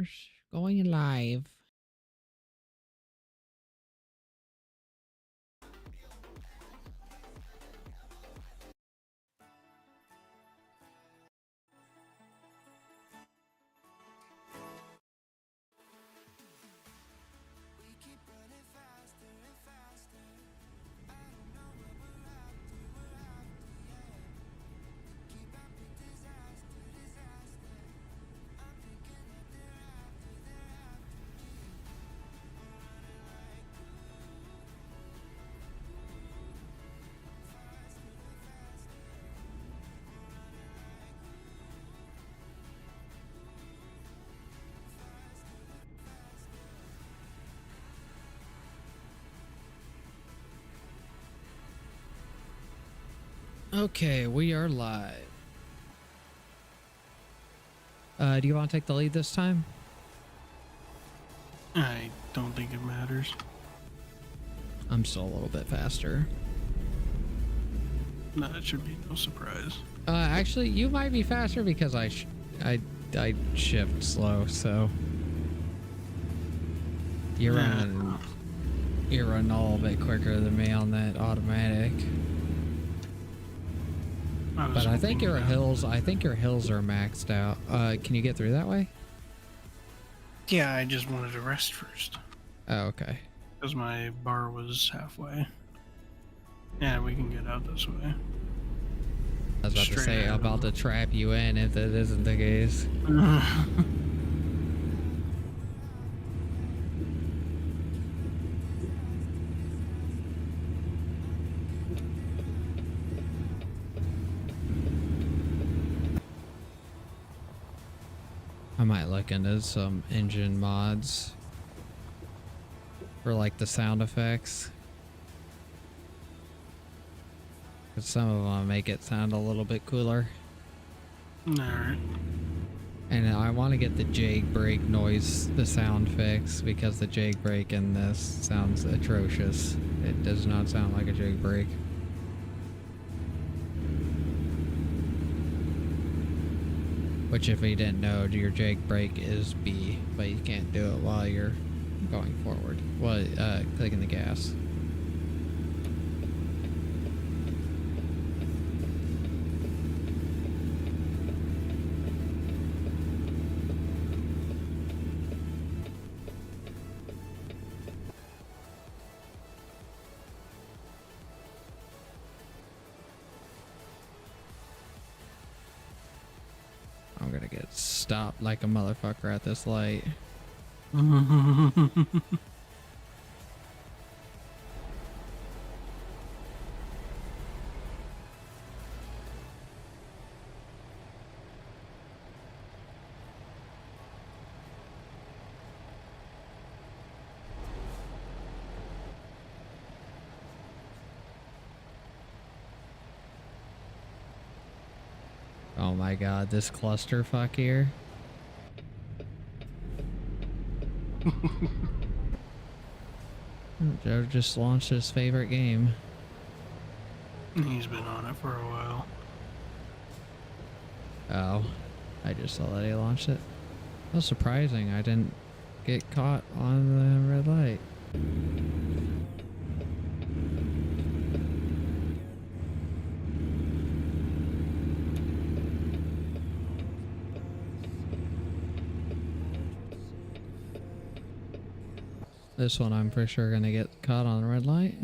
We're going live. Okay, we are live. Do you want to take the lead this time? I don't think it matters. I'm still a little bit faster. No, it should be no surprise. Actually, you might be faster because I shift slow, so you're running a little bit quicker than me on that automatic. But I think your hills are maxed out. Can you get through that way? Yeah, I just wanted to rest first. Oh, okay. Because my bar was halfway. Yeah, we can get out this way. I was about to say, I'm about to trap you in if that isn't the case. I might look into some engine mods for like the sound effects. Cause some of them make it sound a little bit cooler. Alright. And I want to get the jailbreak noise, the sound fix, because the jailbreak in this sounds atrocious. It does not sound like a jailbreak. Which, if you didn't know, your jailbreak is B, but you can't do it while you're going forward. Well, clicking the gas. I'm gonna get stopped like a motherfucker at this light. Oh my god, this clusterfuck here. Joe just launched his favorite game. He's been on it for a while. Oh, I just saw that he launched it. That was surprising. I didn't get caught on the red light. This one I'm for sure gonna get caught on the red light.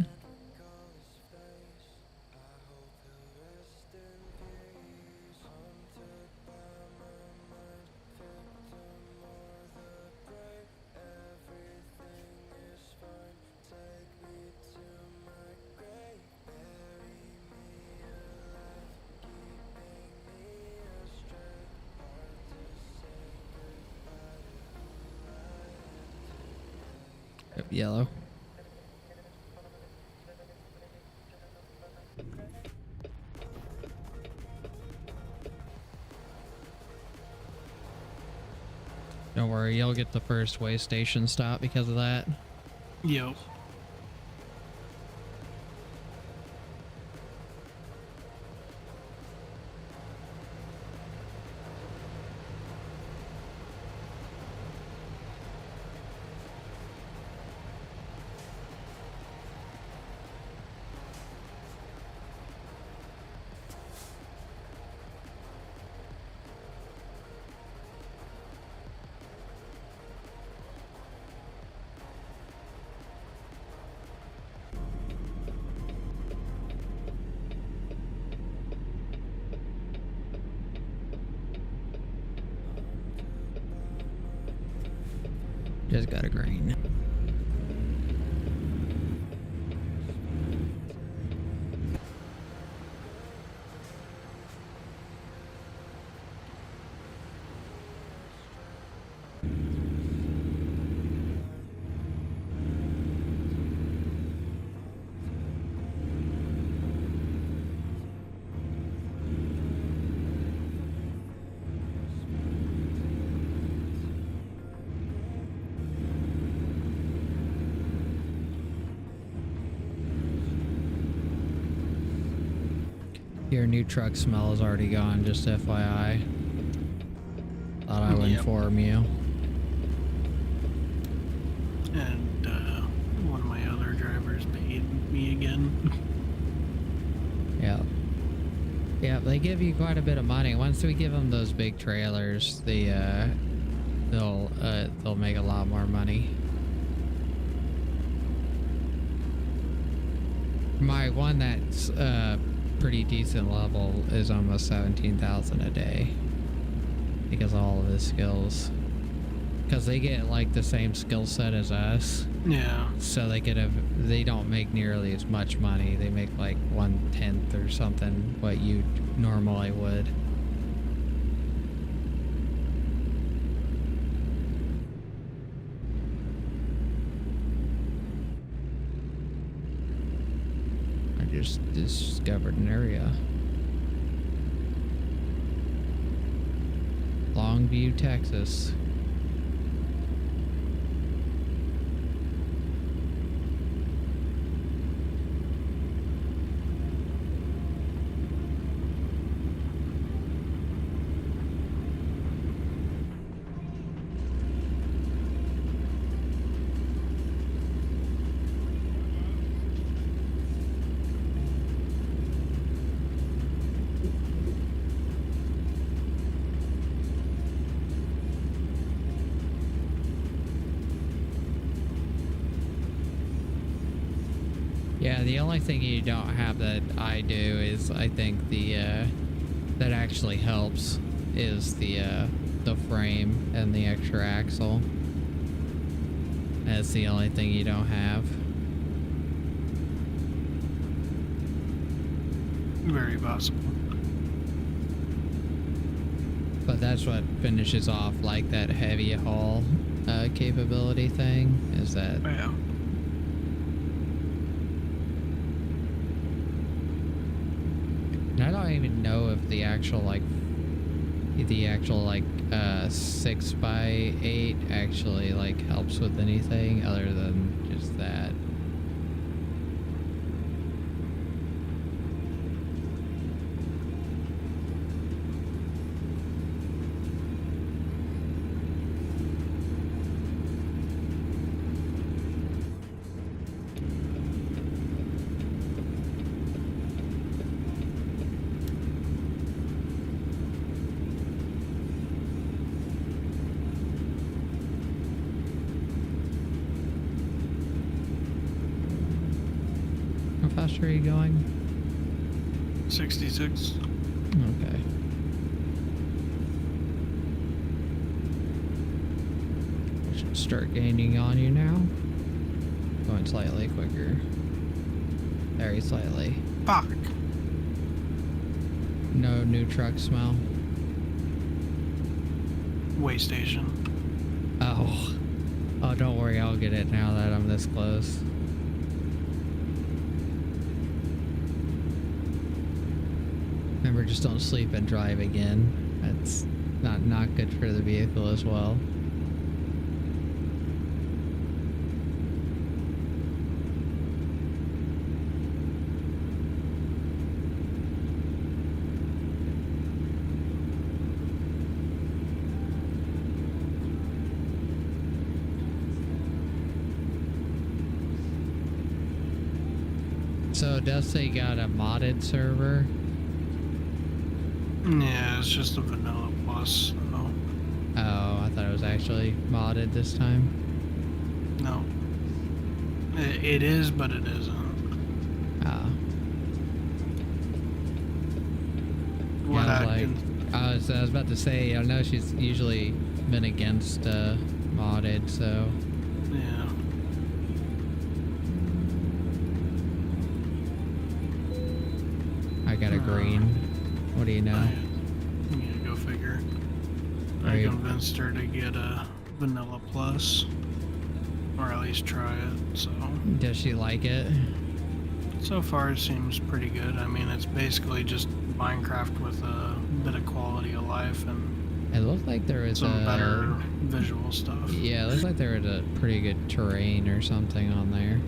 Yellow. Don't worry, you'll get the first way station stop because of that. Yo. Just got a green. Your new truck smell is already gone, just FYI. Thought I would inform you. And one of my other drivers paid me again. Yeah. Yeah, they give you quite a bit of money. Once we give them those big trailers, they'll make a lot more money. My one that's pretty decent level is almost 17,000 a day because of all of his skills. Because they get like the same skill set as us. Yeah. So they don't make nearly as much money. They make like 1/10 or something what you normally would. I just discovered an area. Longview, Texas. Yeah, the only thing you don't have that I do is I think the that actually helps is the frame and the extra axle. That's the only thing you don't have. Very possible. But that's what finishes off like that heavy haul capability thing, is that Yeah. And I don't even know if the actual 6x8 actually like helps with anything other than just that. How fast are you going? 66. Okay. I should start gaining on you now. Going slightly quicker. Very slightly. Fuck. No new truck smell. Way station. Oh. Oh, don't worry. I'll get it now that I'm this close. Remember, just don't sleep and drive again. That's not good for the vehicle as well. So does say got a modded server? Yeah, it's just a vanilla plus. So. Oh, I thought it was actually modded this time. No. It is, but it isn't. Oh. What Yeah, I like, can... I was about to say, I know she's usually been against modded, so Yeah. I got a green. What do you know? Yeah, go figure. I Right. convinced her to get a Vanilla Plus, or at least try it, so... Does she like it? So far it seems pretty good. I mean, it's basically just Minecraft with a bit of quality of life and It looked like there was some better visual stuff. Yeah, it looks like there was a pretty good terrain or something on there.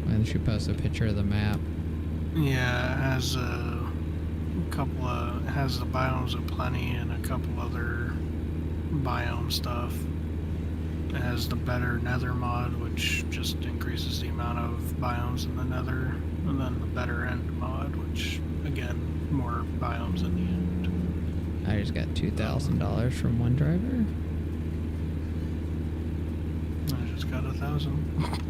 When she posted a picture of the map. Yeah, it has a couple of... It has the biomes of plenty and a couple other biome stuff. It has the better nether mod, which just increases the amount of biomes in the nether, and then the better end mod, which, again, more biomes in the end. I just got $2,000 from one driver. I just got 1,000.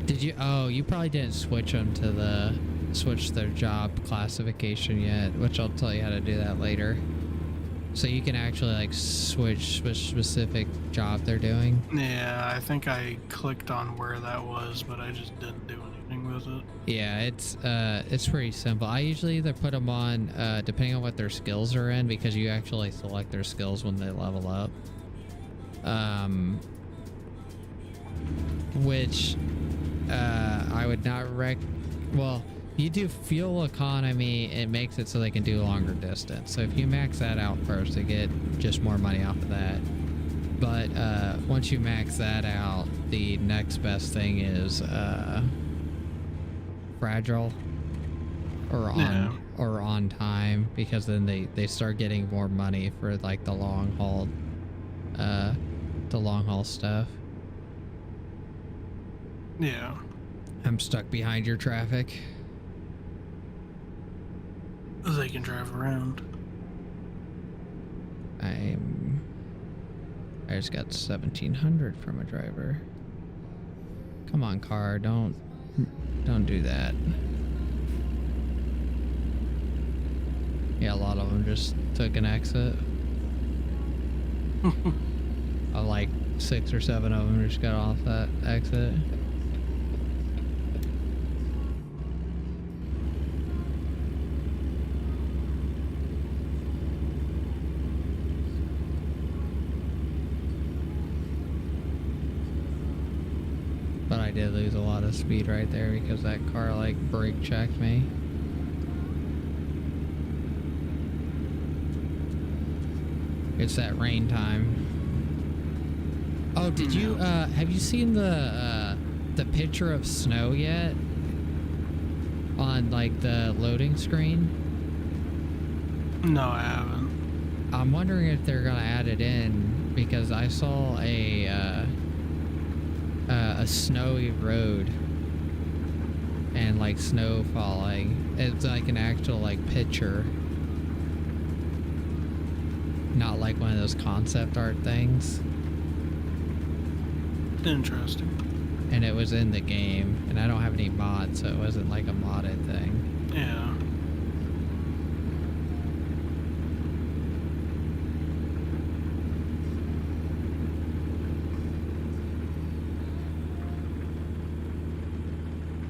Did you? Oh, you probably didn't switch them to switch their job classification yet, which I'll tell you how to do that later. So you can actually like switch specific job they're doing. Yeah, I think I clicked on where that was, but I just didn't do anything with it. Yeah, it's pretty simple. I usually either put them on depending on what their skills are in, because you actually select their skills when they level up. Which I would not well, you do fuel economy, it makes it so they can do longer distance. So if you max that out first, they get just more money off of that. But once you max that out, the next best thing is fragile or on time, because then they start getting more money for like the long haul stuff. Yeah. I'm stuck behind your traffic. They can drive around. I just got 1,700 from a driver. Come on, car, don't do that. Yeah, a lot of them just took an exit. Like 6 or 7 of them just got off that exit. But I did lose a lot of speed right there because that car like brake checked me. It's that rain time. Oh, did you have you seen the picture of snow yet? On like the loading screen? No, I haven't. I'm wondering if they're gonna add it in, because I saw a snowy road and like snow falling. It's like an actual like picture, not like one of those concept art things. Interesting. And it was in the game, and I don't have any mods, so it wasn't like a modded thing. Yeah.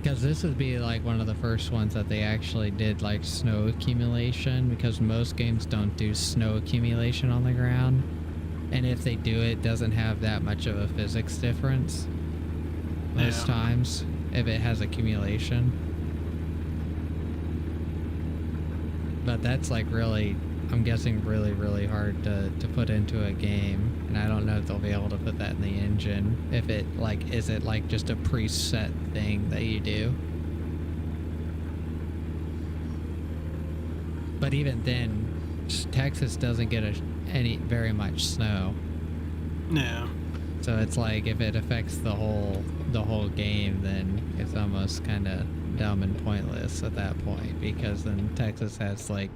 Because this would be like one of the first ones that they actually did like snow accumulation, because most games don't do snow accumulation on the ground. And if they do, it doesn't have that much of a physics difference most times if it has accumulation. But that's like really, I'm guessing really, really hard to put into a game. And I don't know if they'll be able to put that in the engine. If it like, is it like just a preset thing that you do? But even then, Texas doesn't get very much snow. Yeah. So it's like if it affects the whole game, then it's almost kind of dumb and pointless at that point, because then Texas has like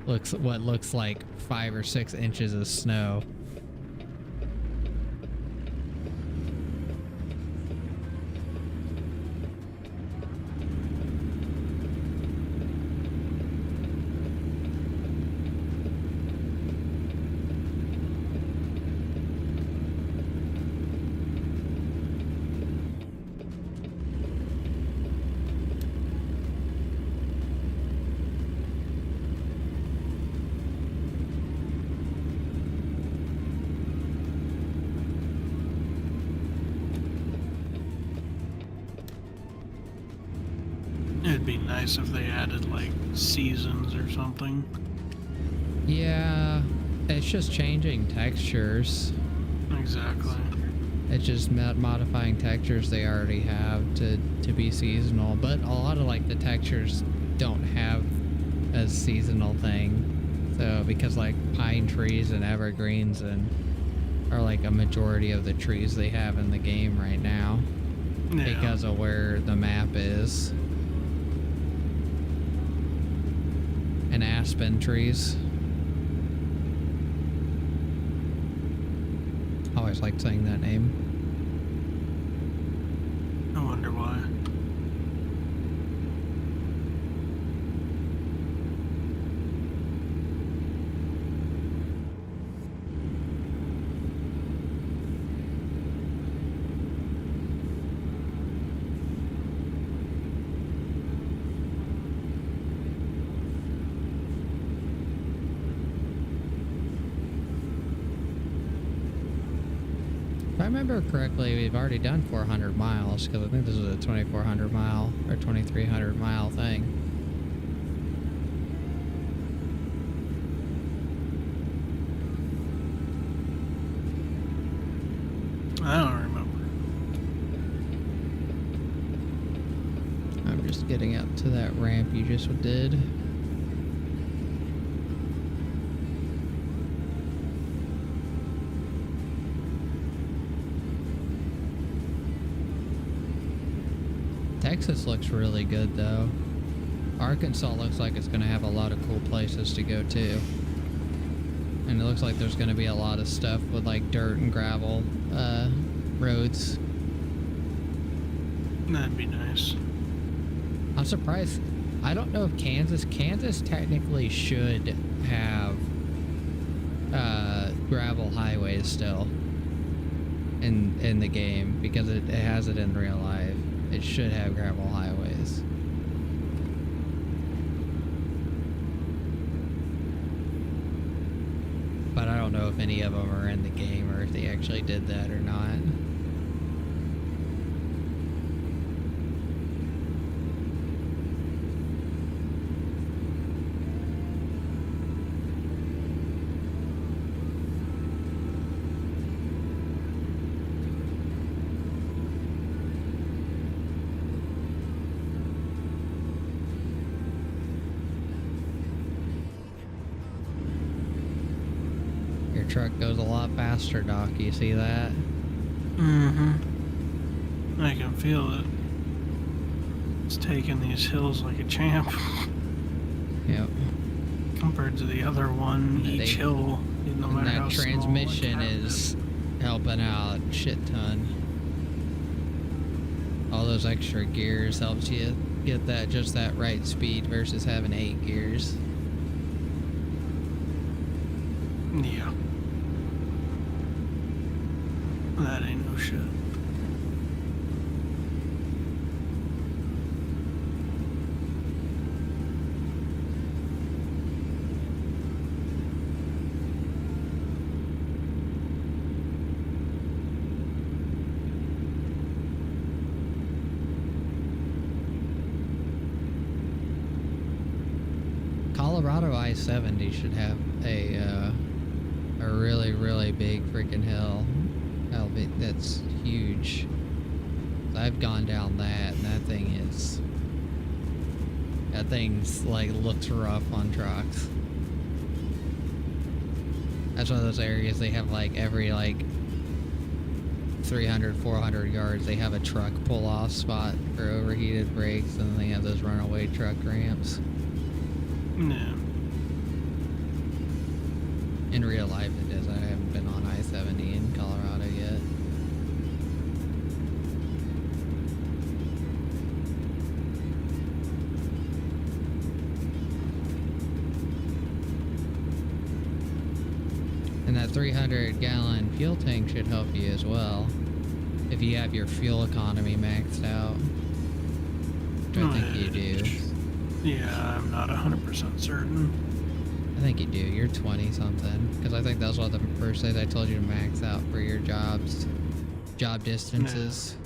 what looks like 5 or 6 inches of snow. It'd be nice if they added like seasons or something. Yeah, it's just changing textures. Exactly. It's just modifying textures they already have to be seasonal, but a lot of like the textures don't have a seasonal thing. So because like pine trees and evergreens and are like a majority of the trees they have in the game right now, Yeah. because of where the map is. And aspen trees. I always like saying that name. I wonder why. If I remember correctly, we've already done 400 miles, because I think this is a 2,400 mile or 2,300 mile thing. I don't remember. I'm just getting up to that ramp you just did. Texas looks really good though. Arkansas looks like it's going to have a lot of cool places to go to. And it looks like there's going to be a lot of stuff with like dirt and gravel roads. That'd be nice. I'm surprised. I don't know if Kansas technically should have gravel highways still in the game, because it has it in real life. It should have gravel highways. But I don't know if any of them are in the game or if they actually did that or not. Your truck goes a lot faster, Doc. You see that? Mm-hmm. I can feel it. It's taking these hills like a champ. Yep. Compared to the other one, each hill, no matter how That small, transmission like, is helping out a shit ton. All those extra gears helps you get that just that right speed versus having 8 gears. Yeah. That ain't no shit. Colorado I-70 should have a really big freaking hill. That's huge. I've gone down that, and that thing's like looks rough on trucks. That's one of those areas they have like every like 300, 400 yards they have a truck pull off spot for overheated brakes, and then they have those runaway truck ramps. Yeah. In real life it does. I haven't been on I-70 in Colorado yet. And that 300-gallon fuel tank should help you as well, if you have your fuel economy maxed out, which I think you do. Yeah, I'm not 100% certain. I think you do. You're 20 something, because I think that was one of the first things I told you to max out for your job distances.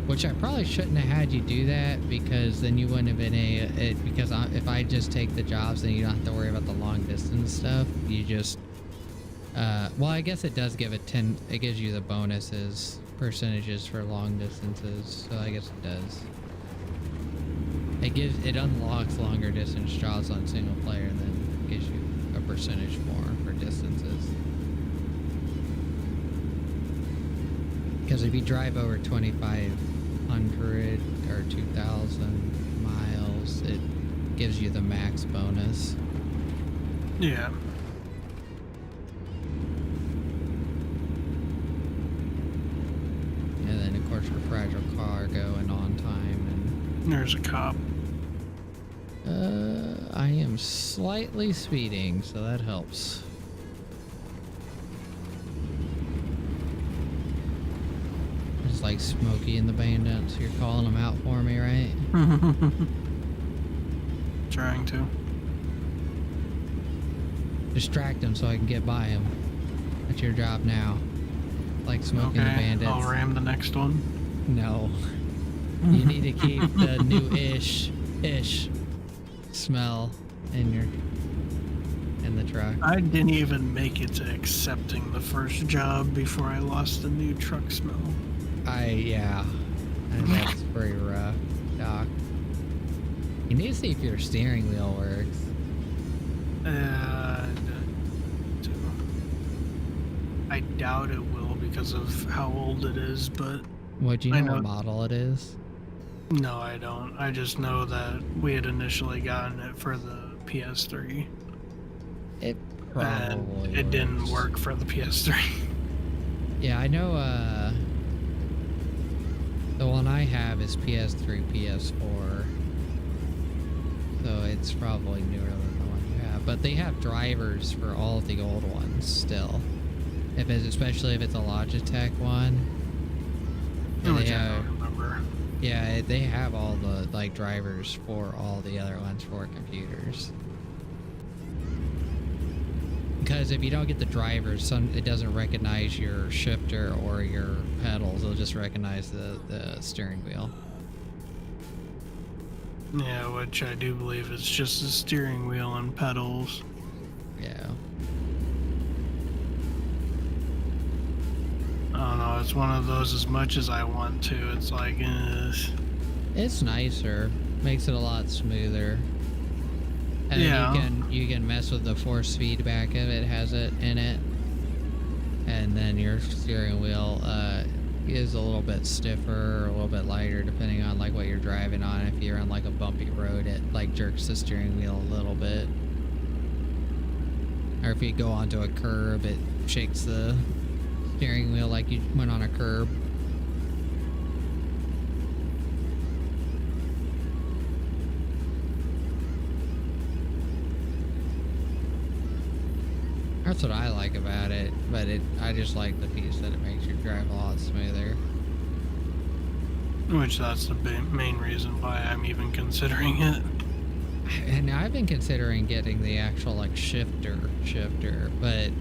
Which I probably shouldn't have had you do that, because then you wouldn't have been if I just take the jobs, then you don't have to worry about the long distance stuff. You just, well, I guess it does give it gives you the bonuses, percentages for long distances. So I guess it does. It unlocks longer distance jobs on single player, and then gives you a percentage more for distances. Because if you drive over 2,500 or 2,000 miles, it gives you the max bonus. Yeah. And then, of course, for fragile cargo and on time. And there's a cop. I am slightly speeding, so that helps. It's like Smokey and the Bandits. You're calling them out for me, right? Trying to. Distract them so I can get by them. That's your job now. Like Smokey and the Bandits. I'll ram the next one. No. You need to keep the new ish smell in the truck. I didn't even make it to accepting the first job before I lost the new truck smell. Yeah. And that's pretty rough, Doc. You need to see if your steering wheel works. I doubt it will because of how old it is, but... What, do you know what model it is? No, I don't. I just know that we had initially gotten it for the PS3. It probably it didn't work for the PS3. Yeah, I know, the one I have is PS3, PS4. So it's probably newer than the one you have. But they have drivers for all of the old ones still. Especially if it's a Logitech one. Which I don't remember. Yeah, they have all the drivers for all the other ones for computers. Because if you don't get the drivers, it doesn't recognize your shifter or your pedals. It'll just recognize the steering wheel. Yeah, which I do believe is just the steering wheel and pedals. Yeah. I don't know, it's one of those, as much as I want to, it's like, It's nicer. Makes it a lot smoother. And yeah. You can mess with the force feedback if it has it in it. And then your steering wheel is a little bit stiffer or a little bit lighter depending on like what you're driving on. If you're on like a bumpy road, it like jerks the steering wheel a little bit. Or if you go onto a curb, it shakes the steering wheel like you went on a curb. That's what I like about it, but I just like the piece that it makes your drive a lot smoother. Which that's the main reason why I'm even considering it. And I've been considering getting the actual like shifter, but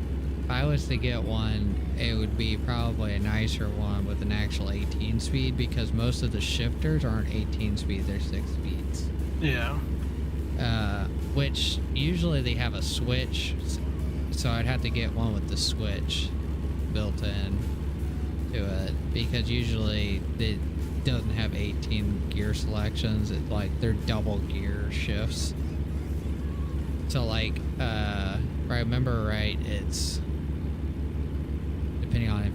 if I was to get one, it would be probably a nicer one with an actual 18 speed, because most of the shifters aren't 18 speed, they're 6 speeds. Yeah. Which usually they have a switch, so I'd have to get one with the switch built in to it, because usually it doesn't have 18 gear selections. It's like they're double gear shifts. So like, if I remember right, it's depending on if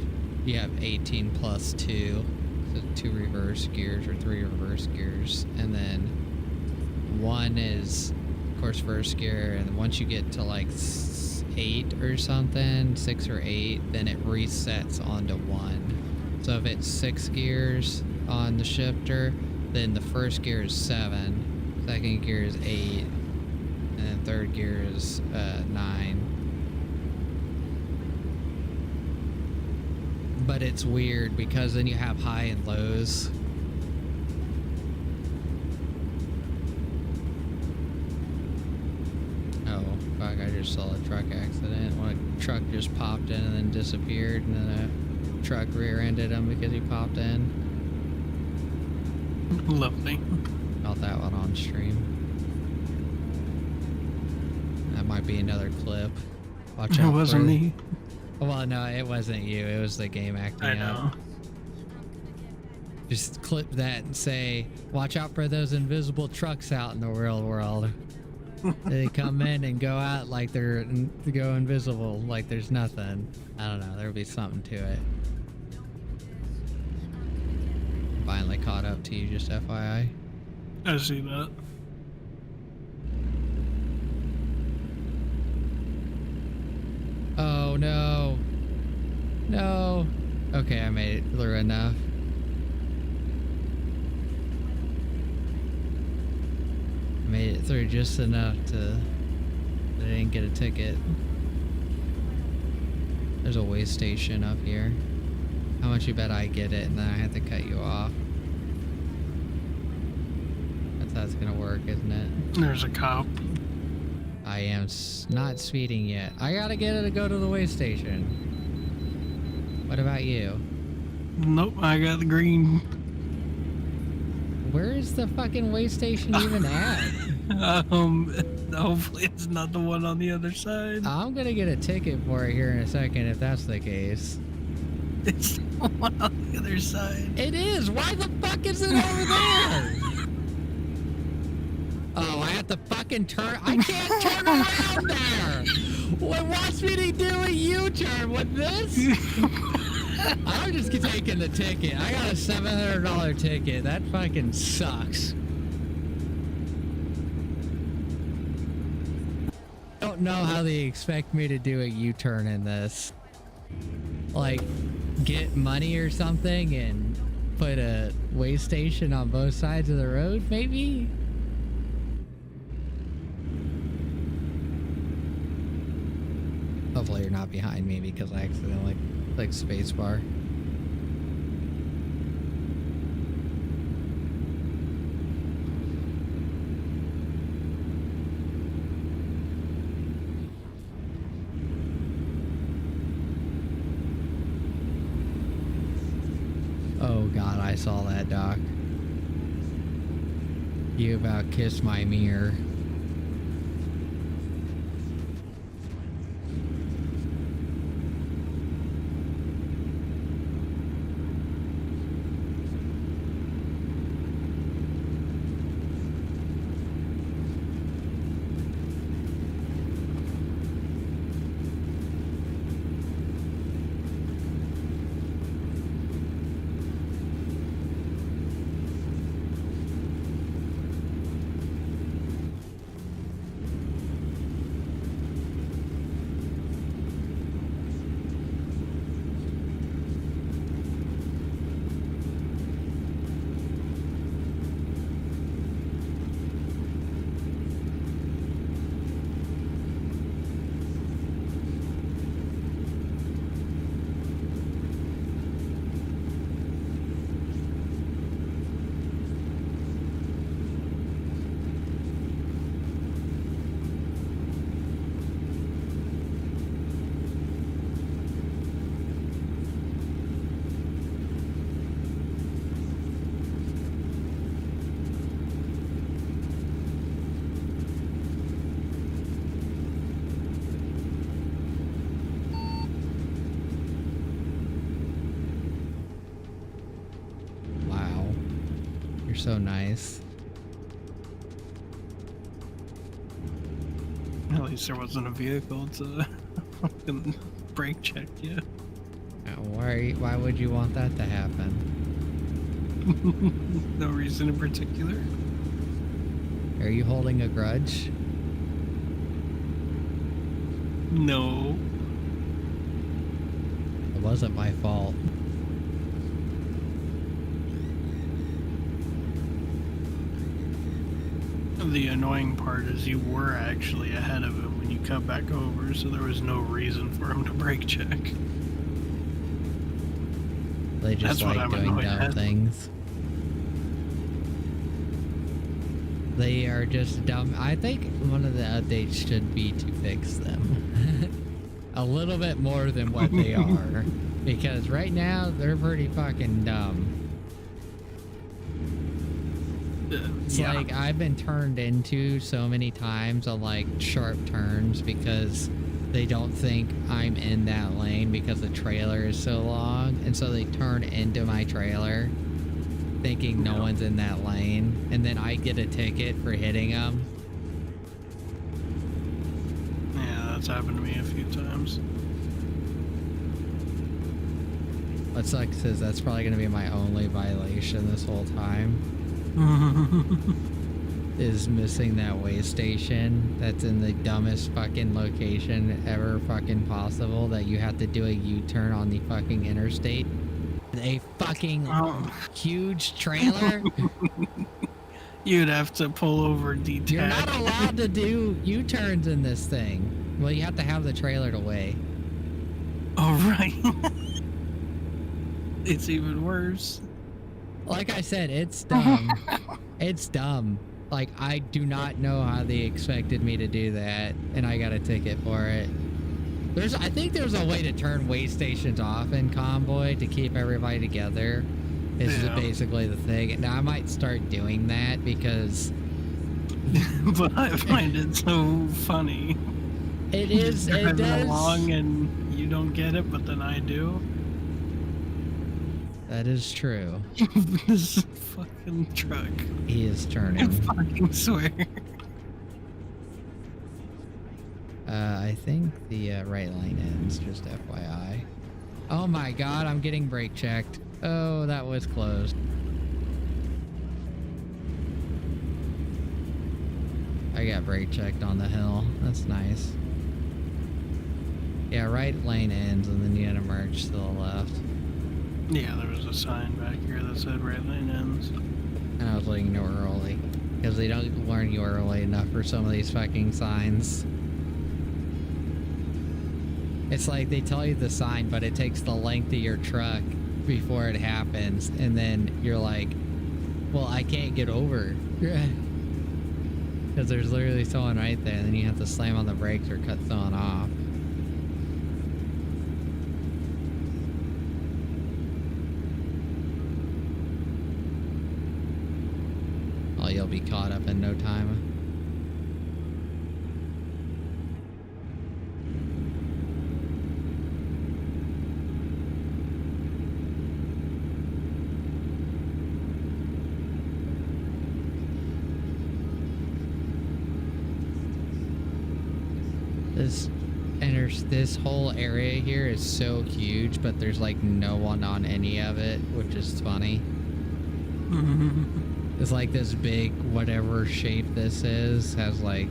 you have 18 plus 2, so 2 reverse gears or 3 reverse gears, and then 1 is of course first gear, and once you get to like 8 or something, 6 or 8, then it resets onto 1. So if it's 6 gears on the shifter, then the first gear is 7, second gear is 8, and then third gear is 9. But it's weird because then you have high and lows. Oh, fuck, I just saw a truck accident. One truck just popped in and then disappeared, and then a truck rear-ended him because he popped in. Lovely. Not that one on stream. That might be another clip. Watch It out wasn't for... me. Well, no, it wasn't you. It was the game acting I know. up. Just clip that and say, watch out for those invisible trucks out in the real world. They come in and go out like they're go invisible, like there's nothing. I don't know. There'll be something to it. Finally caught up to you, just FYI. I see that. Oh no. No. Okay, I made it through enough. Made it through just enough to... I didn't get a ticket. There's a way station up here. How much you bet I get it and then I have to cut you off? That's how it's gonna work, isn't it? There's a cop. I am not speeding yet. I gotta get it to go to the way station. What about you? Nope, I got the green. Where is the fucking way station even at? Hopefully it's not the one on the other side. I'm gonna get a ticket for it here in a second if that's the case. It's the one on the other side. It is! Why the fuck is it over there? Oh, I have to fucking turn. I can't turn around there! What wants me to do a U-turn with this? I'm just taking the ticket. I got a $700 ticket. That fucking sucks. Don't know how they expect me to do a U-turn in this. Like, get money or something and put a way station on both sides of the road, maybe? Hopefully you're not behind me because I accidentally clicked spacebar. Oh god, I saw that, Doc. You about kissed my mirror. So nice. At least there wasn't a vehicle to fucking brake check you. Why would you want that to happen? No reason in particular. Are you holding a grudge? No. It wasn't my fault. The annoying part is you were actually ahead of him when you cut back over, so there was no reason for him to brake check. They just like doing dumb things. They are just dumb. I think one of the updates should be to fix them. A little bit more than what they are. Because right now, they're pretty fucking dumb. It's Yeah. like I've been turned into so many times on like sharp turns because they don't think I'm in that lane because the trailer is so long, and so they turn into my trailer thinking no one's in that lane, and then I get a ticket for hitting them. Yeah, that's happened to me a few times. What sucks is that's probably going to be my only violation this whole time, is missing that way station that's in the dumbest fucking location ever fucking possible, that you have to do a U-turn on the fucking interstate. A fucking huge trailer. You'd have to pull over detach. You're not allowed to do U-turns in this thing. Well, you have to have the trailer to weigh. Oh, right. It's even worse. Like I said, it's dumb. It's dumb. Like, I do not know how they expected me to do that, and I got a ticket for it. I think there's a way to turn weigh stations off in Convoy to keep everybody together. This is basically the thing. Now I might start doing that because... But I find it so funny. It is, it does. Along and you don't get it, but then I do. That is true. This fucking truck. He is turning. I fucking swear. I think the right lane ends, just FYI. Oh my god, I'm getting brake checked. Oh, that was closed. I got brake checked on the hill. That's nice. Yeah, right lane ends and then you gotta merge to the left. Yeah, there was a sign back here that said right lane ends. And I was leaving you early. Because they don't warn you early enough for some of these fucking signs. It's like they tell you the sign, but it takes the length of your truck before it happens. And then you're like, well, I can't get over. Because there's literally someone right there. And then you have to slam on the brakes or cut someone off. Oh, you'll be caught up in no time. This whole area here is so huge, but there's like no one on any of it, which is funny. It's like this big whatever shape this is has like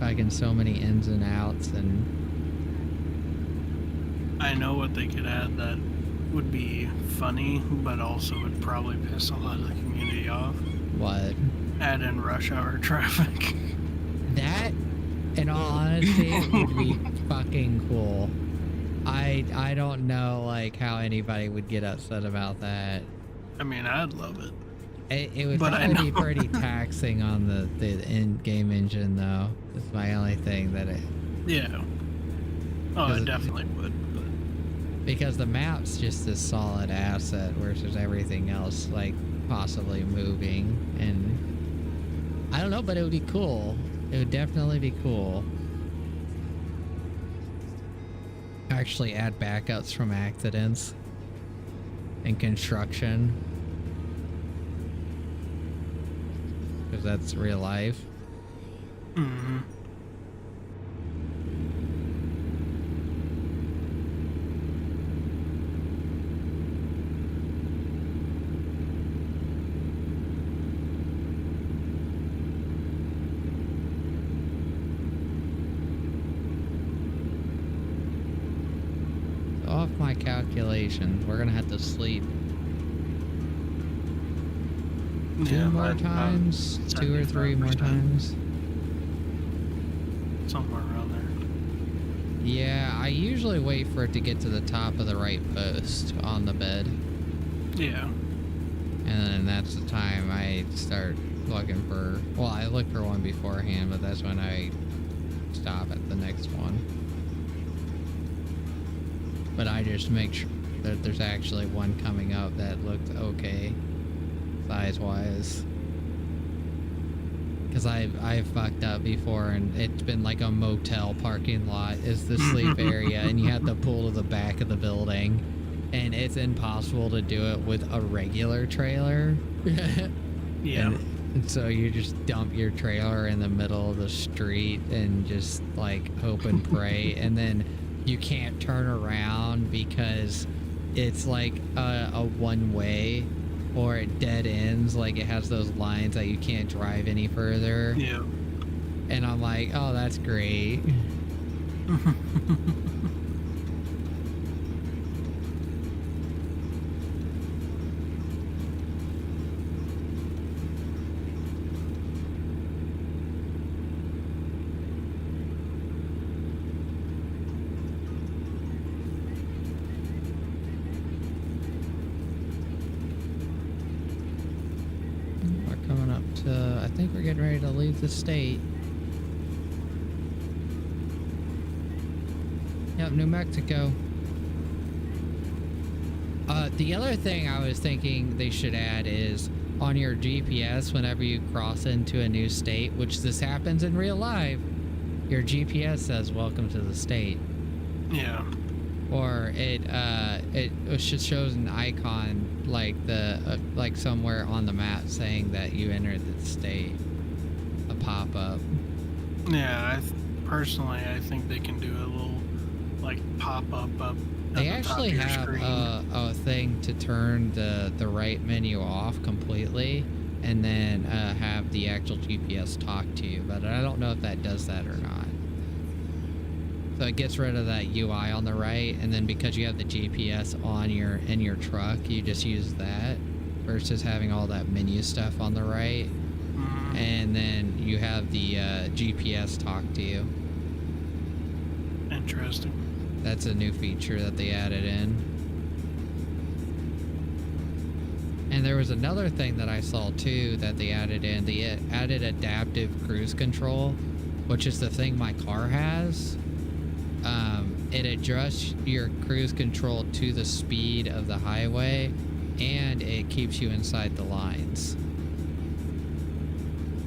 fucking so many ins and outs, and I know what they could add that would be funny, but also would probably piss a lot of the community off. what? Add in rush hour traffic. That, in all honesty, would be fucking cool. I don't know like how anybody would get upset about that. I mean, I'd love it. It would probably be pretty taxing on the in-game engine, though. That's my only thing that it... Yeah. Oh, it definitely would. But... Because the map's just this solid asset versus everything else, like, possibly moving. And I don't know, but it would be cool. It would definitely be cool. Actually add backups from accidents and construction. Because that's real life. Mm-hmm. Off my calculations, we're gonna have to sleep two more times, 2 or 3 more times. Somewhere around there. Yeah, I usually wait for it to get to the top of the right post on the bed. Yeah. And then that's the time I start looking for... Well, I look for one beforehand, but that's when I stop at the next one. But I just make sure that there's actually one coming up that looked okay, size-wise. Because I've fucked up before, and it's been like a motel parking lot is the sleep area, and you have to pull to the back of the building, and it's impossible to do it with a regular trailer. Yeah. And so you just dump your trailer in the middle of the street and just like hope and pray, and then you can't turn around because it's like a one-way, or it dead ends, like it has those lines that you can't drive any further. Yeah. And I'm like, oh, that's great. We're coming up to, I think we're getting ready to leave the state. Yep, New Mexico. The other thing I was thinking they should add is on your GPS, whenever you cross into a new state, which this happens in real life, your GPS says welcome to the state. Yeah. Or it shows an icon like like somewhere on the map saying that you entered the state, a pop-up. Yeah, personally, I think they can do a little like pop-up up. They actually have a thing to turn the right menu off completely, and then have the actual GPS talk to you, but I don't know if that does that or not. So it gets rid of that UI on the right, and then because you have the GPS in your truck, you just use that versus having all that menu stuff on the right. Mm-hmm. And then you have the GPS talk to you. Interesting. That's a new feature that they added in. And there was another thing that I saw too that they added in. They added adaptive cruise control, which is the thing my car has. It adjusts your cruise control to the speed of the highway, and it keeps you inside the lines.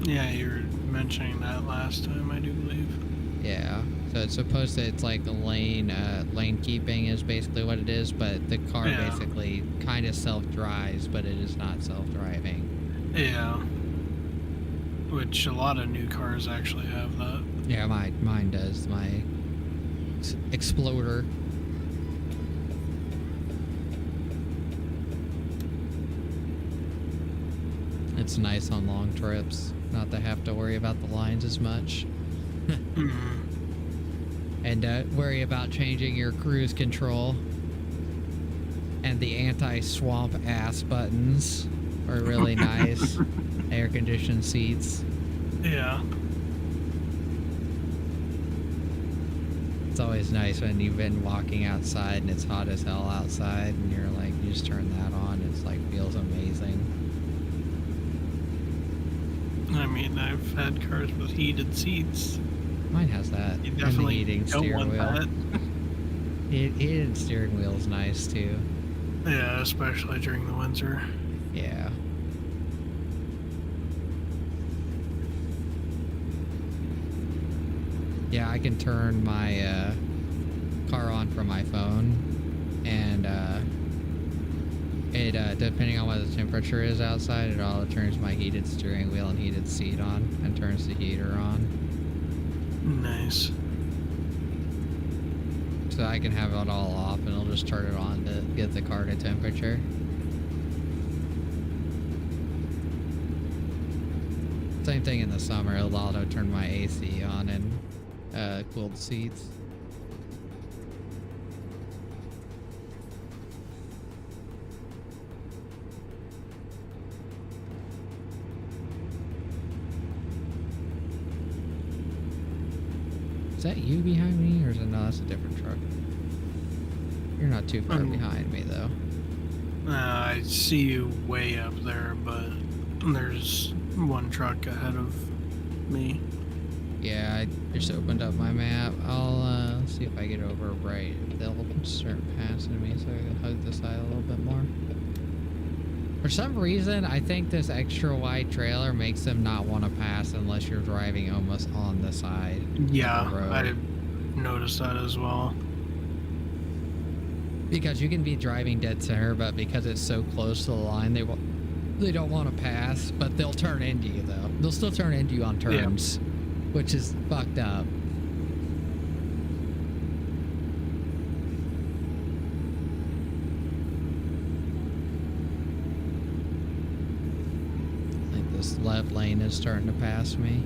Yeah, you were mentioning that last time, I do believe. Yeah, so it's supposed to, it's like the lane keeping is basically what it is, but the car basically kind of self-drives, but it is not self-driving. Yeah. Which a lot of new cars actually have that. Yeah, mine does. My Exploder. It's nice on long trips, not to have to worry about the lines as much. And worry about changing your cruise control. And the anti-swamp ass buttons are really nice. Air-conditioned seats. Yeah. It's always nice when you've been walking outside and it's hot as hell outside, and you're like, you just turn that on. It's like, feels amazing. I mean, I've had cars with heated seats. Mine has that. You And the definitely heating don't steering want wheel. that. Heated steering wheel is nice too. Yeah, especially during the winter. Yeah. Yeah, I can turn my car on from my phone, and it depending on what the temperature is outside, it all turns my heated steering wheel and heated seat on and turns the heater on. Nice. So I can have it all off and it'll just turn it on to get the car to temperature. Same thing in the summer, it'll auto turn my AC on and cool the seats. Is that you behind me, or is it, no, that's a different truck. You're not too far behind me though. I see you way up there, but there's one truck ahead of me. Yeah, I just opened up my map. I'll see if I get over right. They'll start passing me so I can hug the side a little bit more. For some reason, I think this extra wide trailer makes them not want to pass unless you're driving almost on the side Yeah, of the road. I noticed that as well. Because you can be driving dead center, but because it's so close to the line, they don't want to pass, but they'll turn into you though. They'll still turn into you on turns, which is fucked up. I think this left lane is starting to pass me.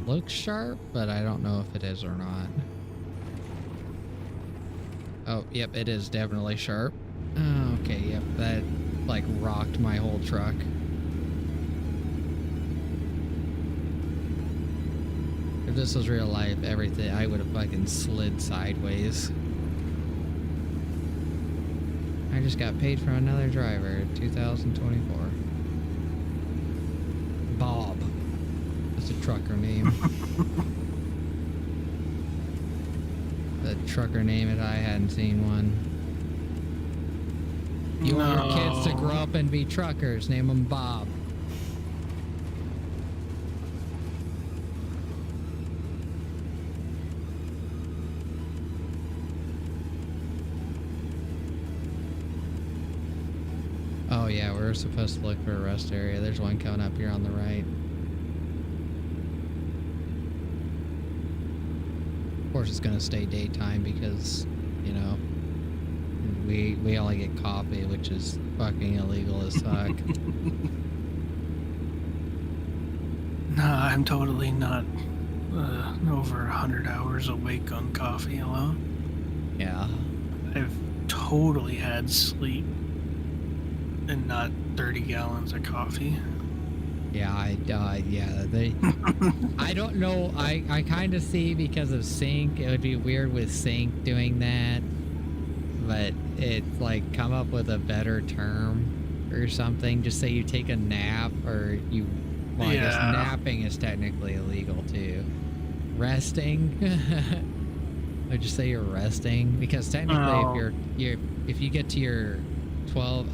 Looks sharp, but I don't know if it is or not. Oh, yep, it is definitely sharp. Oh, okay, yep, that like rocked my whole truck. If this was real life, everything, I would have fucking slid sideways. I just got paid for another driver, 2024. Bob. That's a trucker name. The trucker name it, I hadn't seen one. You want your kids to grow up and be truckers, name them Bob. Oh yeah, we're supposed to look for a rest area. There's one coming up here on the right. Of course it's gonna stay daytime because, you know, we only get coffee, which is fucking illegal as fuck. Nah, I'm totally not over 100 hours awake on coffee alone. Yeah. I've totally had sleep and not 30 gallons of coffee. Yeah, yeah, they I don't know, I kind of see because of Sync, it would be weird with Sync doing that, but it's like come up with a better term or something. Just say you take a nap, or you, well, yeah. I guess napping is technically illegal too. Resting, or just say you're resting, because technically if you get to your 12,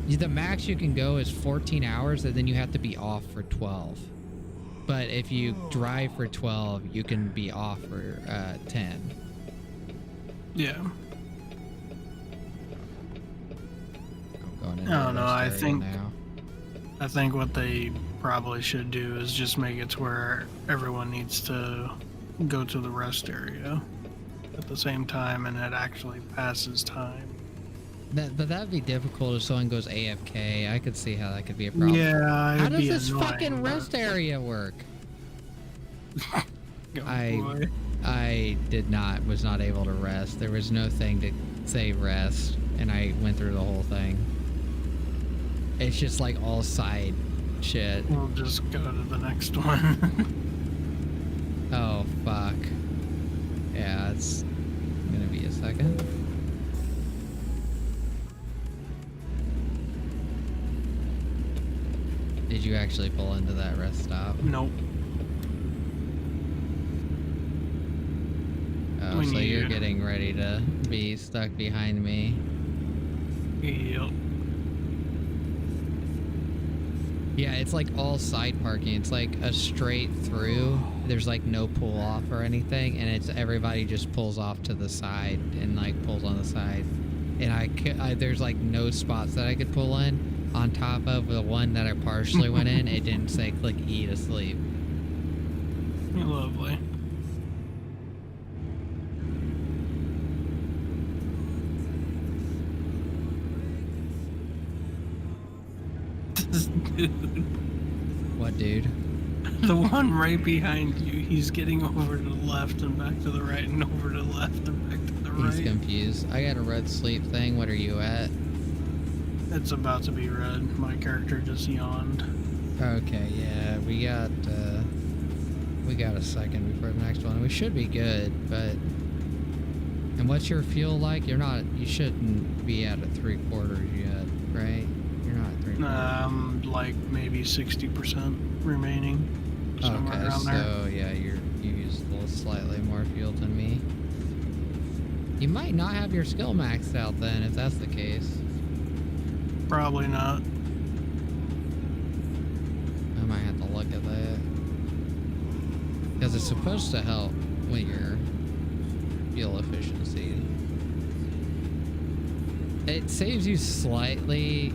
the max you can go is 14 hours, and then you have to be off for 12. But if you drive for 12, you can be off for 10. Yeah. I'm going into I don't know. I think what they probably should do is just make it to where everyone needs to go to the rest area at the same time, and it actually passes time. But that'd be difficult if someone goes AFK. I could see how that could be a problem. Yeah, how does this fucking rest area work? I was not able to rest. There was no thing to say rest, and I went through the whole thing. It's just like all side shit. We'll just go to the next one. Oh fuck. Yeah, it's gonna be a second. Did you actually pull into that rest stop? Nope. Oh, so you're getting ready to be stuck behind me. Yep. Yeah, it's like all side parking. It's like a straight through. There's like no pull off or anything, and it's everybody just pulls off to the side and like pulls on the side. And there's like no spots that I could pull in. On top of the one that I partially went in, it didn't say click E to sleep. Lovely. This dude. What dude? The one right behind you. He's getting over to the left and back to the right and over to the left and back to the right. He's confused. I got a red sleep thing. What are you at? It's about to be red. My character just yawned. Okay, yeah, we got a second before the next one. We should be good, but... And what's your fuel like? You shouldn't be at a 3/4 yet, right? You're not at 3/4. Like maybe 60% remaining, somewhere Okay, around there. so yeah, you used a little slightly more fuel than me. You might not have your skill maxed out then, if that's the case. Probably not. I might have to look at that. Because it's supposed to help with your fuel efficiency. It saves you slightly,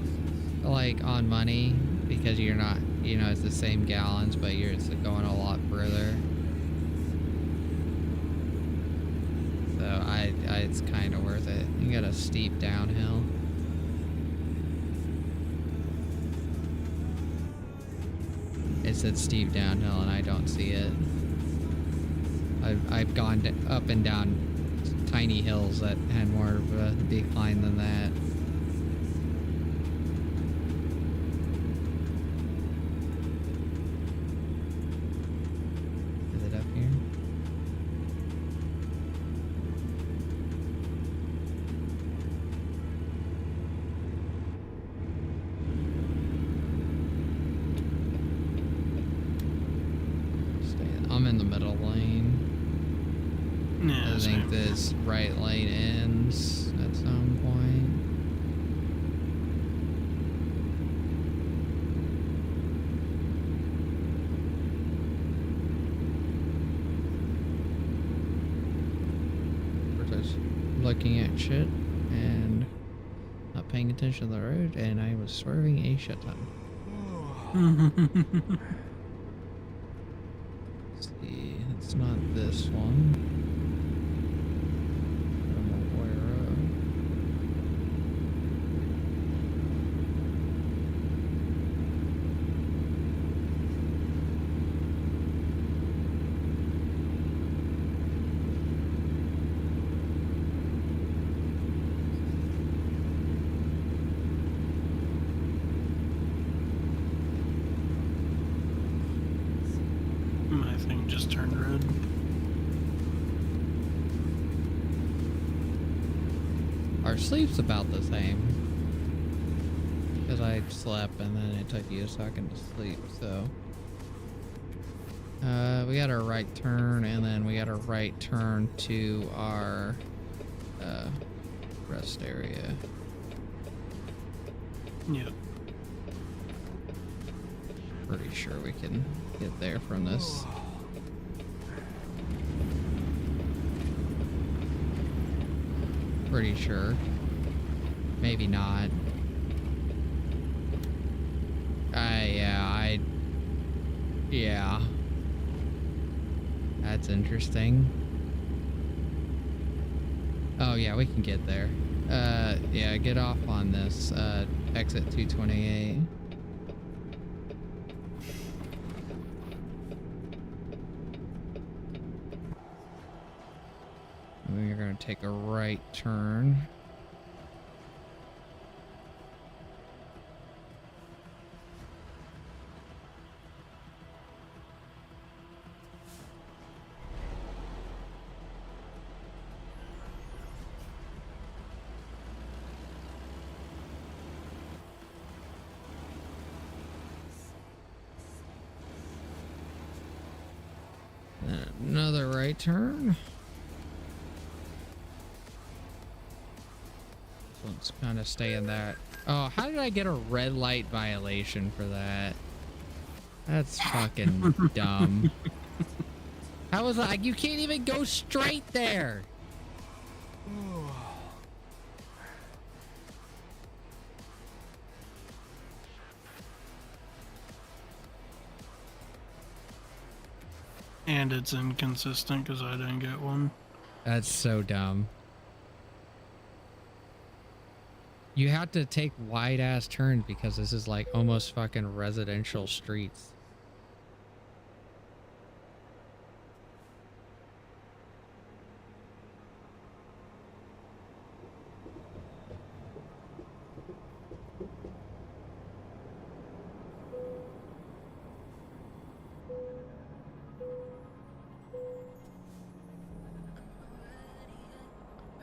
like, on money, because you're not, you know, it's the same gallons, but it's going a lot further. So it's kind of worth it. You got a steep downhill. It said steep downhill and I don't see it. I've gone up and down tiny hills that had more of a decline than that. Is it up here? I'm in the middle lane. Yeah, I think this right lane ends at some point. We're just looking at shit and not paying attention to the road, and I was swerving a shit ton. Let's see, it's not this one. my thing just turned red. Our sleep's about the same. Because I slept and then it took you a second to sleep, so. We got a right turn and then we got a right turn to our rest area. Yep. Pretty sure we can get there from this. Pretty sure. Maybe not. Yeah. That's interesting. Oh yeah, we can get there. Yeah, get off on this, exit 228. We're gonna take a right turn. Another right turn. Let's kind of stay in that. Oh, how did I get a red light violation for that? That's fucking dumb. How was I? You can't even go straight there. And it's inconsistent because I didn't get one. That's so dumb. You have to take wide ass turns because this is like almost fucking residential streets.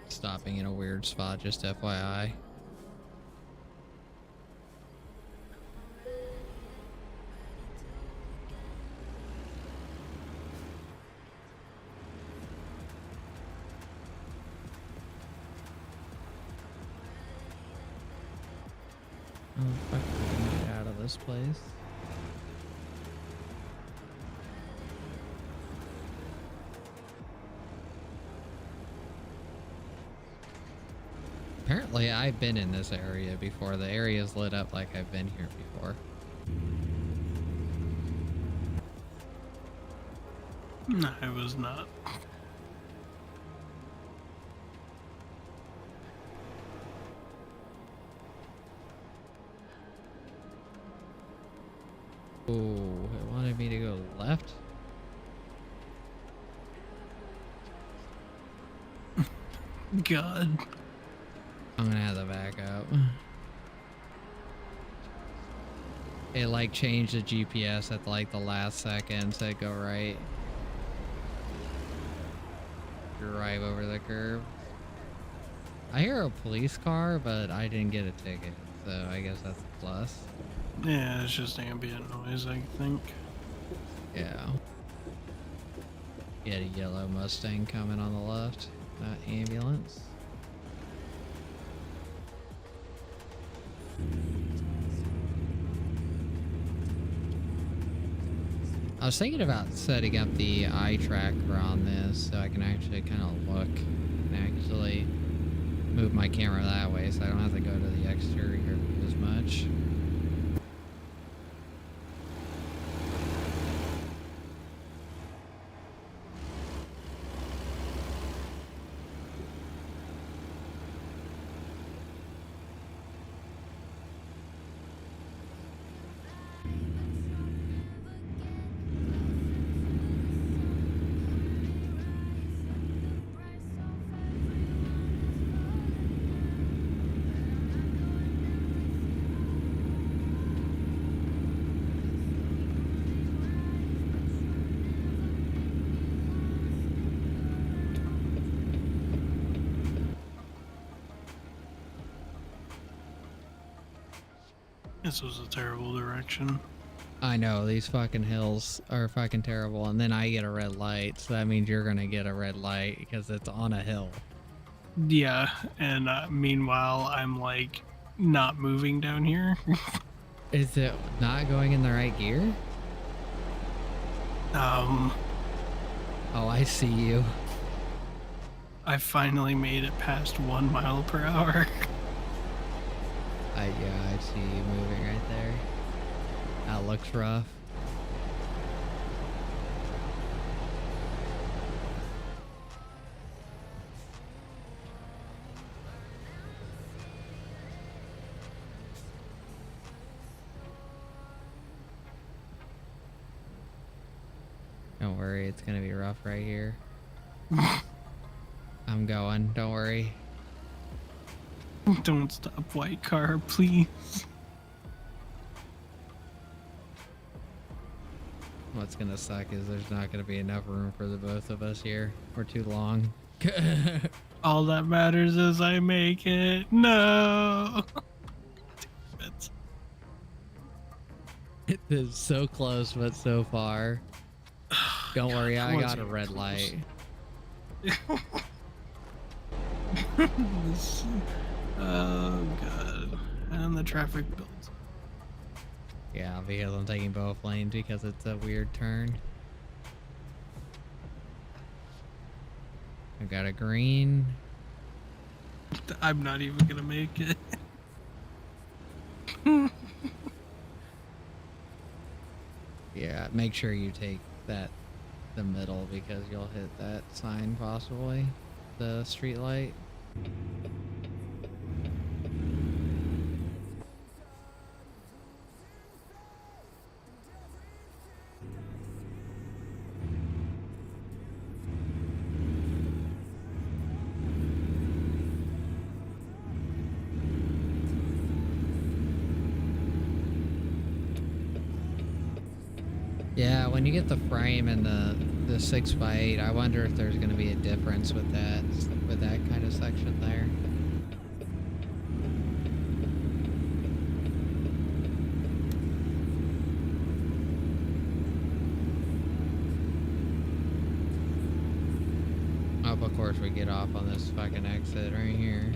Stopping in a weird spot, just FYI. Oh, fuck, we can get out of this place. Apparently, I've been in this area before. The area is lit up like I've been here before. No, it was not. Oh, it wanted me to go left. God. I'm gonna have to back up. It like changed the GPS at like the last second, said go right. Drive over the curb. I hear a police car, but I didn't get a ticket, so I guess that's a plus. Yeah, it's just ambient noise, I think. Yeah. You had a yellow Mustang coming on the left, not ambulance. I was thinking about setting up the eye tracker on this so I can actually kind of look and actually move my camera that way so I don't have to go to the exterior as much. This was a terrible direction. I know, these fucking hills are fucking terrible, and then I get a red light, so that means you're gonna get a red light because it's on a hill. Yeah, and meanwhile, I'm like not moving down here. Is it not going in the right gear? Um, Oh, I see you. I finally made it past 1 mile per hour. Yeah, I see you moving right there. That looks rough. Don't worry, it's gonna be rough right here. I'm going, don't worry. Don't stop, white car, please. What's gonna suck is there's not gonna be enough room for the both of us here. We're too long. All that matters is I make it. No. It is so close, but so far. Don't worry, I got a red light. Oh god. And the traffic builds. Yeah, because I'm taking both lanes because it's a weird turn. I got a green. I'm not even gonna make it. Yeah, make sure you take the middle because you'll hit that sign possibly. The street light. Yeah, when you get the frame and the 6x8, I wonder if there's going to be a difference with that kind of section there. Oh, of course we get off on this fucking exit right here.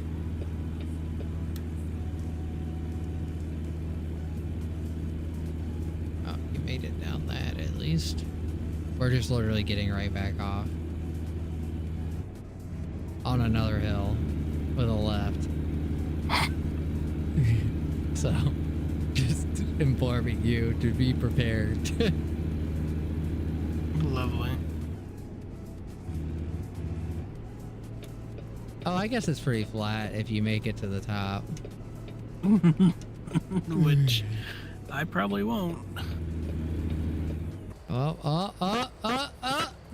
made it down that at least. We're just literally getting right back off. On another hill with a left. So, just informing you to be prepared. Lovely. Oh, I guess it's pretty flat if you make it to the top. Which I probably won't.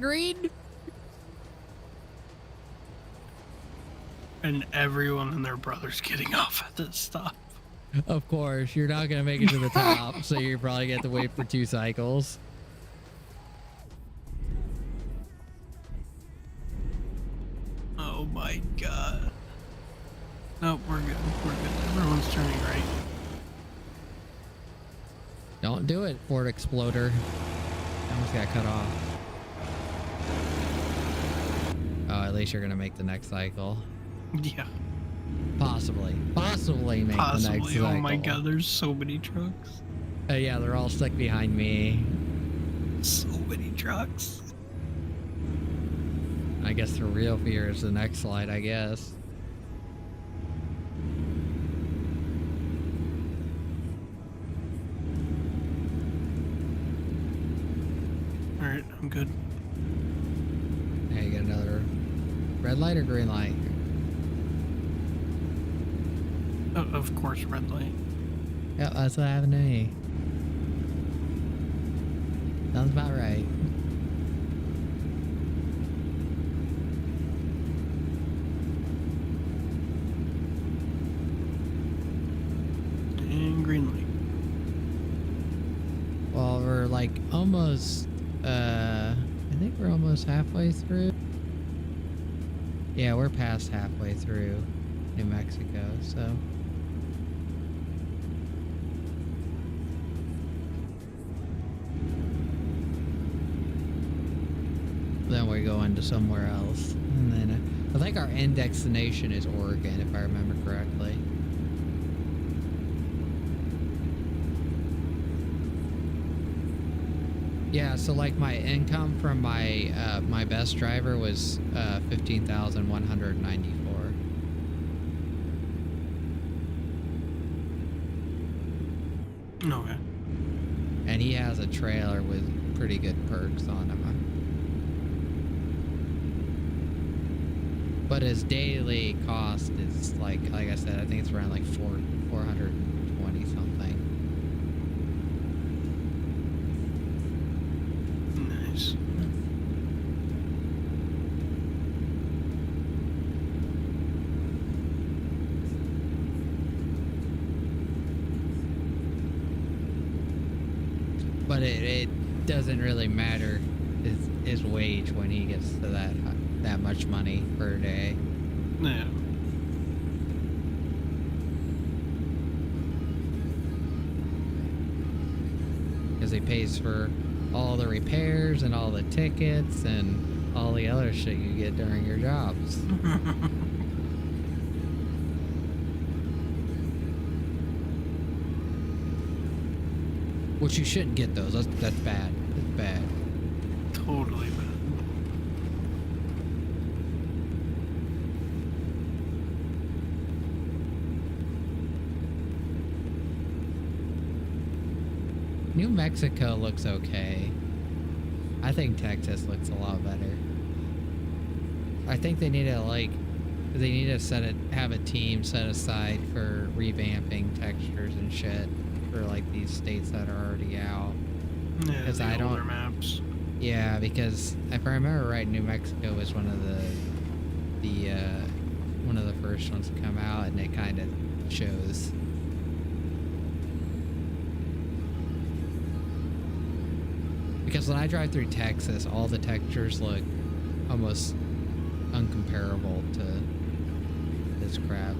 Green. And everyone and their brother's getting off at this stop. Of course, you're not gonna make it to the top, so you're probably gonna have to wait for 2 cycles. Oh my god. Nope, we're good. We're good. Everyone's turning right. Don't do it, Ford Exploder. Almost got cut off. Oh, at least you're gonna make the next cycle. Yeah. Possibly make the next cycle. Oh my god, there's so many trucks. Yeah, they're all stuck behind me. So many trucks. I guess the real fear is the next slide, I guess. Alright, I'm good. Now you get another red light or green light? Oh, of course, red light. Yeah, that's what happened to me. Sounds about right. And green light. Well, we're like almost, I think we're almost halfway through. Yeah, we're past halfway through New Mexico, so. Then we go into somewhere else. And then I think our end destination is Oregon, if I remember correctly. Yeah, so like my income from my my best driver was 15,194. Okay. And he has a trailer with pretty good perks on him. But his daily cost is like I said, I think it's around like 420 something. Nice. But it doesn't really matter his wage when he gets to that much money per day. Yeah. Because he pays for all the repairs and all the tickets and all the other shit you get during your jobs. Which you shouldn't get those. That's bad. That's bad. Totally bad. New Mexico looks okay. I think Texas looks a lot better. I think they need to have a team set aside for revamping textures and shit for like these states that are already out. Yeah, Because the older maps. Yeah, because if I remember right, New Mexico was one of the first ones to come out, and it kind of shows. Because when I drive through Texas, all the textures look almost uncomparable to this crap.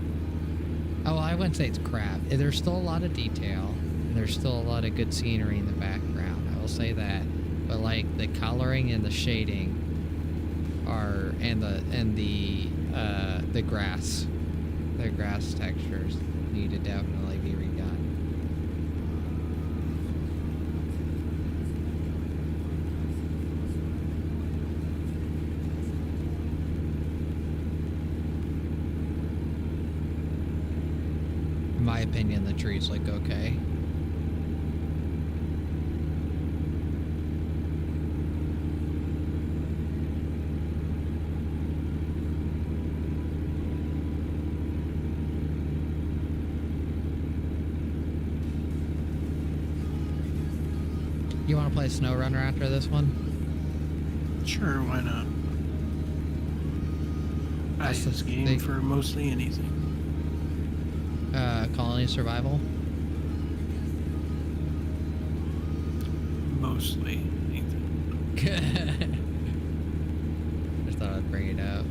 Oh, well, I wouldn't say it's crap. There's still a lot of detail, and there's still a lot of good scenery in the background. I will say that. But like the coloring and the shading and the grass textures need to definitely be redone. In my opinion, the trees look okay. You want to play SnowRunner after this one? Sure, why not? I That's use this game thing. for mostly anything. Colony survival? Mostly anything. Just thought I'd bring it up.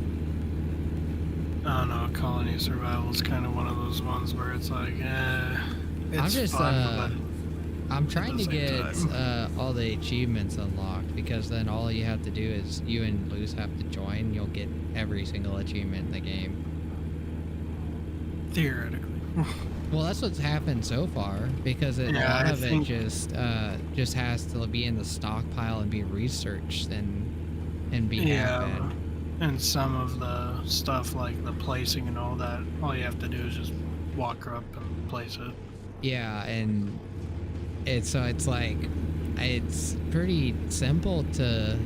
I don't know, colony survival is kind of one of those ones where it's like, it's I'm just, fun, I'm trying to get time. all the achievements unlocked, because then all you have to do is you and Luz have to join. You'll get every single achievement in the game. Theoretically. Well, that's what's happened so far, because a lot of it just has to be in the stockpile and be researched and be happen. And some of the stuff like the placing and all that, all you have to do is just walk up and place it. Yeah, and it's like it's pretty simple to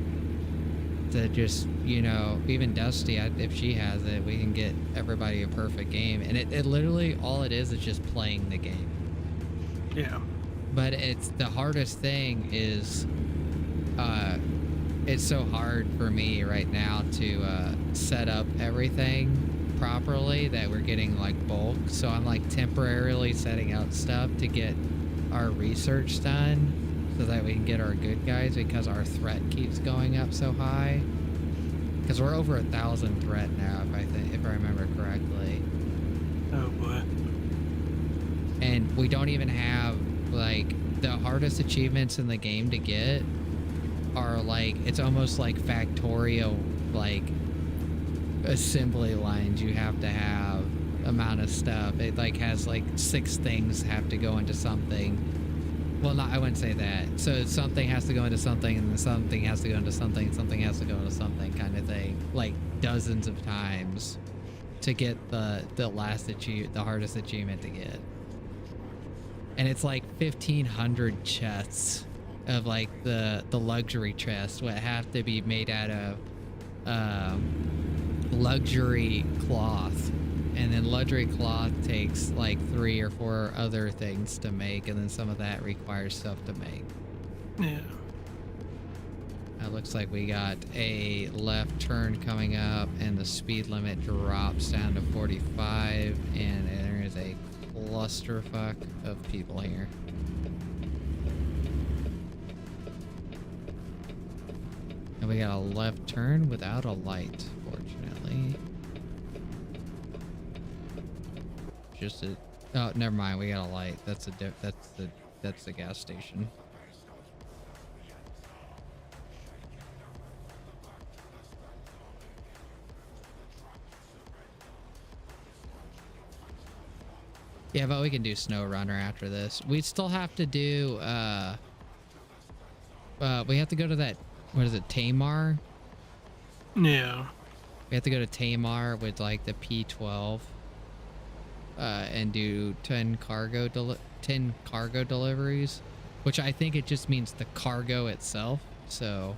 just, you know, even Dusty, if she has it, we can get everybody a perfect game. And it literally, all it is just playing the game. Yeah. But it's the hardest thing is, it's so hard for me right now to set up everything properly that we're getting like bulk. So I'm like temporarily setting out stuff to get our research done, so that we can get our good guys, because our threat keeps going up so high. Because we're over 1,000 threat now, if I remember correctly. Oh boy. And we don't even have, like, the hardest achievements in the game to get are like, it's almost like Factorio, like assembly lines. You have to have amount of stuff. It like has like 6 things have to go into something. Well, no, I wouldn't say that. So something has to go into something, and then something has to go into something, and something has to go into something, kind of thing. Like dozens of times to get the hardest achievement to get. And it's like 1,500 chests of like the luxury chests would have to be made out of luxury cloth. And then luxury cloth takes like 3 or 4 other things to make, and then some of that requires stuff to make. Yeah. It looks like we got a left turn coming up, and the speed limit drops down to 45, and there is a clusterfuck of people here. And we got a left turn without a light, fortunately. Oh, never mind. We got a light. That's the gas station. Yeah, but we can do SnowRunner after this. We still have to do we have to go to that, what is it, Tamar? Yeah. We have to go to Tamar with like the P12. And do 10 cargo deliveries, which I think it just means the cargo itself. So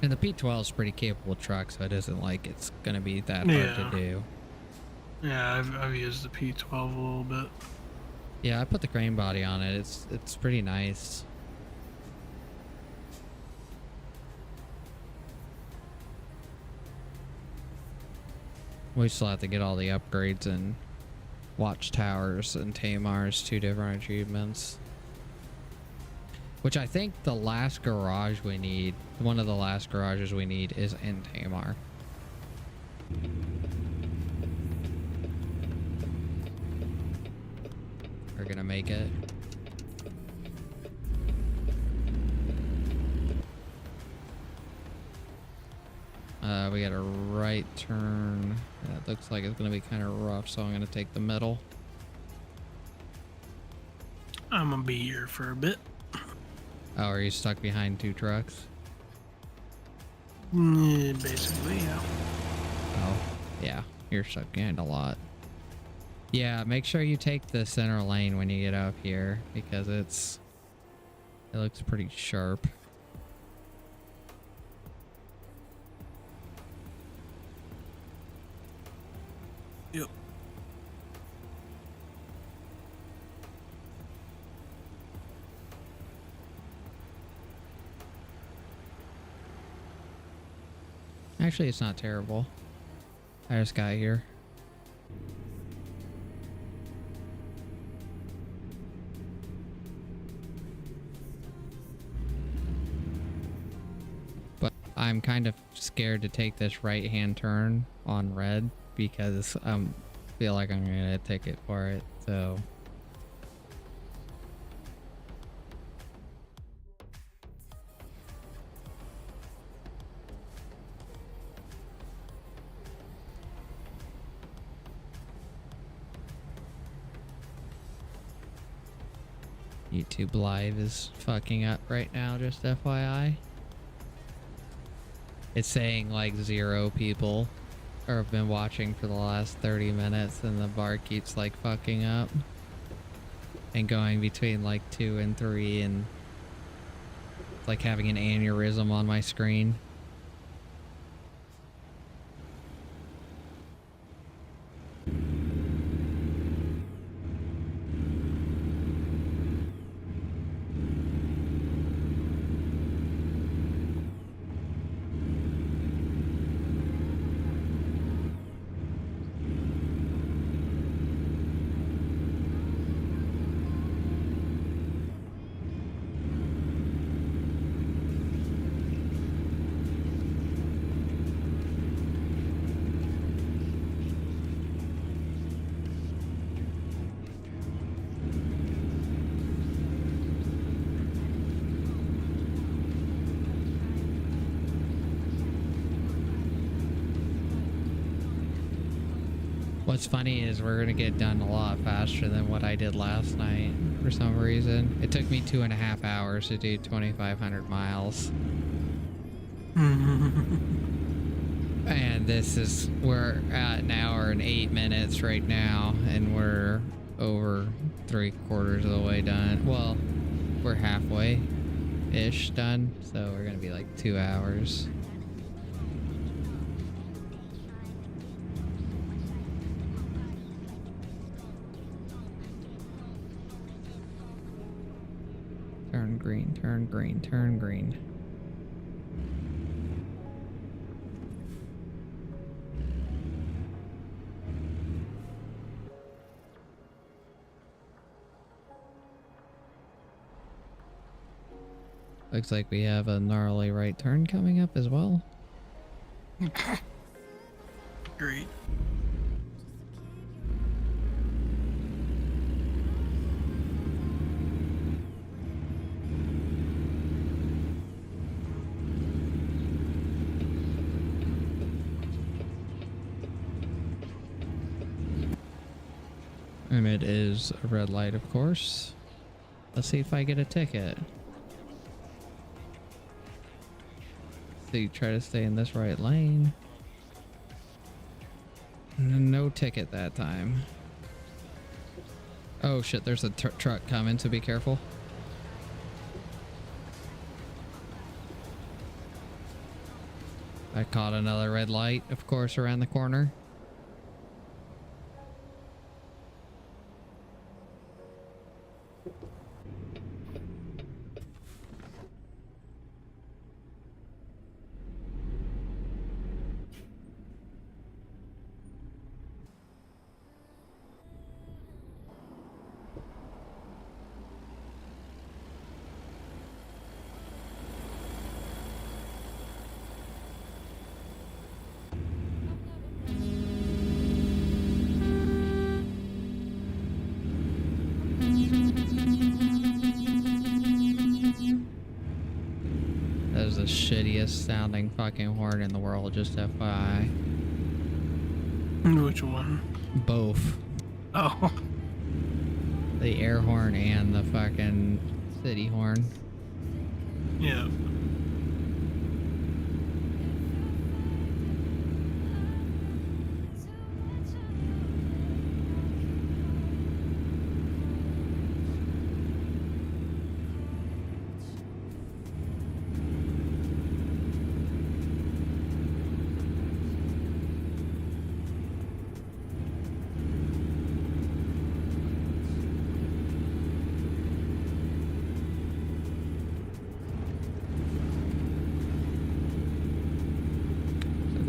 and the P12 is a pretty capable truck, so it isn't like it's gonna be that hard to do. Yeah, I've used the P12 a little bit. Yeah, I put the crane body on it. It's pretty nice. We still have to get all the upgrades and watchtowers and Tamar's 2 different achievements. Which I think the last garage we need, one of the last garages we need, is in Tamar. We're gonna make it. We got a right turn. That looks like it's gonna be kind of rough, so I'm gonna take the middle. I'm gonna be here for a bit. Oh, are you stuck behind 2 trucks? Basically, yeah. Yeah, you're stuck behind a lot. Yeah, make sure you take the center lane when you get up here because it looks pretty sharp. Yep. Actually, it's not terrible. I just got here. But I'm kind of scared to take this right-hand turn on red because I feel like I'm gonna get a ticket for it, so... YouTube Live is fucking up right now, just FYI. It's saying like 0 people have been watching for the last 30 minutes and the bar keeps like fucking up. And going between like 2 and 3 and it's like having an aneurysm on my screen. What's funny is we're gonna get done a lot faster than what I did last night for some reason. It took me 2.5 hours to do 2,500 miles. And we're at an hour and 8 minutes right now, and we're over 3/4 of the way done. Well, we're halfway-ish done, so we're gonna be like 2 hours. Turn green, turn green, turn green. Looks like we have a gnarly right turn coming up as well. Great. And it is a red light, of course. Let's see if I get a ticket. So you try to stay in this right lane. No ticket that time. Oh shit, there's a truck coming, so be careful. I caught another red light, of course, around the corner. That is the shittiest sounding fucking horn in the world, just FYI. Which one? Both. Oh. The air horn and the fucking city horn.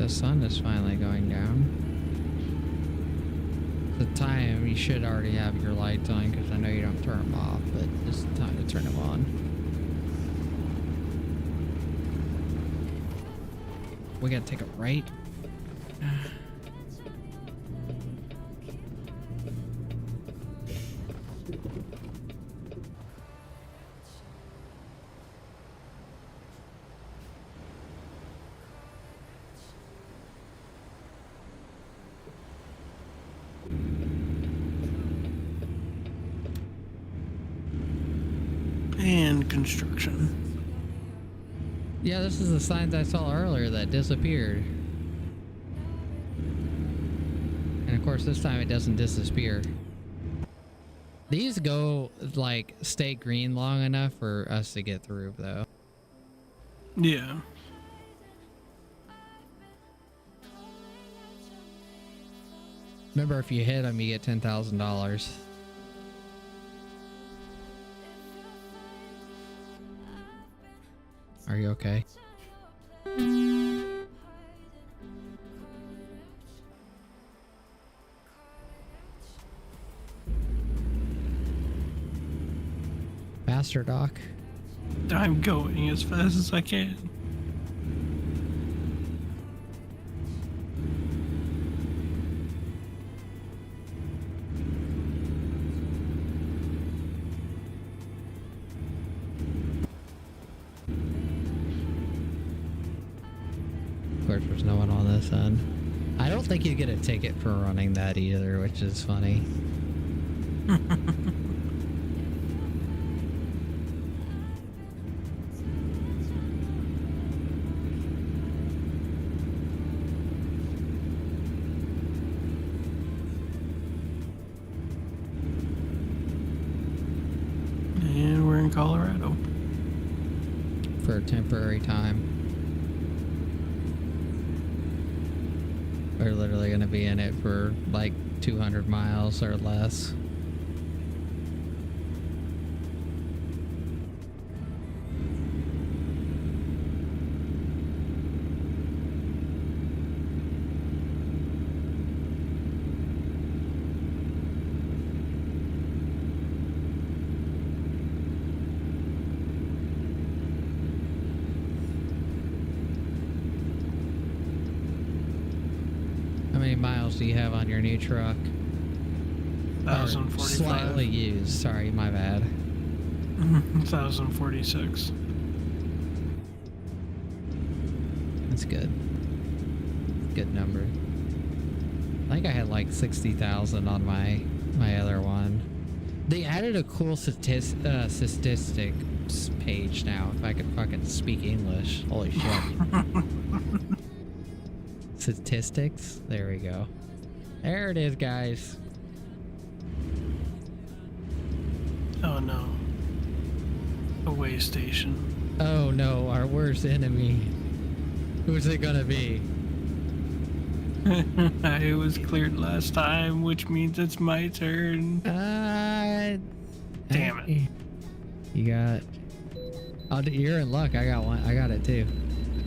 the sun is finally going down. The time you should already have your lights on because I know you don't turn them off, but it's time to turn them on. We gotta take a right. And construction. Yeah, this is the signs I saw earlier that disappeared. And of course, this time it doesn't disappear. These go, like, stay green long enough for us to get through, though. Yeah. Remember, if you hit them, you get $10,000. Are you okay? Faster, Doc. I'm going as fast as I can. Of course, there's no one on this end. I don't think you get a ticket for running that either, which is funny. And we're in Colorado. For a temporary time. We're literally going to be in it for like 200 miles or less. How many miles do you have on your new truck? 1,045. Slightly used. Sorry, my bad. 1,046. That's good. Good number. I think I had like 60,000 on my other one. They added a cool statistics page now. If I could fucking speak English. Holy shit. Statistics? There we go. There it is, guys. Oh no. A way station. Oh no, our worst enemy. Who's it gonna be? It was cleared last time, which means it's my turn. Damn it. You got... Oh, you're in luck. I got one. I got it too.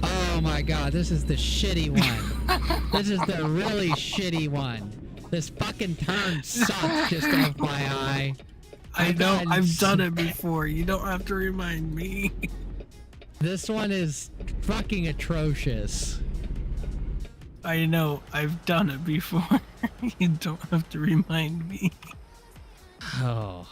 Oh my god, this is the shitty one. This is the really shitty one. This fucking turn sucks, just FYI. I know, I've done it before. You don't have to remind me. This one is fucking atrocious. I know, I've done it before. You don't have to remind me. Oh.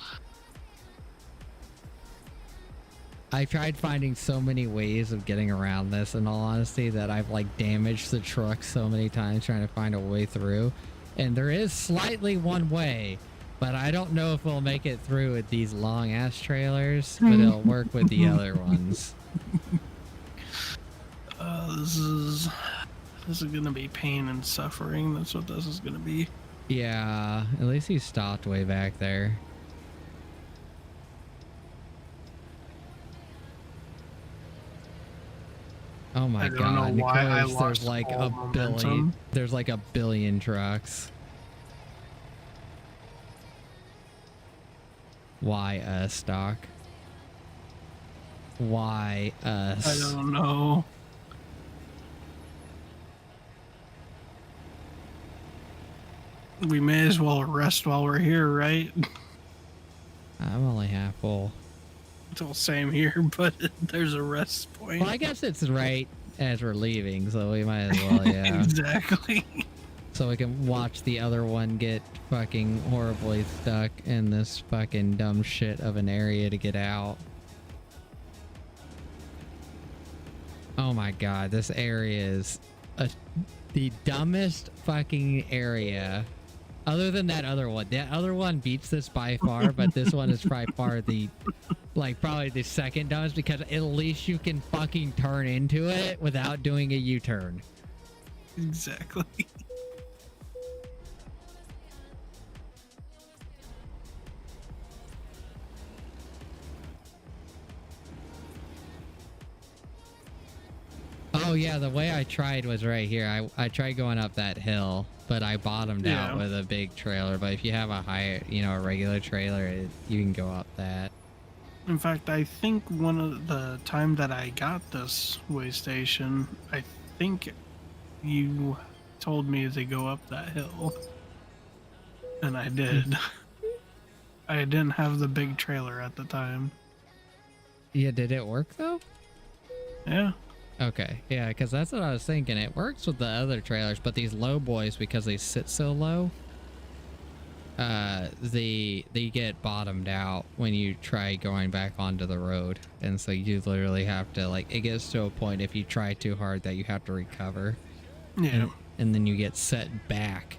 I tried finding so many ways of getting around this, in all honesty, that I've like damaged the truck so many times trying to find a way through. And there is slightly one way, but I don't know if we'll make it through with these long ass trailers, but it'll work with the other ones. This is gonna be pain and suffering. That's what this is gonna be. Yeah, at least he stopped way back there. Oh my god, I don't know why I there's lost like all a billion. momentum. There's like a billion trucks. Why us, Doc? Why us? I don't know. We may as well rest while we're here, right? I'm only half full. It's all same here, but there's a rest point. Well, I guess it's right as we're leaving, so we might as well, yeah. Exactly. So we can watch the other one get fucking horribly stuck in this fucking dumb shit of an area to get out. Oh my god, this area is the dumbest fucking area. Other than that other one. That other one beats this by far, but this one is by far the, like, probably the second dumbest, because at least you can fucking turn into it without doing a U-turn. Exactly. Oh yeah, the way I tried was right here. I tried going up that hill, but I bottomed out with a big trailer. But if you have a higher, you know, a regular trailer, you can go up that. In fact, I think one of the time that I got this way station, I think you told me to go up that hill. And I did. I didn't have the big trailer at the time. Yeah, did it work though? Yeah. Okay, yeah, because that's what I was thinking. It works with the other trailers, but these low boys, because they sit so low, they get bottomed out when you try going back onto the road, and so you literally have to, like, it gets to a point if you try too hard that you have to recover. Yeah. And then you get set back,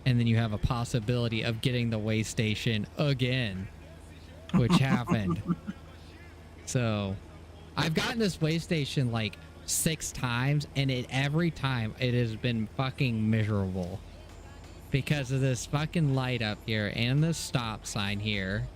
and then you have a possibility of getting the way station again, which happened. So I've gotten this way station like 6 times, and every time it has been fucking miserable because of this fucking light up here and this stop sign here.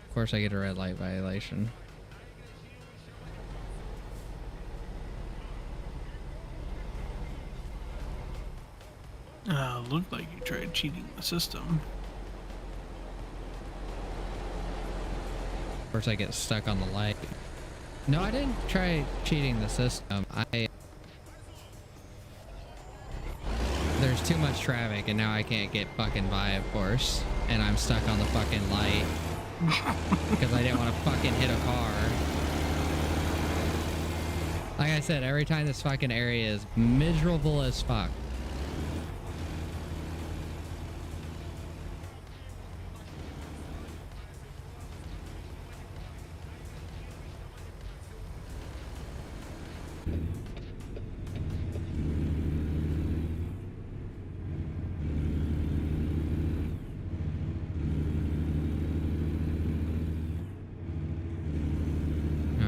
Of course I get a red light violation. Looked like you tried cheating the system. Of course I get stuck on the light. No, I didn't try cheating the system. There's too much traffic and now I can't get fucking by, of course. And I'm stuck on the fucking light. Because I didn't want to fucking hit a car. Like I said, every time this fucking area is miserable as fuck.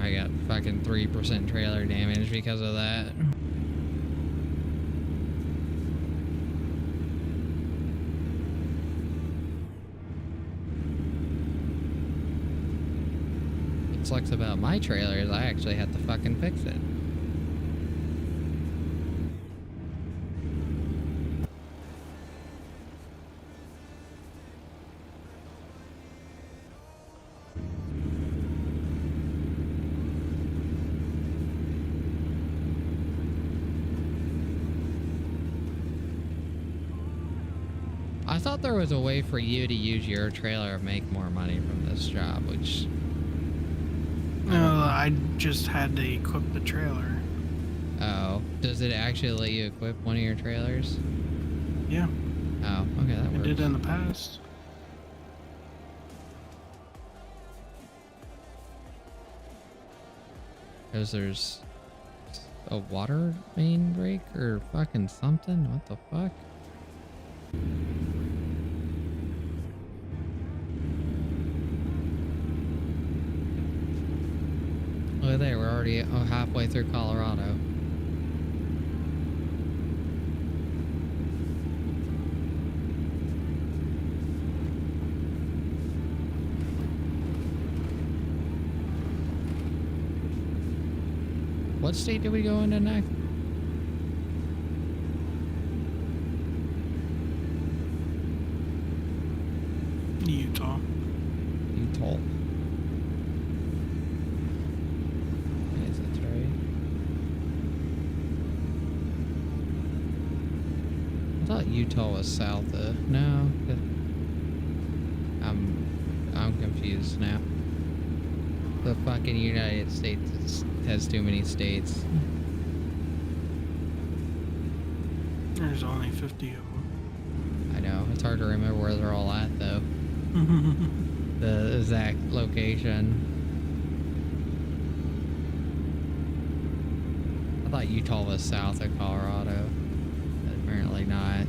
I got fucking 3% trailer damage because of that. What sucks about my trailer is I actually had to fucking fix it. I thought there was a way for you to use your trailer and make more money from this job, which... No, I just had to equip the trailer. Oh, does it actually let you equip one of your trailers? Yeah. Oh, okay, that works. I did in the past. Because there's a water main break or fucking something? What the fuck? Look at there, we're already halfway through Colorado. What state did we go into next? Utah. Utah. Yes, that's right. I thought Utah was south of. No. I'm confused now. The fucking United States has too many states. There's only 50 of them. I know. It's hard to remember where they're all at, though. The exact location. I thought Utah was south of Colorado. Apparently not.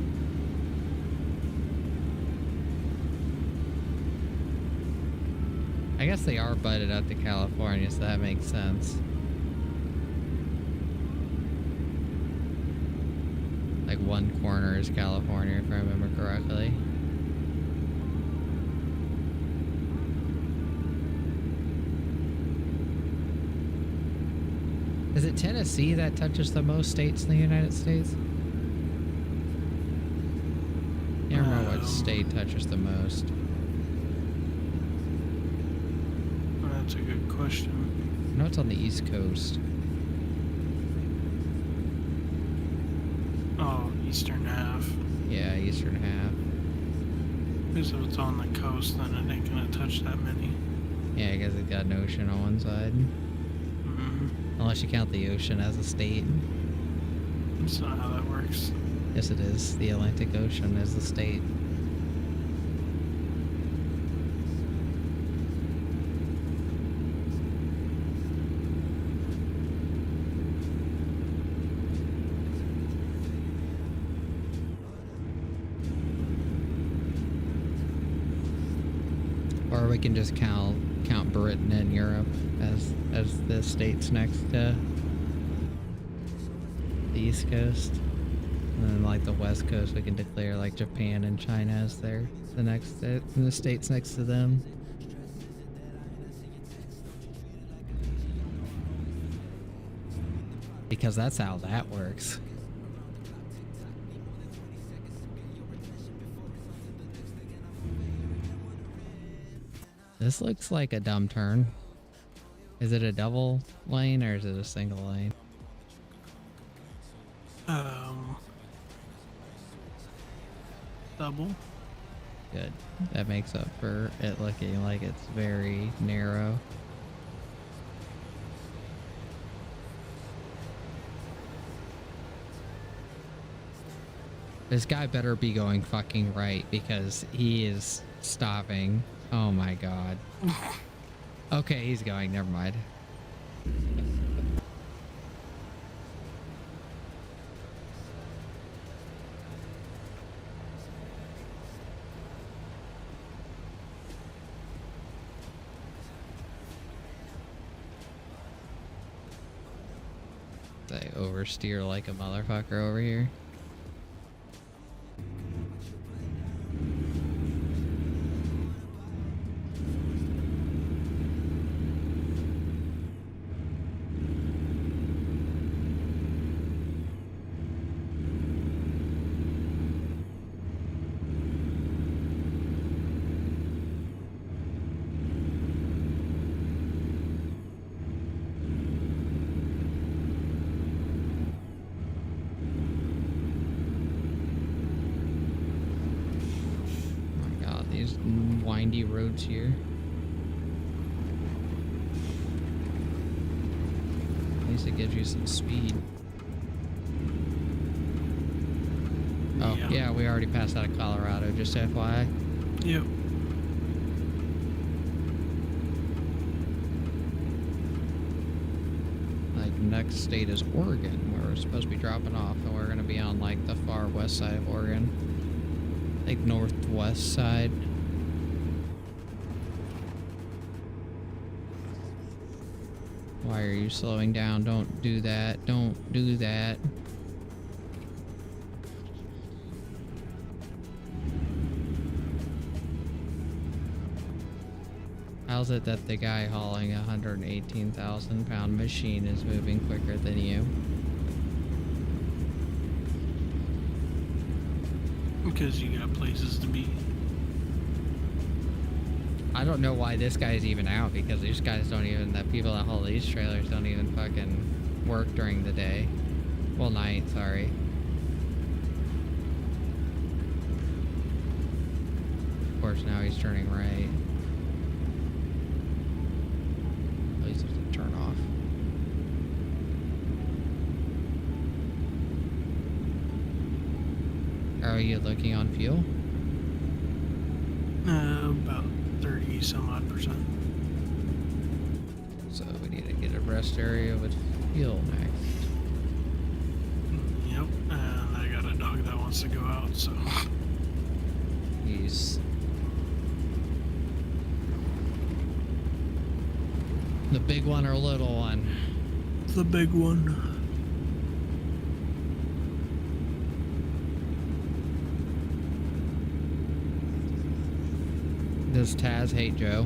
I guess they are butted up to California, so that makes sense. Like one corner is California, if I remember correctly. Is it Tennessee that touches the most states in the United States? I can't remember what state touches the most. That's a good question. I know it's on the East Coast. Oh, eastern half. Yeah, eastern half. Because if it's on the coast, then it ain't gonna touch that many. Yeah, I guess it's got an ocean on one side. Unless you count the ocean as a state. That's not how that works. Yes, it is. The Atlantic Ocean is the state. Or we can just count Britain and Europe as the states next to the East Coast. And then like the West Coast we can declare like Japan and China as the states next to them. Because that's how that works. This looks like a dumb turn. Is it a double lane or is it a single lane? Double. Good. That makes up for it looking like it's very narrow. This guy better be going fucking right because he is stopping. Oh my god. Okay, he's going. Never mind. I oversteer like a motherfucker over here. Windy roads here. At least it gives you some speed. Oh, yeah, we already passed out of Colorado, just FYI. Yep. Like, next state is Oregon, where we're supposed to be dropping off, and we're going to be on, like, the far west side of Oregon. Like, northwest side. Why are you slowing down? Don't do that. Don't do that. How's it that the guy hauling a 118,000 pound machine is moving quicker than you? Because you got places to be. I don't know why this guy's even out, because these guys don't even, the people that haul these trailers don't even fucking work during the day. Well, night, sorry. Of course, now he's turning right. At least it's a turn off. Are you looking on fuel? About 30 some odd %. So we need to get a rest area with fuel next. Yep, and I got a dog that wants to go out, so. He's the big one or little one? The big one. Does Taz hate Joe?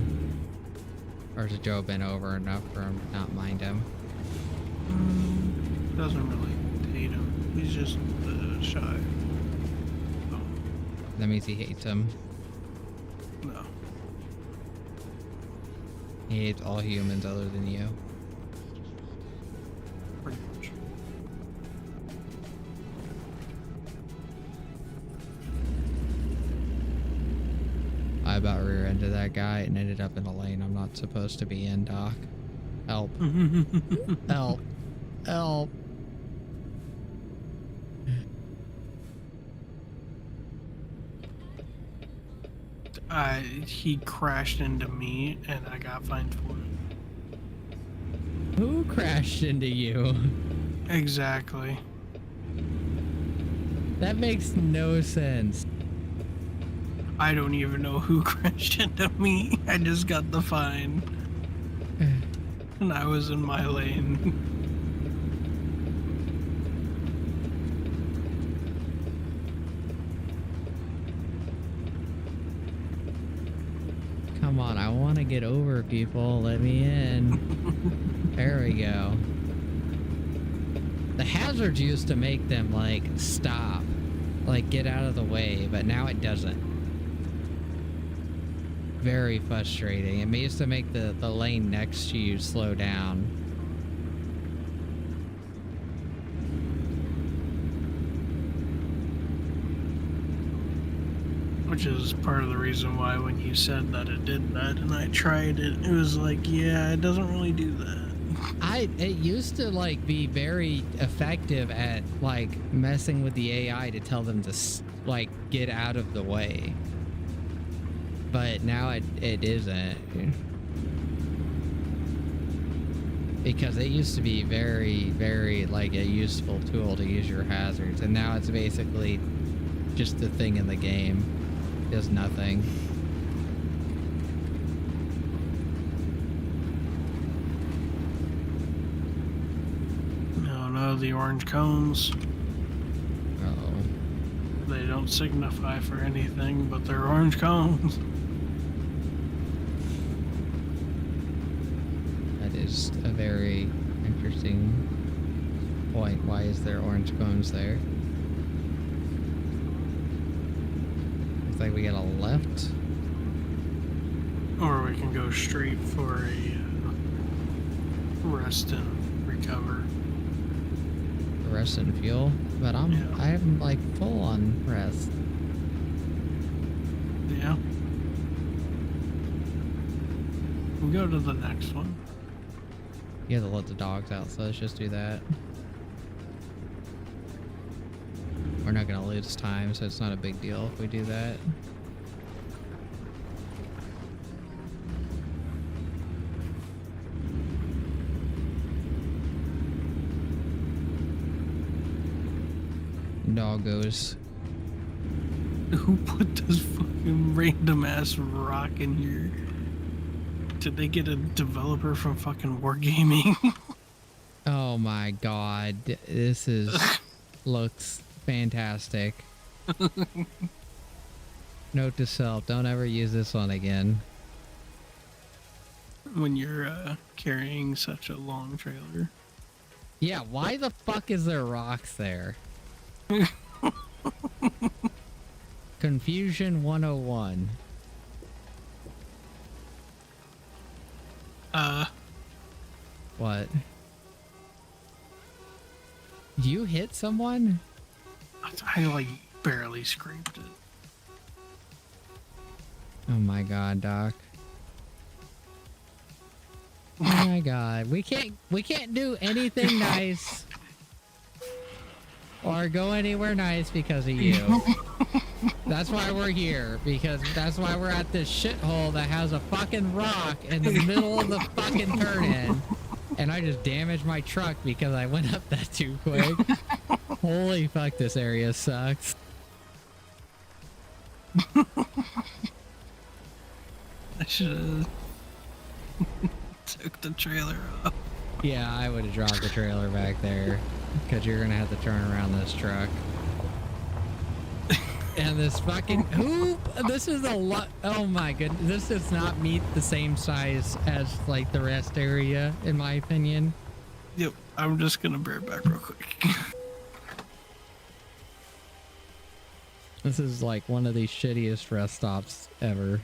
Or has Joe been over enough for him to not mind him? Doesn't really hate him. He's just shy. Oh, That means he hates him. no. He hates all humans other than you. Pretty much. I about rear-ended that guy and ended up in a lane I'm not supposed to be in, Doc. Help. Help. Help. He crashed into me and I got fined for it. Who crashed into you? Exactly. That makes no sense. I don't even know who crashed into me. I just got the fine. And I was in my lane. Come on, I want to get over people. Let me in. There we go. The hazards used to make them, like, stop. Like, get out of the way, but now it doesn't. Very frustrating. It used to make the lane next to you slow down. Which is part of the reason why when you said that it did that and I tried it, it was like, yeah, it doesn't really do that. It used to, like, be very effective at, like, messing with the AI to tell them to, like, get out of the way. But now it isn't. Because it used to be very, very, like, a useful tool to use your hazards. And now it's basically just the thing in the game. It does nothing. No, the orange cones. Uh-oh. They don't signify for anything, but they're orange cones. That is a very interesting point. Why is there orange cones there? Looks like we got a left. Or we can go straight for a rest and recover. Rest and fuel, but I'm like full on rest. Yeah. We'll go to the next one. You have to let the dogs out, so let's just do that. We're not gonna lose time, so it's not a big deal if we do that. Doggos. Who put this fucking random ass rock in here? Did they get a developer from fucking Wargaming? Oh my god, this looks fantastic. Note to self, don't ever use this one again. when you're carrying such a long trailer. Yeah, why the fuck is there rocks there? Confusion 101. What? You hit someone? I like barely scraped it. Oh my god, Doc. Oh my god. We can't do anything nice or go anywhere nice because of you. That's why we're here, because that's why we're at this shithole that has a fucking rock in the middle of the fucking turn-in. And I just damaged my truck because I went up that too quick. Holy fuck, this area sucks. I should have took the trailer off. Yeah, I would have dropped the trailer back there because you're gonna have to turn around this truck. And this fucking this is a lot. Oh my goodness, this does not meet the same size as like the rest area, in my opinion. Yep, I'm just gonna bear it back real quick. This is like one of the shittiest rest stops ever.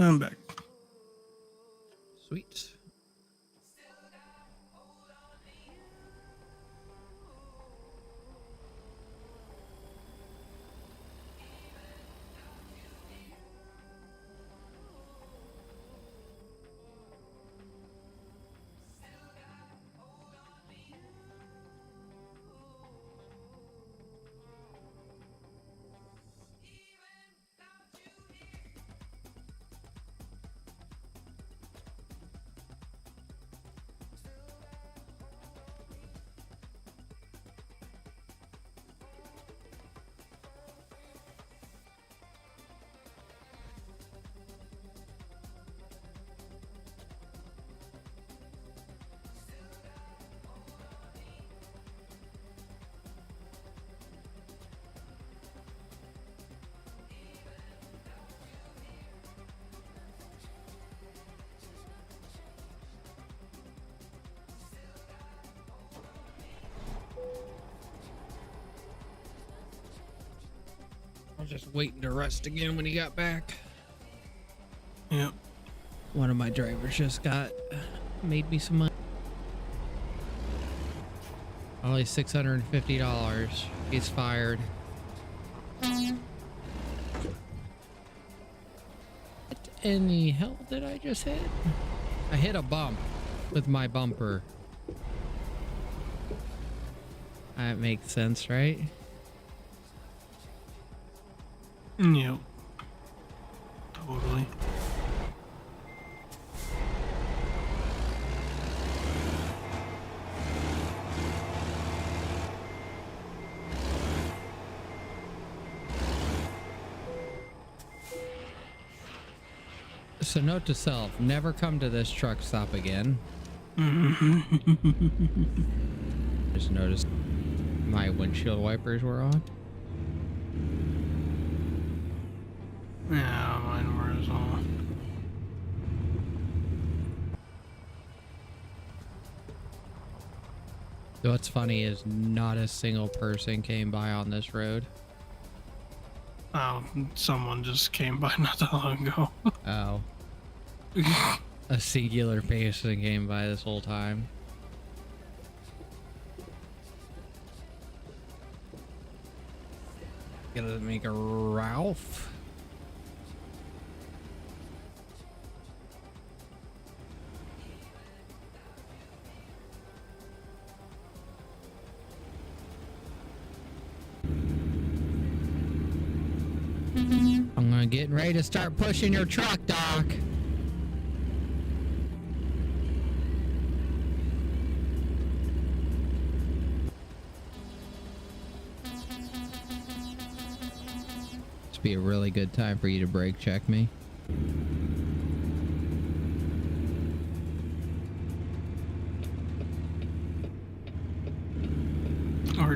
I'm back. Sweet. I was just waiting to rest again when he got back. Yep. One of my drivers just made me some money. Only $650. He's fired. What in the hell did I just hit? I hit a bump with my bumper. That makes sense, right? Yep. Totally. So note to self, never come to this truck stop again. Just noticed my windshield wipers were on. Yeah, mine were as well. So what's funny is not a single person came by on this road. Oh, someone just came by not that long ago. Oh. A singular person came by this whole time. Gonna make a Ralph. I'm gonna get ready to start pushing your truck, Doc. This would be a really good time for you to brake check me.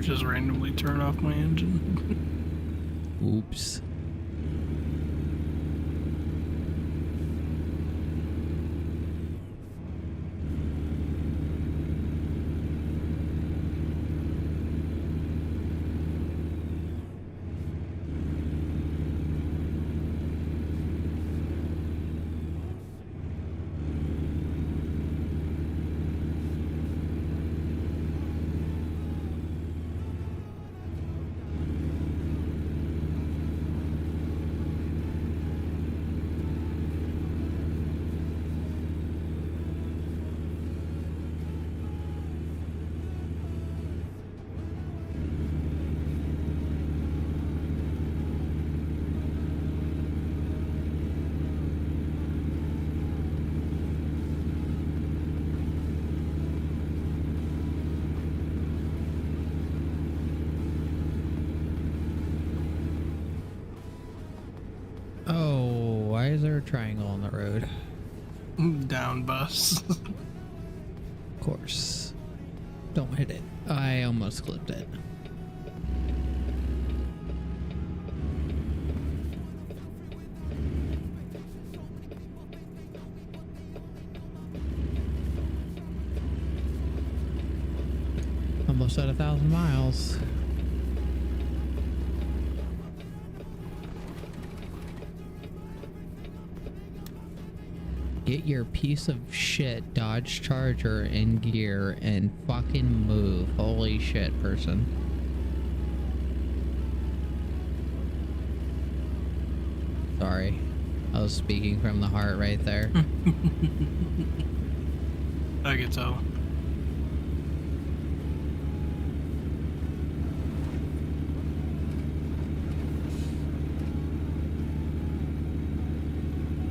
just randomly turn off my engine. Oops. Oh, why is there a triangle on the road? Down bus. Of course. Don't hit it. I almost clipped it. Almost at 1,000 miles. Get your piece of shit Dodge Charger in gear and fucking move. Holy shit, person. Sorry. I was speaking from the heart right there. I can tell.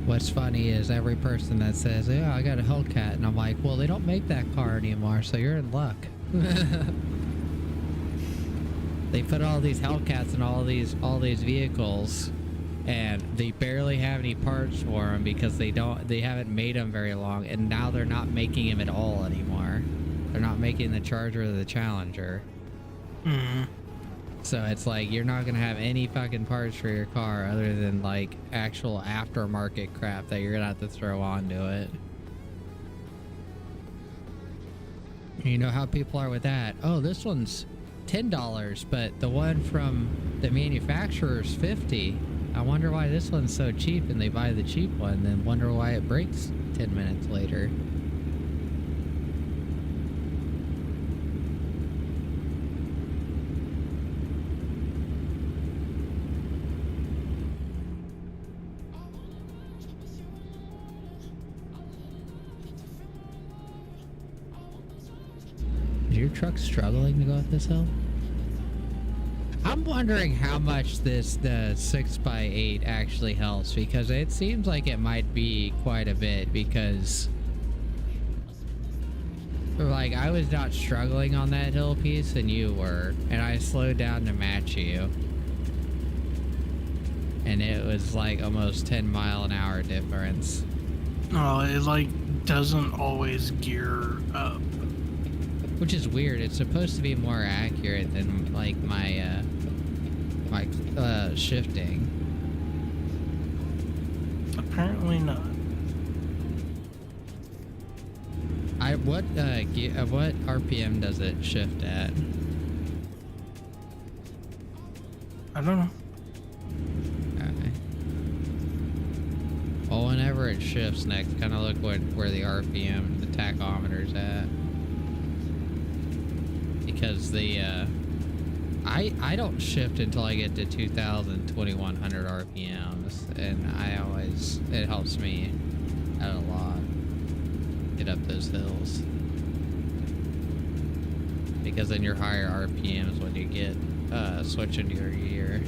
What's funny is every person that says, yeah, I got a Hellcat, and I'm like, well, they don't make that car anymore, so you're in luck. They put all these Hellcats in all these vehicles, and they barely have any parts for them because they haven't made them very long, and now they're not making them at all anymore. They're not making the Charger or the Challenger. Mm-hmm. So it's like you're not gonna have any fucking parts for your car other than like actual aftermarket crap that you're gonna have to throw onto it. You know how people are with that. Oh, this one's $10, but the one from the manufacturer's $50. I wonder why this one's so cheap, and they buy the cheap one, then wonder why it breaks 10 minutes later. Is your truck struggling to go up this hill? I'm wondering how much the 6x8 actually helps, because it seems like it might be quite a bit, because like I was not struggling on that hill piece and you were, and I slowed down to match you, and it was like almost 10-mile-an-hour difference. Oh, it like doesn't always gear up. Which is weird. It's supposed to be more accurate than like my shifting. Apparently not. What RPM does it shift at? I don't know. Okay. Well, whenever it shifts next, kind of look where the RPM, the tachometer's at. Because the I don't shift until I get to 2100 RPMs, and it helps me out a lot get up those hills, because then your higher RPMs when you get switch into your gear.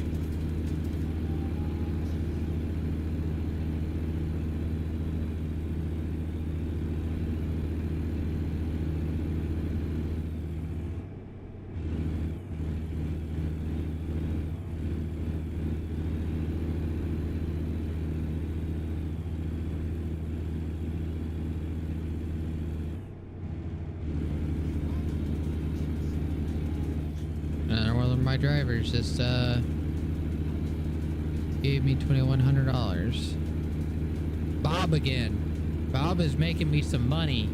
my drivers just gave me $2,100. Bob again. Bob is making me some money.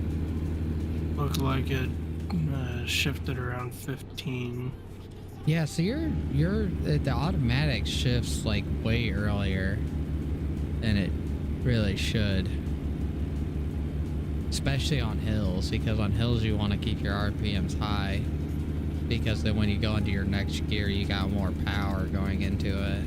Looked like it shifted around 15. Yeah, so the automatic shifts like way earlier than it really should. Especially on hills, because on hills you want to keep your RPMs high, because then when you go into your next gear you got more power going into it.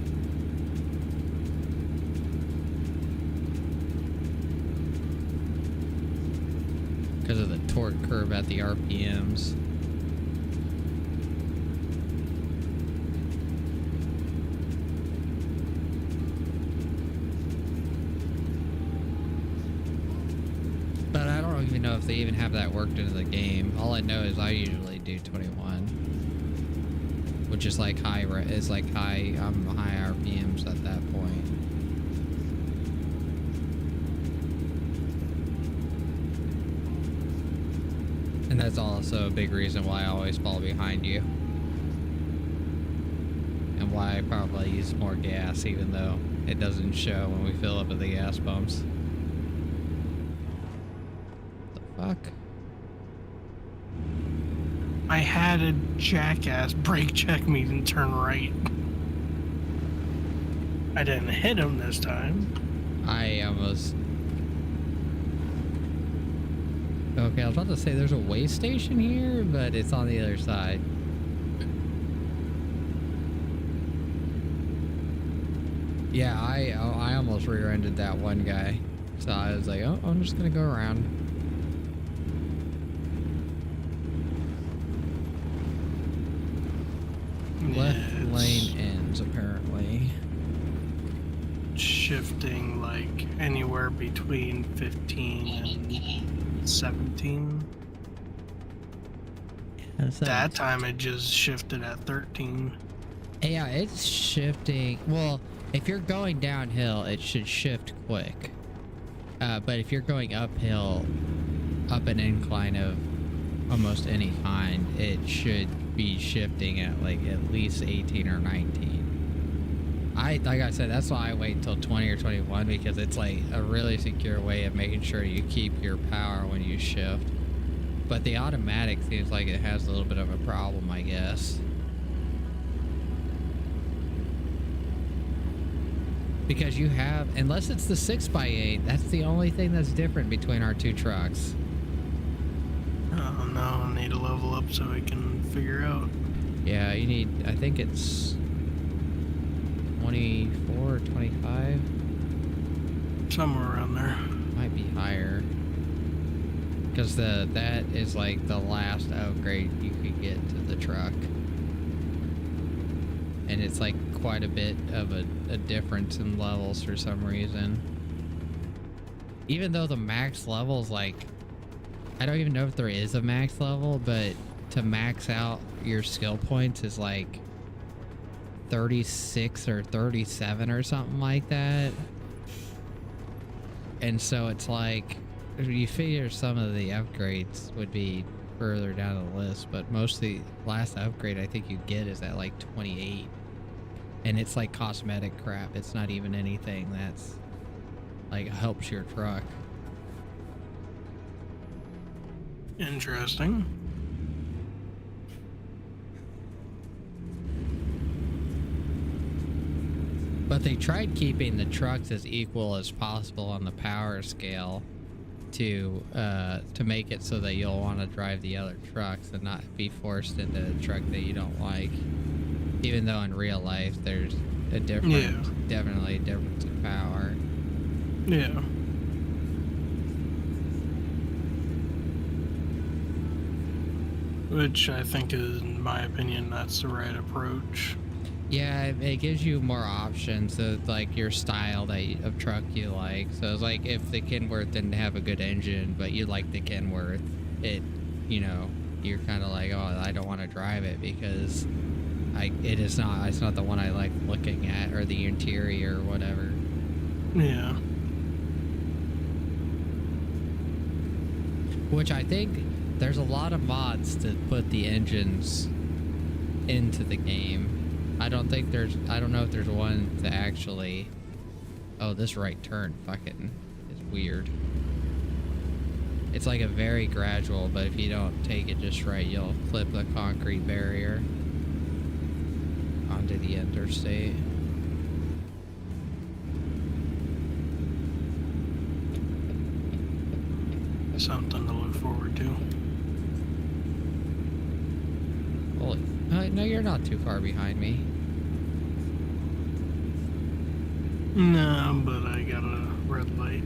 Because of the torque curve at the RPMs. But I don't even know if they even have that worked into the game. All I know is I usually do 21, which is like high. Is like high. I'm high RPMs at that point. And that's also a big reason why I always fall behind you. And why I probably use more gas, even though it doesn't show when we fill up at the gas pumps. The fuck? I had a jackass brake check me and turn right. I didn't hit him this time. I almost... Okay, I was about to say there's a way station here, but it's on the other side. Yeah, I almost rear-ended that one guy. So I was like, oh, I'm just gonna go around. Left lane ends, apparently. Shifting like anywhere between 15 and 17. Yeah, so that time it just shifted at 13. Yeah, it's shifting. Well, if you're going downhill, it should shift quick. But if you're going uphill, up an incline of almost any kind, it should be shifting at like at least 18 or 19. Like I said, that's why I wait until 20 or 21, because it's like a really secure way of making sure you keep your power when you shift. But the automatic seems like it has a little bit of a problem, I guess. Because you have, unless it's the 6x8, that's the only thing that's different between our two trucks. Oh no, I need to level up so I can figure out. Yeah, you need, I think it's 24 or 25. Somewhere around there. Might be higher. Because that is like the last upgrade you could get to the truck. And it's like quite a bit of a difference in levels for some reason. Even though the max level's like, I don't even know if there is a max level, but to max out your skill points is like 36 or 37 or something like that. And so it's like, you figure some of the upgrades would be further down the list, but mostly last upgrade I think you get is at like 28. And it's like cosmetic crap. It's not even anything that's like helps your truck. Interesting. But they tried keeping the trucks as equal as possible on the power scale to make it so that you'll want to drive the other trucks and not be forced into a truck that you don't like. Even though in real life there's a different, definitely a difference in power. Yeah. Which I think is, in my opinion, that's the right approach. Yeah, it gives you more options of like your style of truck you like. So it's like if the Kenworth didn't have a good engine, but you like the Kenworth, you're kind of like, oh, I don't want to drive it because it's not the one I like looking at, or the interior or whatever. Yeah. Which I think there's a lot of mods to put the engines into the game. I don't know if there's one to actually... Oh, this right turn fucking is weird. It's like a very gradual, but if you don't take it just right, you'll flip the concrete barrier onto the interstate. Something to look forward to. Holy... no, you're not too far behind me. No, but I got a red light.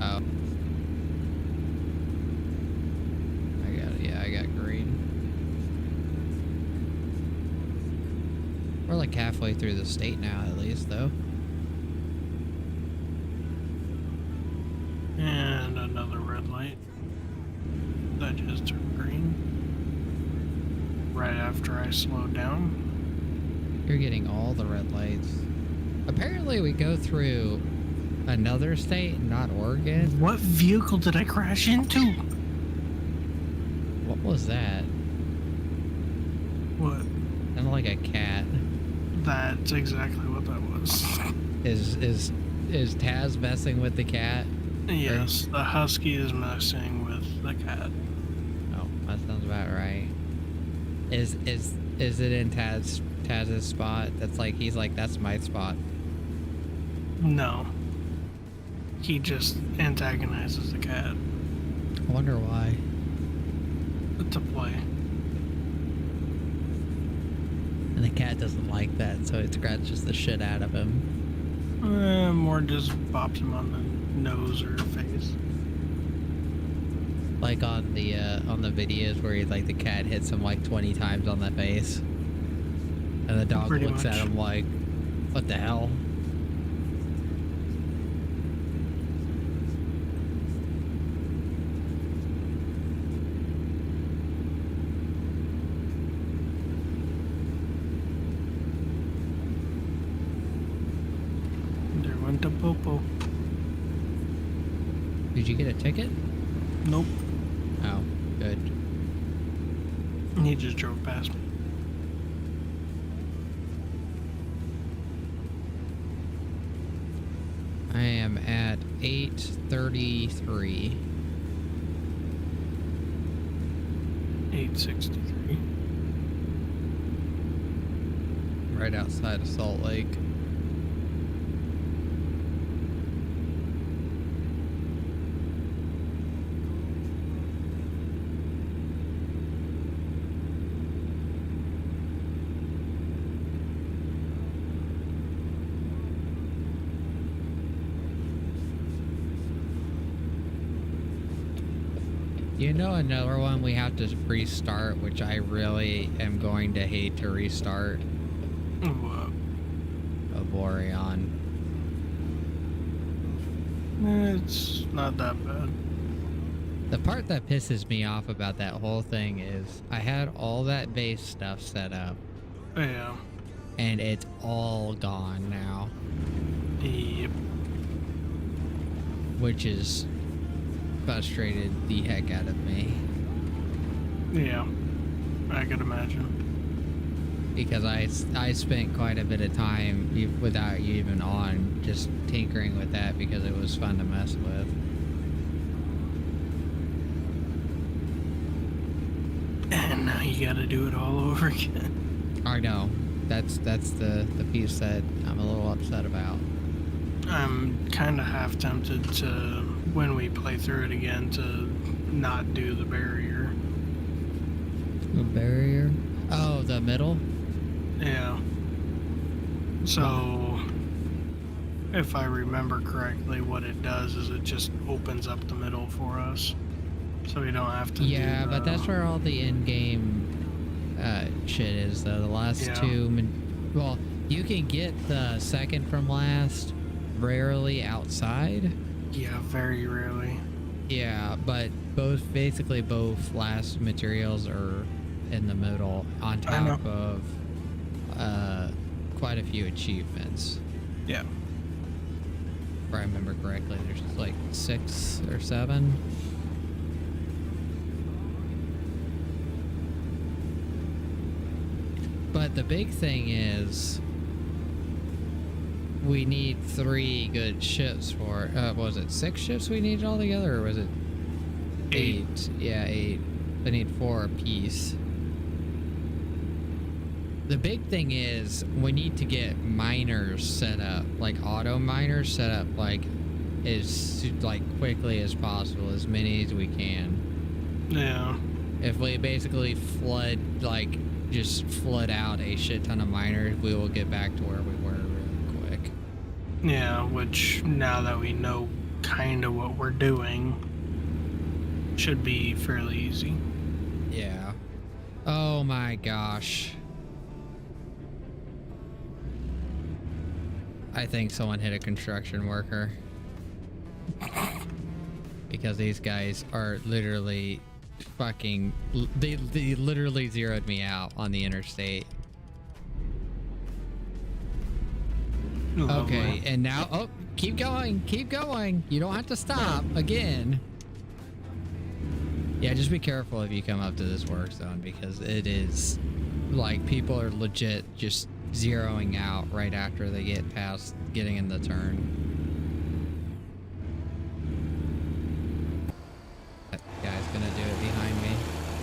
Oh. I got green. We're like halfway through the state now, at least, though. And another red light. That just turned green. Right after I slowed down. You're getting all the red lights. Apparently we go through another state, not Oregon. What vehicle did I crash into? What was that? What? Sounded like a cat. That's exactly what that was. Is Taz messing with the cat? Yes, the husky is messing with the cat. Oh, that sounds about right. Is it in Taz's spot? That's like, he's like, that's my spot. No. He just antagonizes the cat I wonder why. to play. And the cat doesn't like that, so it scratches the shit out of him. More just bops him on the nose or face. Like on the videos where he, like, the cat hits him like 20 times on the face. And the dog Pretty looks much. at him like, what the hell? There went the popo. Did you get a ticket? Nope. Oh, good. He just drove past me. I am at 8:33. 863. Right outside of Salt Lake. You know, another one we have to restart, which I really am going to hate to restart. What? Boreon. It's not that bad. The part that pisses me off about that whole thing is I had all that base stuff set up Yeah. and it's all gone now, Yep. which is frustrated the heck out of me Yeah. I could imagine. because I spent quite a bit of time without you even on just tinkering with that because it was fun to mess with. And now you gotta do it all over again. I know. That's the piece that I'm a little upset about. I'm kind of half tempted to, when we play through it again, to not do the barrier. The barrier? Oh, the middle? Yeah. So, if I remember correctly, what it does is it just opens up the middle for us. So we don't have to Yeah, do but that's where all the in-game shit is, though. The last Yeah. two... Well, you can get the second from last rarely outside. Yeah, very rarely. Yeah, but basically both last materials are in the middle on top of quite a few achievements. Yeah. If I remember correctly, there's like 6 or 7. But the big thing is we need 3 good ships for was it 6 ships we need altogether, or was it 8? Yeah, 8. I need 4 apiece. The big thing is we need to get miners set up, like auto miners set up, like as quickly as possible, as many as we can. Yeah. If we basically flood, just flood out a shit ton of miners, we will get back to where we were really quick. Yeah, which now that we know kind of what we're doing, should be fairly easy. Yeah. Oh my gosh. I think someone hit a construction worker. Because these guys are literally fucking... They literally zeroed me out on the interstate. Lovely. Okay, and now... Oh, keep going. Keep going. You don't have to stop again. Yeah, just be careful if you come up to this work zone, because it is... Like, people are legit just zeroing out right after they get past getting in the turn. That guy's gonna do it behind me.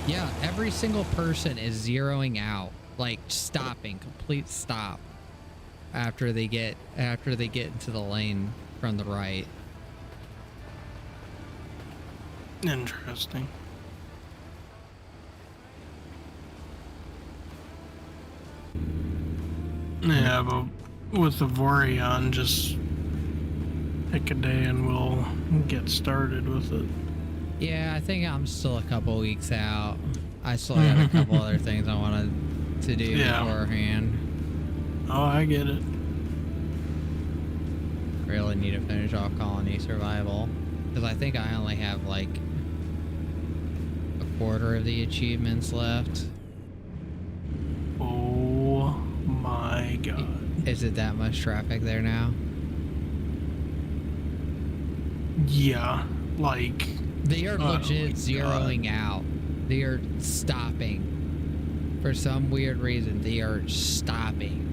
Yeah, every single person is zeroing out, like stopping, complete stop after they get into the lane from the right. Interesting. Yeah, but with the Vorion, just pick a day and we'll get started with it. Yeah, I think I'm still a couple weeks out. I still got a couple other things I wanted to do beforehand. Oh, I get it. Really need to finish off Colony Survival, because I think I only have like a quarter of the achievements left. Oh my god. Is it that much traffic there now? Yeah, like... They are legit zeroing out. They are stopping. For some weird reason, they are stopping.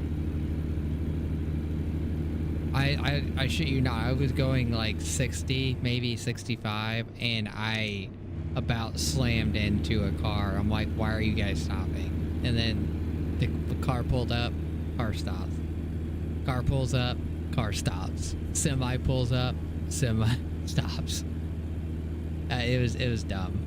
I shit you not, I was going like 60, maybe 65, and I about slammed into a car. I'm like, why are you guys stopping? And then the car pulled up, car stops. Car pulls up, car stops. Semi pulls up, semi stops. It was dumb.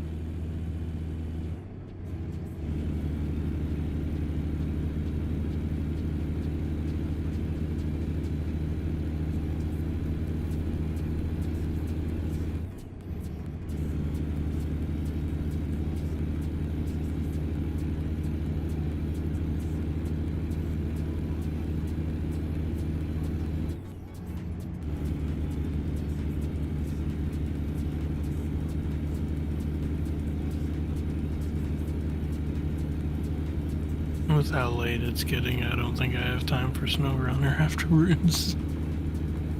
With how late it's getting, I don't think I have time for SnowRunner afterwards.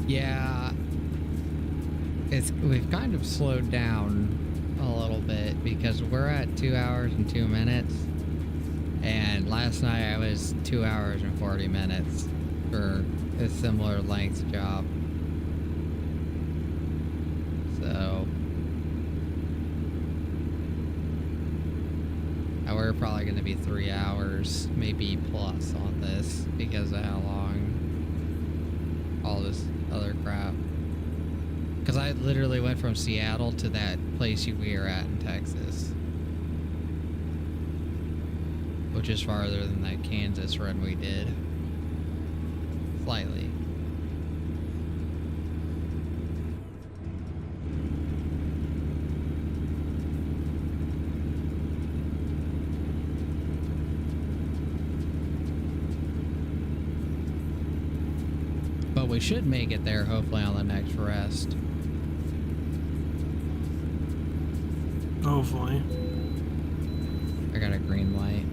Yeah, we've kind of slowed down a little bit, because we're at 2 hours and 2 minutes, and last night I was 2 hours and 40 minutes for a similar length job. So we're probably going to be 3 hours, maybe plus, on this, because of how long all this other crap. Because I literally went from Seattle to that place we were at in Texas, which is farther than that Kansas run we did. Slightly. But we should make it there, hopefully, on the next rest. Hopefully. I got a green light.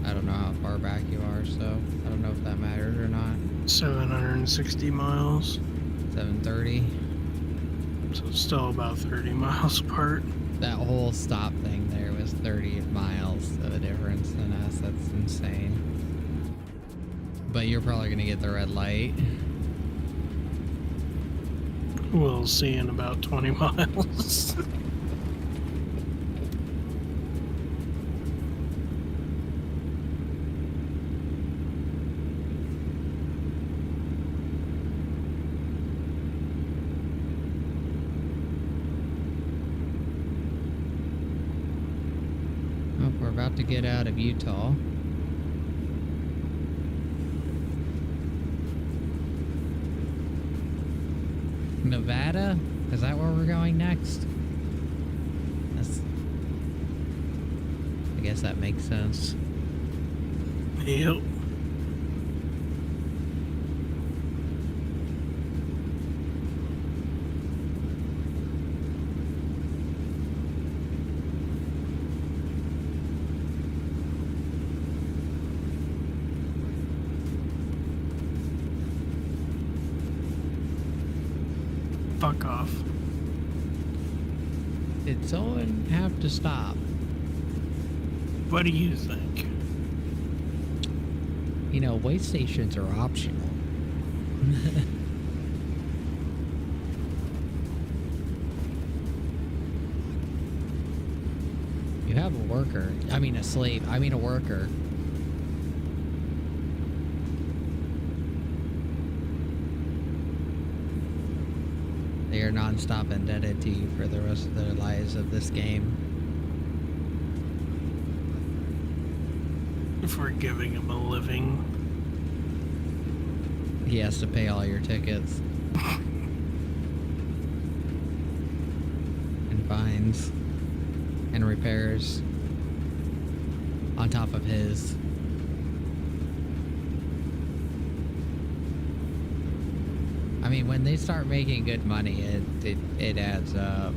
I don't know how far back you are, so I don't know if that matters or not. 760 miles. 730. So it's still about 30 miles apart. That whole stop thing there was 30 miles of a difference in us. That's insane. But you're probably gonna get the red light. We'll see in about 20 miles. Oh, we're about to get out of Utah. Nevada? Is that where we're going next? I guess that makes sense. Yep. Fuck off. Did someone have to stop? What do you think? You know, way stations are optional. You have a worker. I mean a slave. I mean a worker. They are non-stop indebted to you for the rest of their lives of this game. If we're giving him a living. He has to pay all your tickets. And fines. And repairs. On top of his. I mean, when they start making good money, it adds up.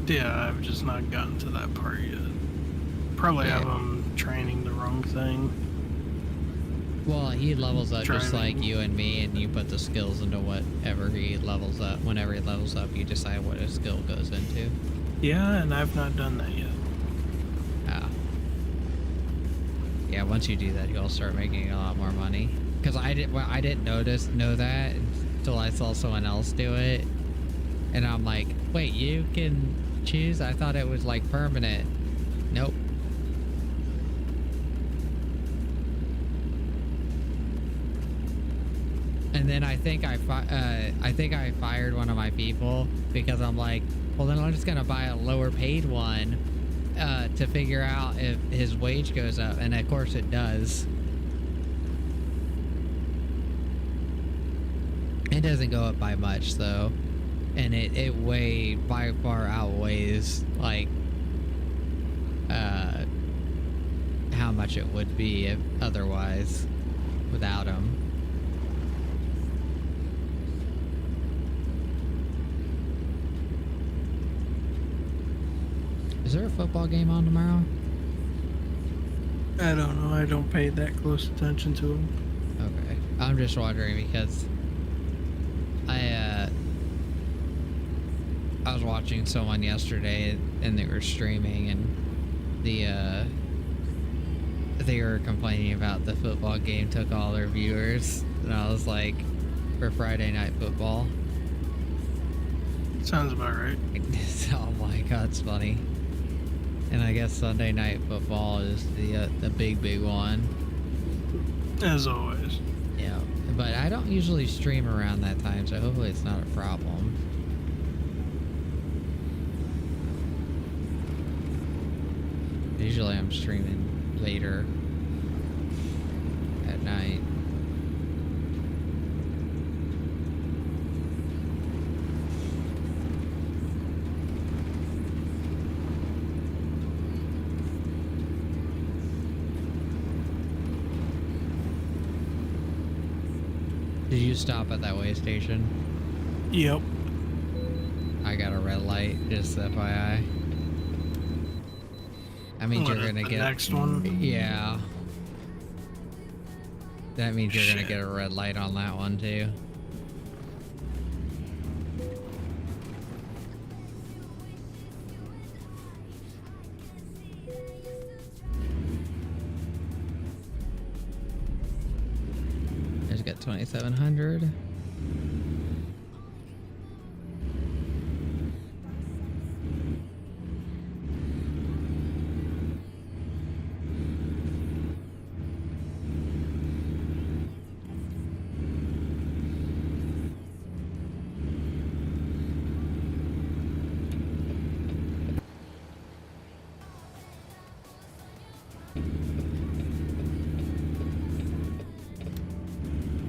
Yeah, I've just not gotten to that part yet. Probably have him training the wrong thing. Well, he levels up just like Driving. you and me, and you put the skills into whatever he levels up. Whenever he levels up, you decide what his skill goes into. Yeah, and I've not done that yet. Ah. Yeah, once you do that, you'll start making a lot more money. Because I didn't know that until I saw someone else do it, and I'm like, wait, you can choose? I thought it was like permanent. Nope. And then I think I fired one of my people because I'm like, well, then I'm just gonna buy a lower paid one to figure out if his wage goes up, and of course it does. It doesn't go up by much though, and it way by far outweighs like how much it would be if otherwise without him. Is there a football game on tomorrow? I don't know. I don't pay that close attention to him. Okay, I'm just wondering because I was watching someone yesterday and they were streaming and they were complaining about the football game took all their viewers, and I was like, for Friday Night Football. Sounds about right. Oh my god, it's funny. And I guess Sunday Night Football is the big one. As always. Yeah, but I don't usually stream around that time, so hopefully it's not a problem. Usually I'm streaming later at night. Did you stop at that way station? Yep. I got a red light, just FYI. That means What, you're gonna the get next one? Yeah. That means you're gonna Shit. get a red light on that one too. at 2,700.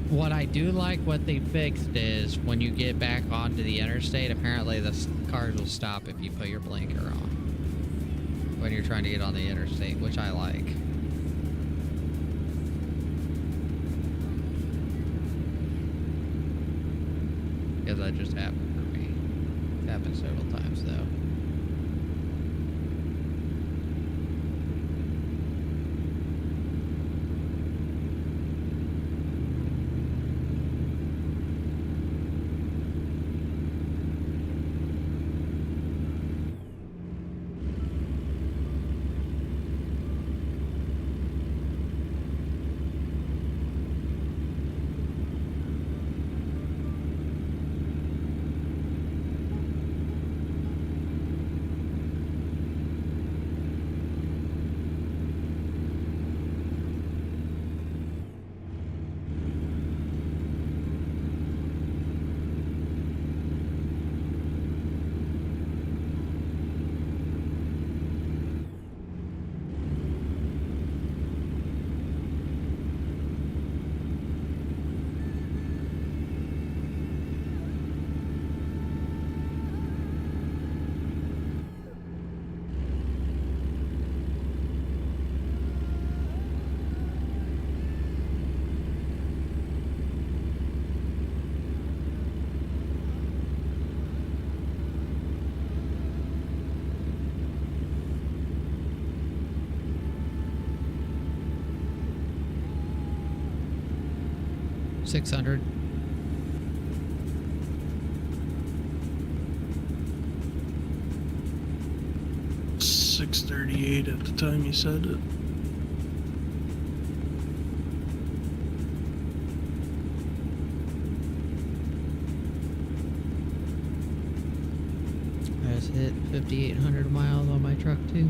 What I do like what they fixed is when you get back onto the interstate, apparently the cars will stop if you put your blinker on when you're trying to get on the interstate, which I like. Because that just happened for me. It happened several times though. $600. $638 at the time you said it. I just hit 5,800 miles on my truck too.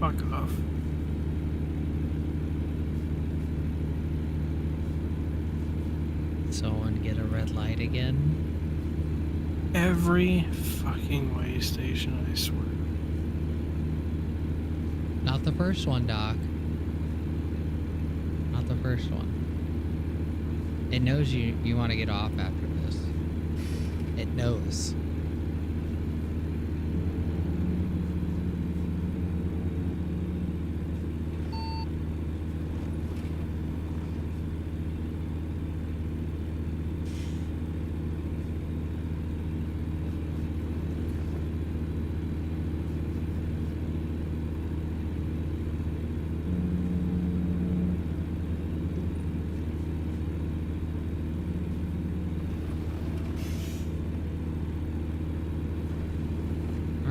Fuck off. Someone get a red light again. Every fucking way station, I swear. Not the first one, Doc. Not the first one. It knows you want to get off after this. It knows.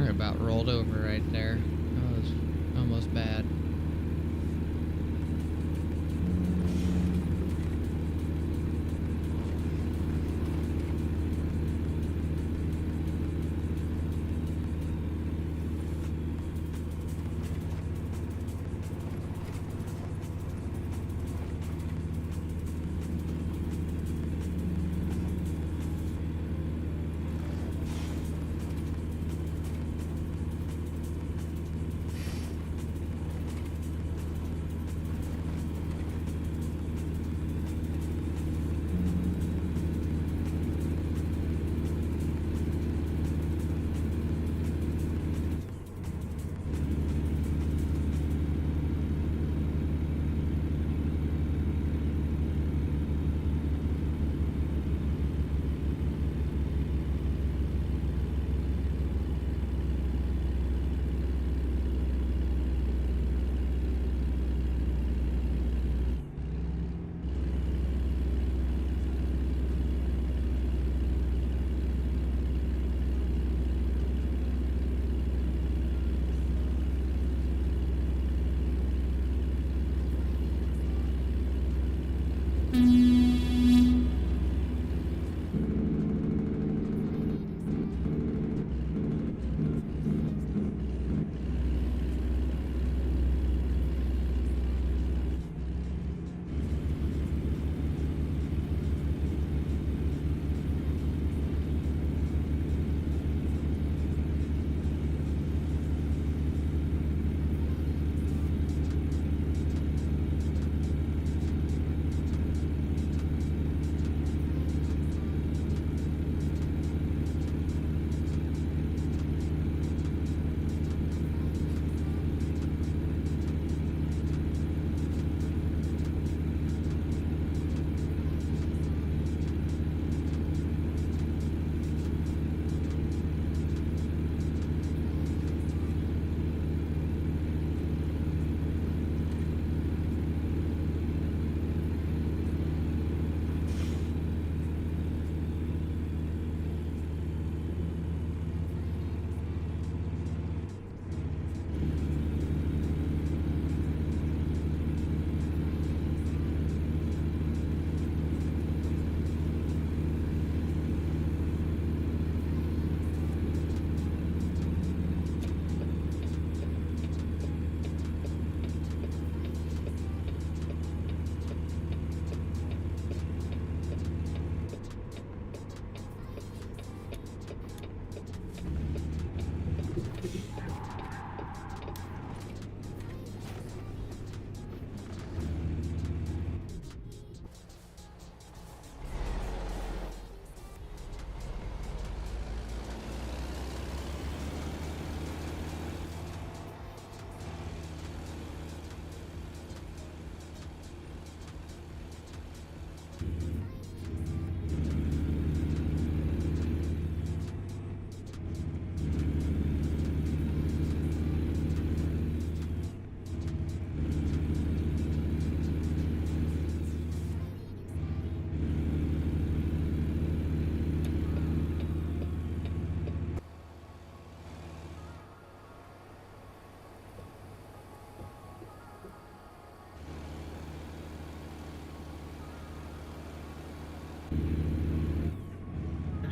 About rolled over right there. That was almost bad.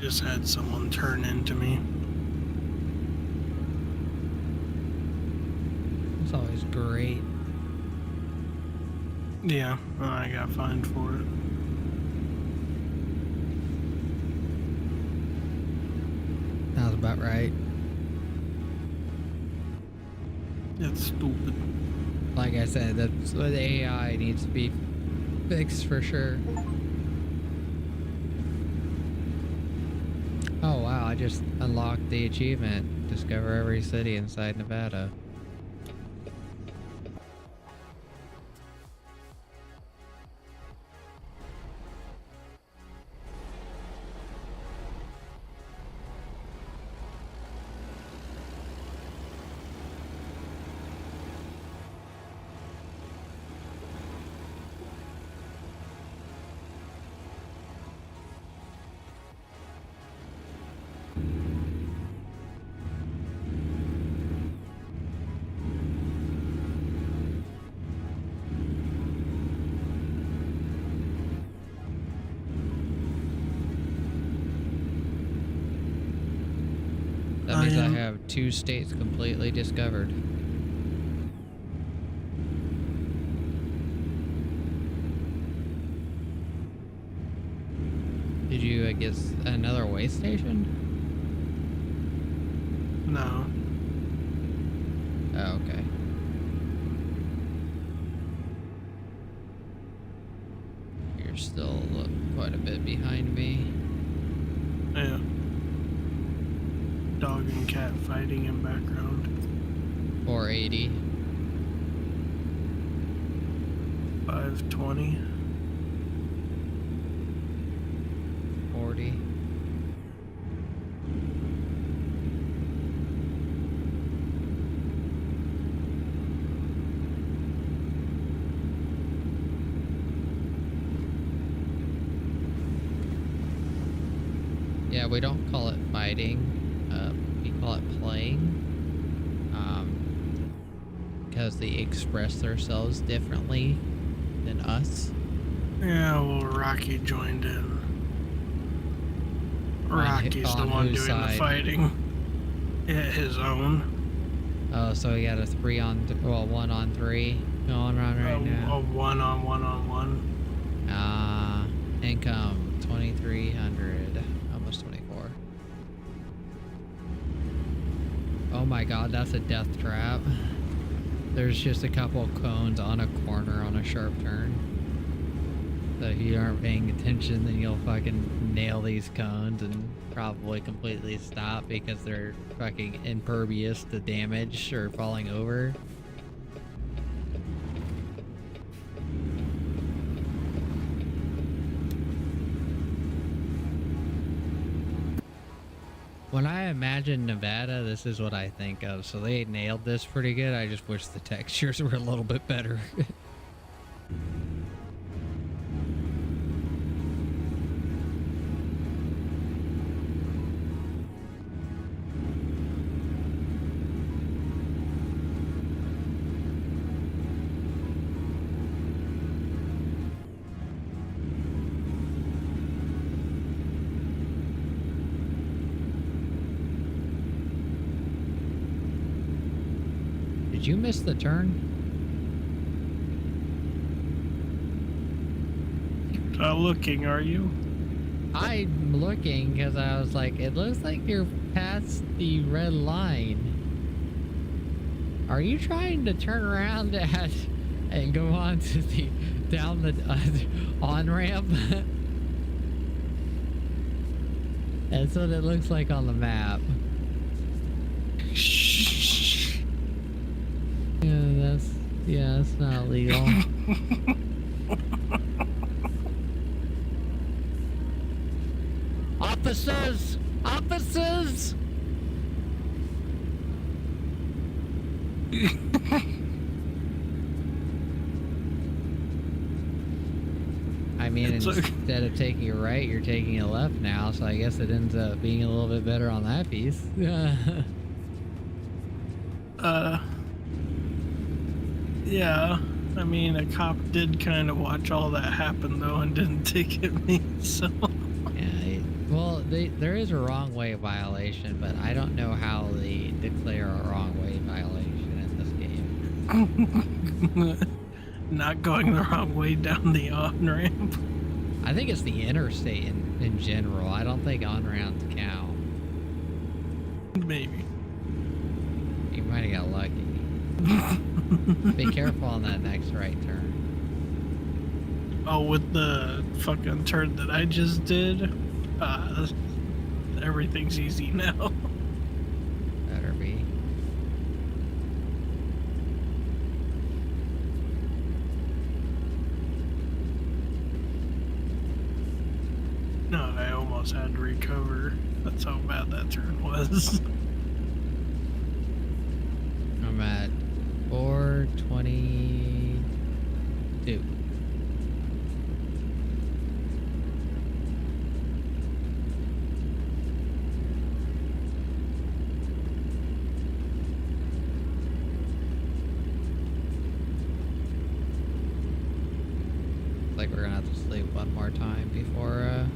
just had someone turn into me. It's always great. Yeah, I got fined for it. Sounds about right. It's stupid. Like I said, that's what the AI needs to be fixed for sure. Oh wow, I just unlocked the achievement. Discover every city inside Nevada. That means I have 2 states completely discovered. Did you get another way station? No. Oh, okay. You're still quite a bit behind me. Yeah. Dog and cat fighting in background. 480. 520. 40. Yeah, we don't call it fighting. We call it playing. Because they express themselves differently than us. Yeah, well, Rocky joined in. Rocky's the one doing the fighting. Yeah, his own. Oh, so we got a 1 on 3 going on right now. A 1 on 1 on 1. Income 2,300, almost 24. Oh my god, that's a death trap. There's just a couple of cones on a corner on a sharp turn. So if you aren't paying attention, then you'll fucking nail these cones and probably completely stop because they're fucking impervious to damage or falling over. When I imagine Nevada, this is what I think of. So they nailed this pretty good. I just wish the textures were a little bit better. Did you miss the turn? Not looking, are you? I'm looking because I was like, it looks like you're past the red line. Are you trying to turn around and go on to down the on ramp? That's what it looks like on the map. Yeah, that's not legal. Officers! Officers! I mean, instead of taking a right, you're taking a left now, so I guess it ends up being a little bit better on that piece. Yeah, I mean, a cop did kind of watch all that happen, though, and didn't ticket me, so... Yeah, well, there is a wrong way violation, but I don't know how they declare a wrong way violation in this game. Not going the wrong way down the on-ramp. I think it's the interstate in general. I don't think on-ramps count. Maybe. You might have got lucky. Be careful on that next right turn. Oh, with the fucking turn that I just did, everything's easy now. Better be. No, I almost had to recover. That's how bad that turn was. I'm at 422. Like we're gonna have to sleep one more time before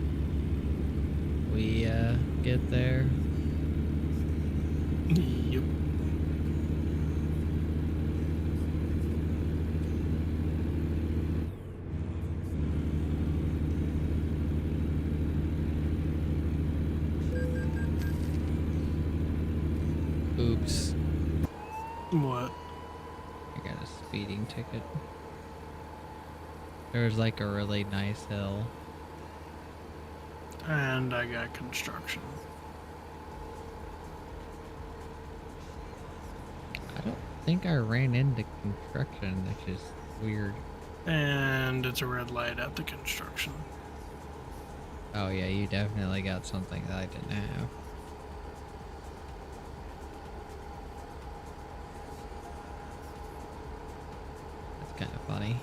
we get there. Yep. Oops. What? I got a speeding ticket. There's like a really nice hill. And I got construction. I don't think I ran into construction, which is weird. And it's a red light at the construction. Oh yeah, you definitely got something that I didn't have. That's kind of funny.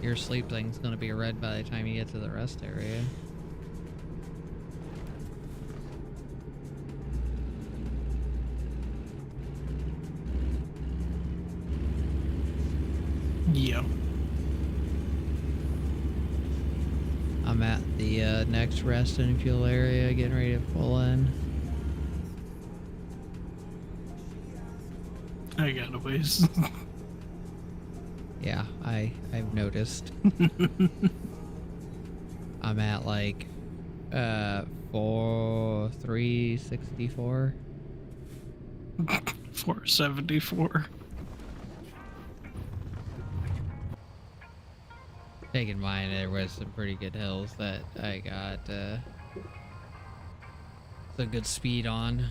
Your sleep thing's gonna be red by the time you get to the rest area. Yeah. I'm at the next rest and fuel area, getting ready to pull in. I got a ways. Yeah, I've noticed. I'm at like 364. 474. Take in mind there was some pretty good hills that I got some good speed on.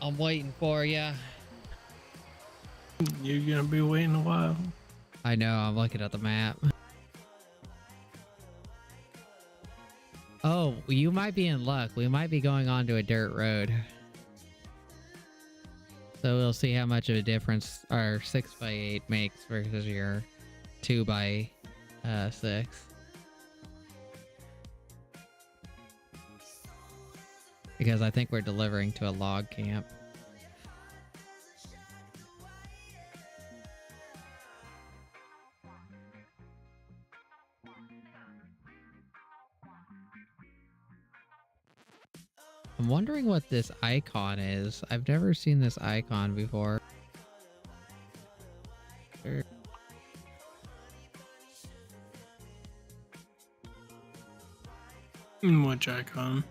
I'm waiting for ya. You're gonna be waiting a while. I know, I'm looking at the map. Oh, you might be in luck. We might be going onto a dirt road. So we'll see how much of a difference our 6x8 makes versus your 2x6. Because I think we're delivering to a log camp. I'm wondering what this icon is. I've never seen this icon before. Which icon?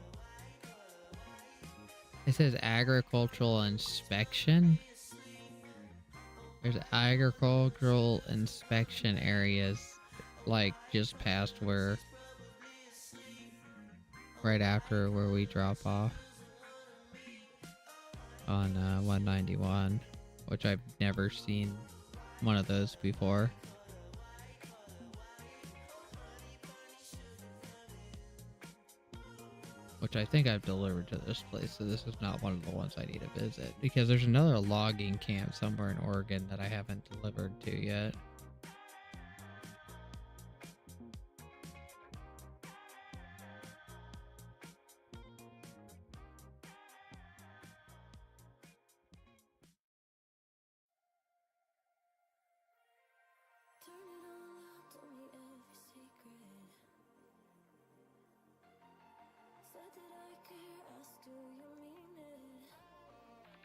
It says agricultural inspection. There's agricultural inspection areas, like just past where, right after where we drop off on 191, which I've never seen one of those before. Which I think I've delivered to this place, so this is not one of the ones I need to visit. Because there's another logging camp somewhere in Oregon that I haven't delivered to yet.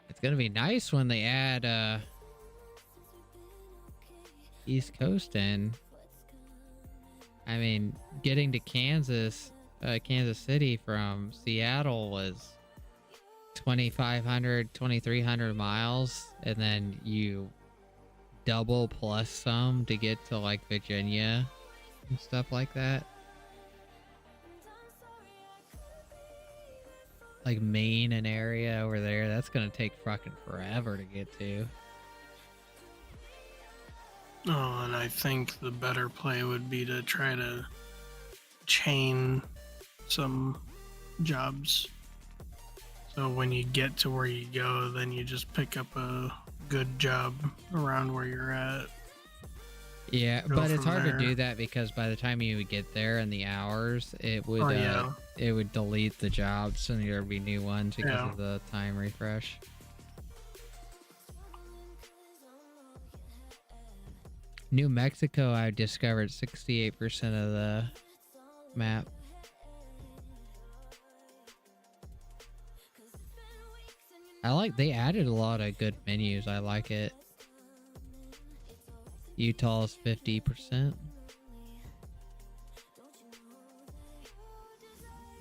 It's gonna be nice when they add East Coast in. I mean, getting to Kansas City from Seattle was 2,500, 2,300 miles, and then you double plus some to get to like Virginia and stuff like that. Like Maine and area over there, that's gonna take fucking forever to get to. Oh, and I think the better play would be to try to chain some jobs. So when you get to where you go, then you just pick up a good job around where you're at. Yeah, but it's hard to do that because by the time you would get there in the hours, it would it would delete the jobs and there'd be new ones because of the time refresh. New Mexico, I discovered 68% of the map. They added a lot of good menus. I like it. Utah's 50%.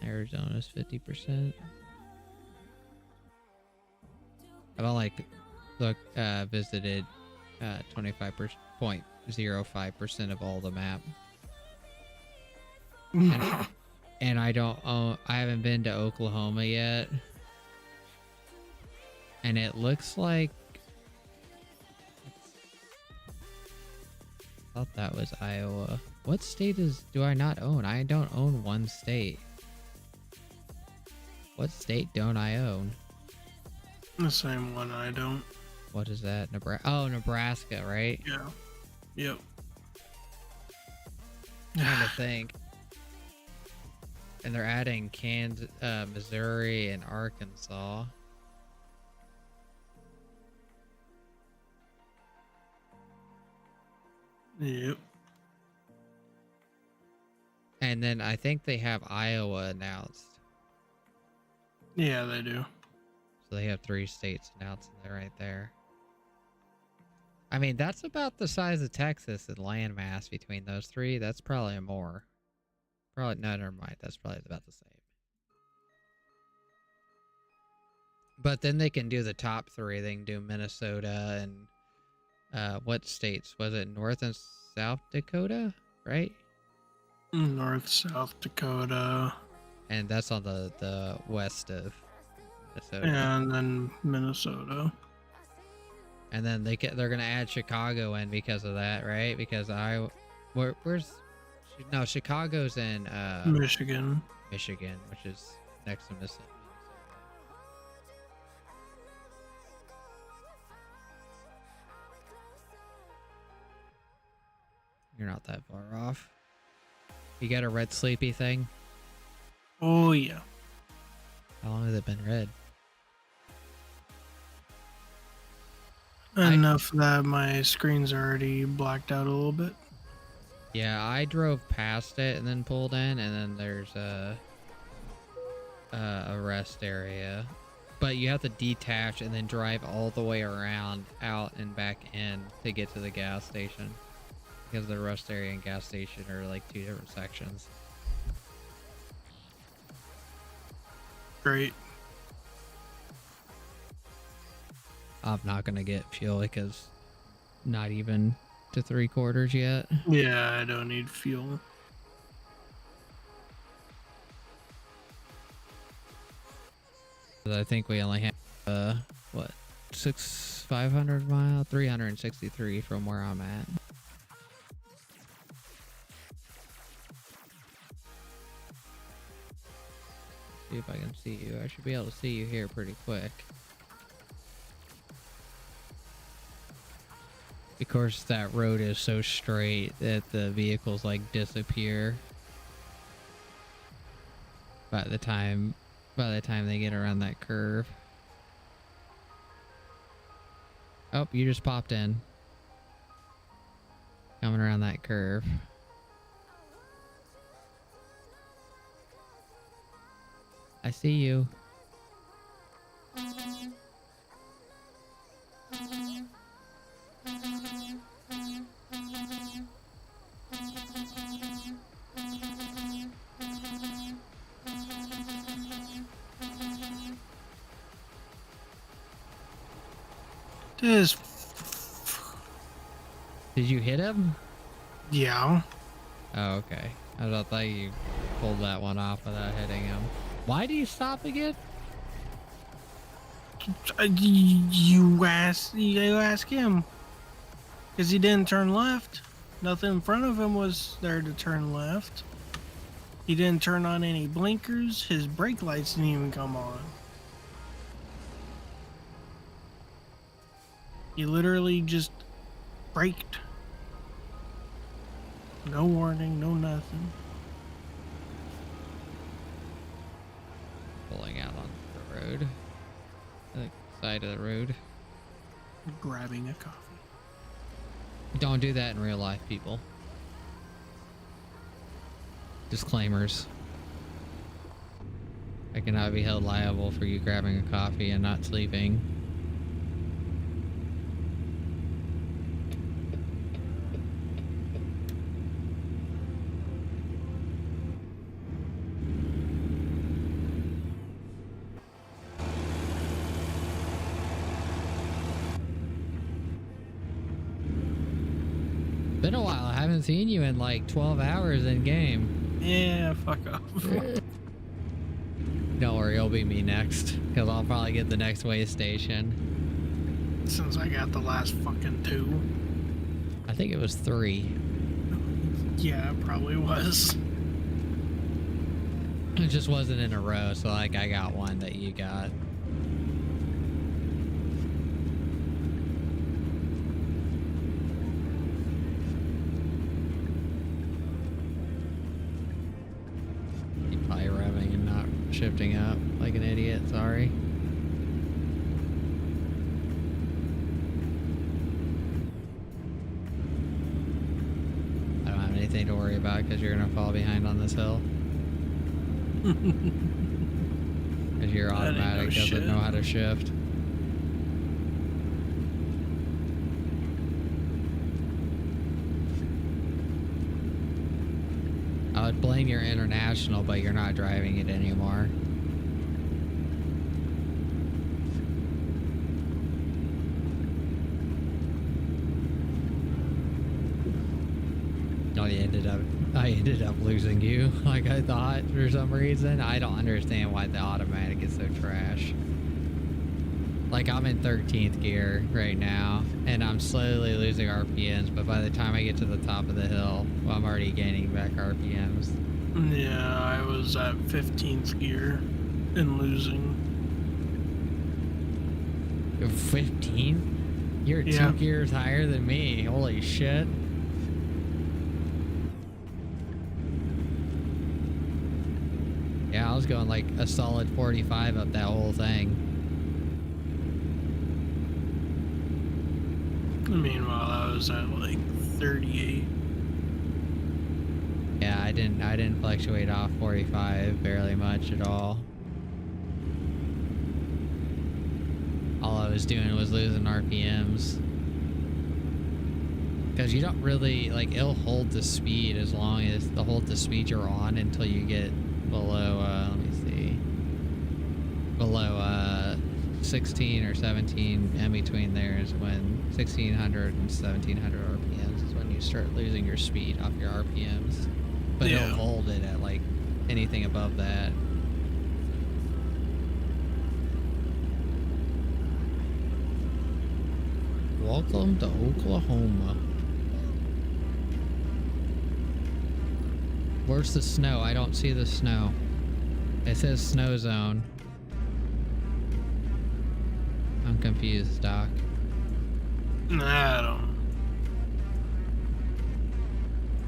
Arizona's 50%. I've only visited 25.05% of all the map. And I haven't been to Oklahoma yet. And it looks like I thought that was Iowa. What state do I not own? I don't own one state. What state don't I own? The same one I don't. What is that? Nebraska? Oh, Nebraska, right? Yeah. Yep. Trying to think. And they're adding Kansas, Missouri, and Arkansas. Yep. And then I think they have Iowa announced. Yeah, they do. So they have 3 states announced right there. I mean, that's about the size of Texas in landmass between those 3. That's probably more. Probably, no, never mind. That's probably about the same. But then they can do the top 3. They can do Minnesota and what states? Was it North and South Dakota, right? North, South Dakota. And that's on the west of Minnesota. And then Minnesota. And then they're gonna add Chicago in because of that, right? Because Chicago's in Michigan. Michigan, which is next to Minnesota. You're not that far off. You got a red sleepy thing? Oh yeah. How long has it been red? Enough that my screen's already blacked out a little bit. Yeah, I drove past it and then pulled in, and then there's a rest area. But you have to detach and then drive all the way around, out and back in to get to the gas station. Because the rest area and gas station are like 2 different sections. Great. I'm not gonna get fuel because not even to 3/4 yet. Yeah, I don't need fuel. I think we only have what 500 mile, 363 from where I'm at. See if I can see you. I should be able to see you here pretty quick. Of course, that road is so straight that the vehicles like disappear by the time they get around that curve. Oh, you just popped in. Coming around that curve. I see you. This. Did you hit him? Yeah. Oh, okay. I thought you pulled that one off without hitting him. Why do you stop again? You ask him. Because he didn't turn left. Nothing in front of him was there to turn left. He didn't turn on any blinkers. His brake lights didn't even come on. He literally just braked. No warning, no nothing. Pulling out on the road. The side of the road. Grabbing a coffee. Don't do that in real life, people. Disclaimers. I cannot be held liable for you grabbing a coffee and not sleeping. Been a while. I haven't seen you in like 12 hours in game. Yeah, fuck off. Don't worry, it'll be me next. Because I'll probably get the next way station. Since I got the last fucking 2. I think it was 3. Yeah, it probably was. It just wasn't in a row, so like I got one that you got. You're probably revving and not shifting up like an idiot, sorry. I don't have anything to worry about because you're gonna fall behind on this hill. Because your automatic doesn't know how to shift. I would blame your international, but you're not driving it anymore. Oh, I ended up losing you like I thought for some reason. I don't understand why the automatic is so trash. Like I'm in 13th gear right now and I'm slowly losing RPMs, but by the time I get to the top of the hill, well, I'm already gaining back RPMs. Yeah, I was at 15th gear and losing. 15? You're 2 gears higher than me. Holy shit. Yeah, I was going like a solid 45 up that whole thing. Meanwhile, I was at like 38. Yeah, I didn't fluctuate off 45 barely much at all. All I was doing was losing RPMs. Because you don't really, like, it'll hold the speed as long as the speed you're on until you get below, let me see. below 16 or 17, and between there is when 1600 and 1700 RPMs is when you start losing your speed off your RPMs. But Yeah. it'll hold it at like anything above that. Welcome to Oklahoma. Where's the snow? I don't see the snow. It says snow zone. I'm confused, Doc. Nah, I don't.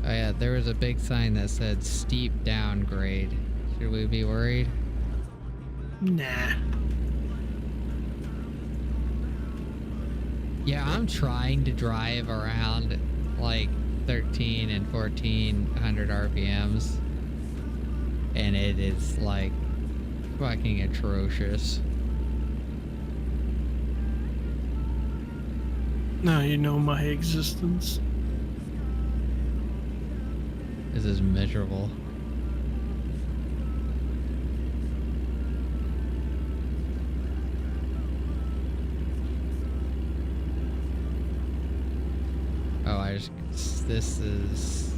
Oh yeah, there was a big sign that said steep downgrade. Should we be worried? Nah. Yeah, I'm trying to drive around like 13 and 1400 RPMs. And it is like fucking atrocious. Now you know my existence. This is miserable. Oh, this is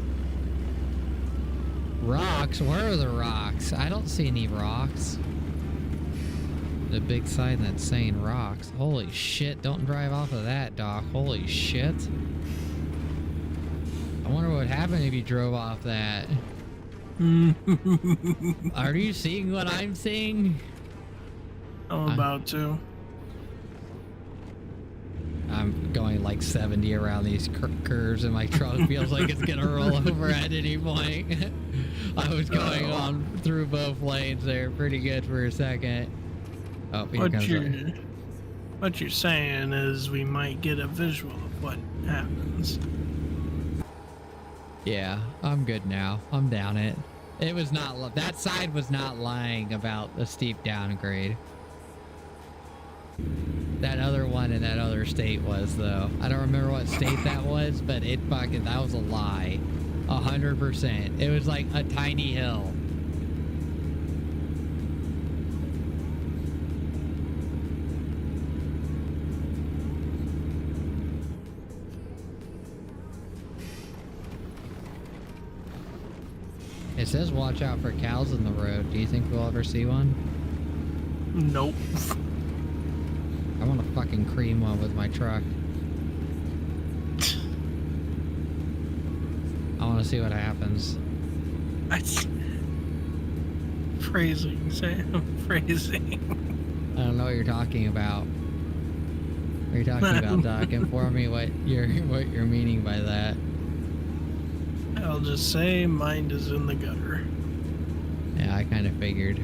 rocks. Where are the rocks? I don't see any rocks. The big sign that's saying rocks. Holy shit, don't drive off of that, Doc. Holy shit. I wonder what would happen if you drove off that. Are you seeing what I'm seeing? I'm about to. I'm going like 70 around these curves and my truck feels like it's gonna roll over at any point. I was going on through both lanes there pretty good for a second. Oh, here comes What you're saying is we might get a visual of what happens. Yeah, I'm good now. I'm down it. It was not, that side was not lying about the steep downgrade. That other one in that other state was, though. I don't remember what state that was, but that was a lie. 100%. It was like a tiny hill. It says watch out for cows in the road. Do you think we'll ever see one? Nope. I want to fucking cream one with my truck. I want to see what happens. Phrasing, Sam. Phrasing. I don't know what you're talking about. What are you talking about, Doc? Inform me what you're meaning by that. I'll just say mind is in the gutter. Yeah, I kind of figured.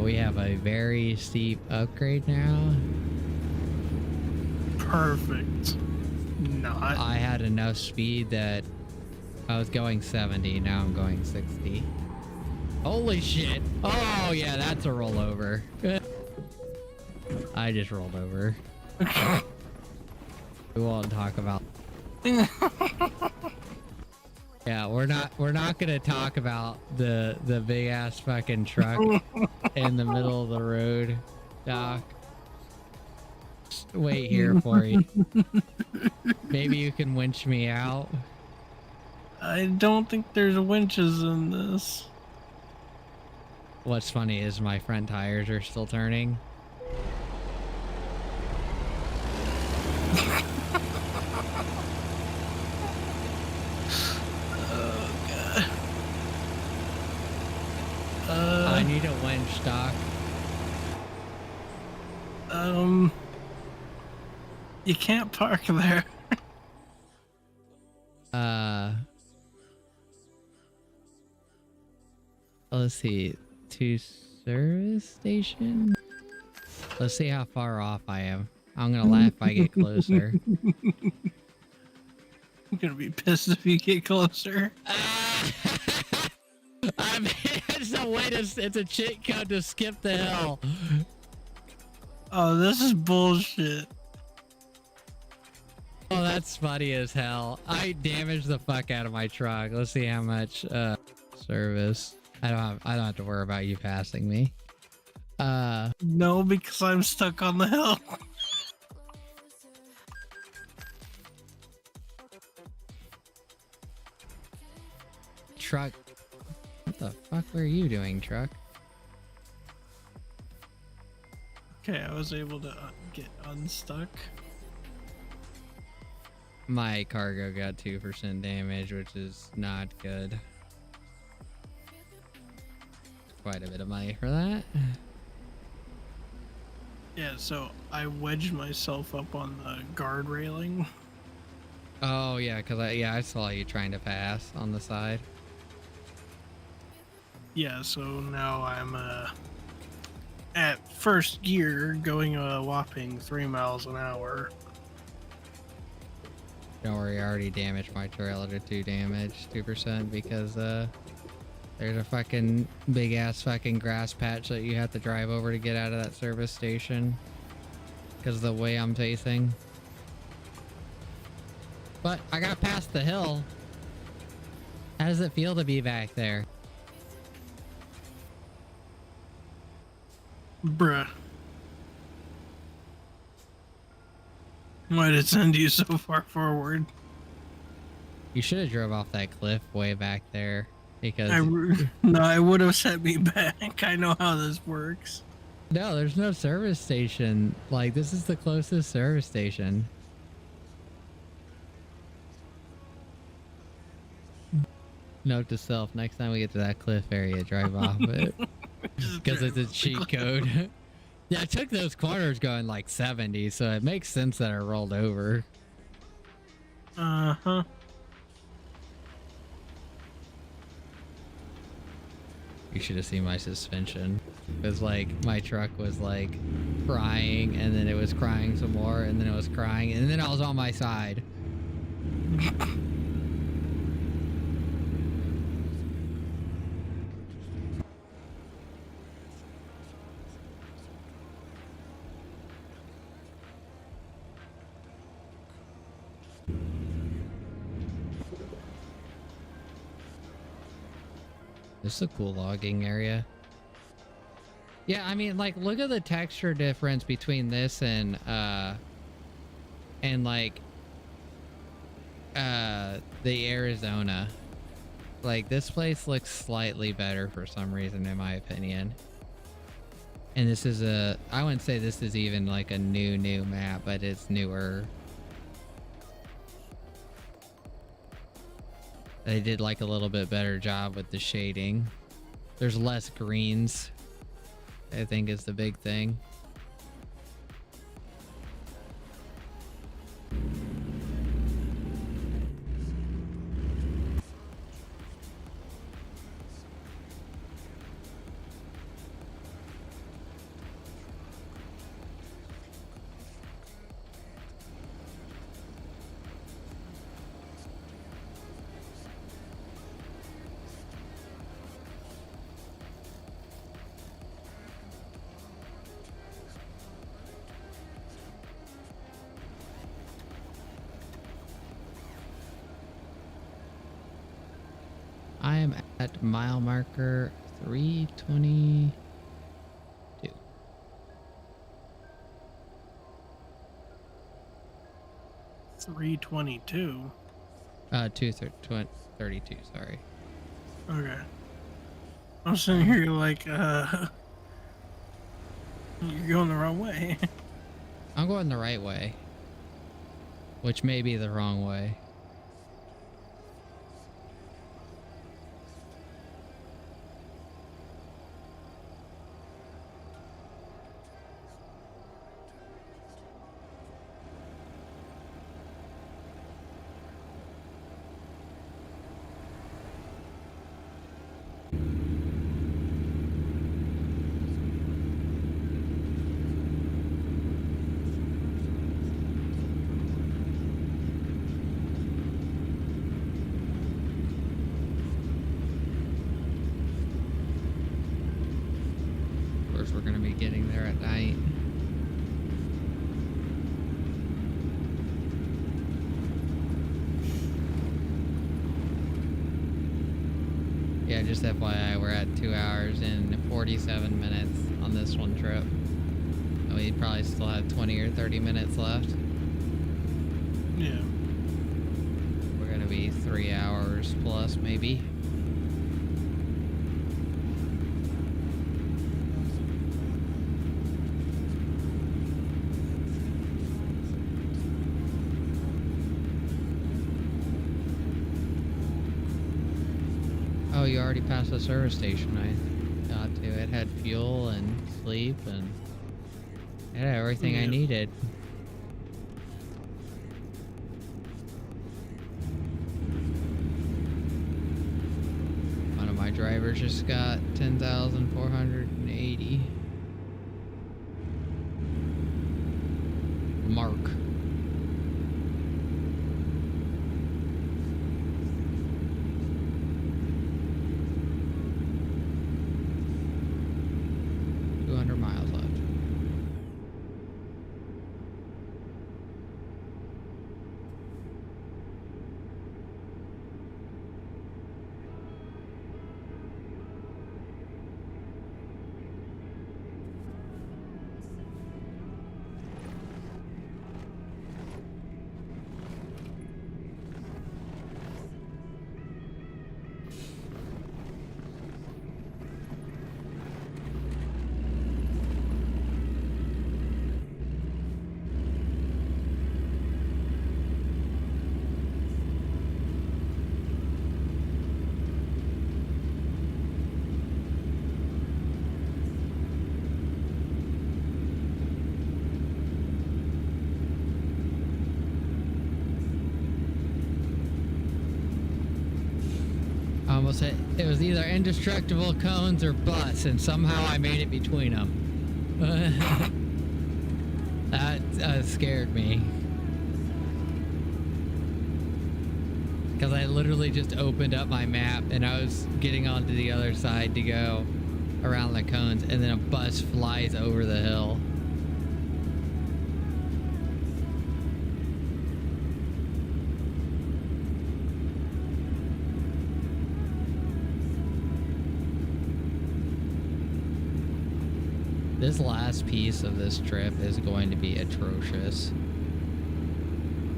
We have a very steep upgrade now. Perfect. Not. I had enough speed that I was going 70. Now I'm going 60. Holy shit. Oh, yeah, that's a rollover. I just rolled over. We won't talk about. Yeah, we're not gonna talk about the big ass fucking truck in the middle of the road, Doc. Just wait here for you. Maybe you can winch me out. I don't think there's winches in this. What's funny is my front tires are still turning. I need a winch, Doc. You can't park there. Let's see. To service station? Let's see how far off I am. I'm gonna laugh if I get closer. I'm gonna be pissed if you get closer. I mean, it's a way to, it's a cheat code to skip the hill. Oh, this is bullshit. Oh, that's funny as hell. I damaged the fuck out of my truck. Let's see how much service. I don't have to worry about you passing me. No, because I'm stuck on the hill. Truck. What the fuck were you doing, truck? Okay, I was able to get unstuck. My cargo got 2% damage, which is not good. Quite a bit of money for that. Yeah, so I wedged myself up on the guard railing. Oh yeah, because I saw you trying to pass on the side. Yeah, so now I'm at first gear going a whopping 3 miles an hour. Don't worry, I already damaged my trailer to 2% because there's a fucking big ass fucking grass patch that you have to drive over to get out of that service station because of the way I'm facing. But I got past the hill. How does it feel to be back there? Bruh. Why'd it send you so far forward? You should have drove off that cliff way back there because No, it would have set me back. I know how this works. no, there's no service station. Like, this is the closest service station. Note to self, next time we get to that cliff area, drive off it. Because it's a cheat code. Yeah, I took those corners going like 70, so it makes sense that I rolled over. Uh-huh. You should have seen my suspension. It was like, my truck was like crying, and then it was crying some more, and then it was crying, and then I was on my side. This is a cool logging area. Yeah, I mean, like, look at the texture difference between this and like, the Arizona. Like, this place looks slightly better for some reason, in my opinion. And this is I wouldn't say this is even like a new map, but it's newer. They did like a little bit better job with the shading. There's less greens, I think, is the big thing. I am at mile marker 322. 322. 232, sorry. Okay. I'm sitting here like, you're going the wrong way. I'm going the right way, which may be the wrong way. We're gonna be getting there at night. Yeah, just FYI, we're at 2 hours and 47 minutes on this one trip. We probably still have 20 or 30 minutes left. Yeah. We're gonna be 3 hours plus, maybe. Oh, you already passed the service station I got to. It had fuel and sleep and it had everything I needed. One of my drivers just got 10,480. Mark. Miles left. Almost hit. It was either indestructible cones or bus, and somehow I made it between them. That scared me. Because I literally just opened up my map and I was getting onto the other side to go around the cones, and then a bus flies over the hill. This last piece of this trip is going to be atrocious.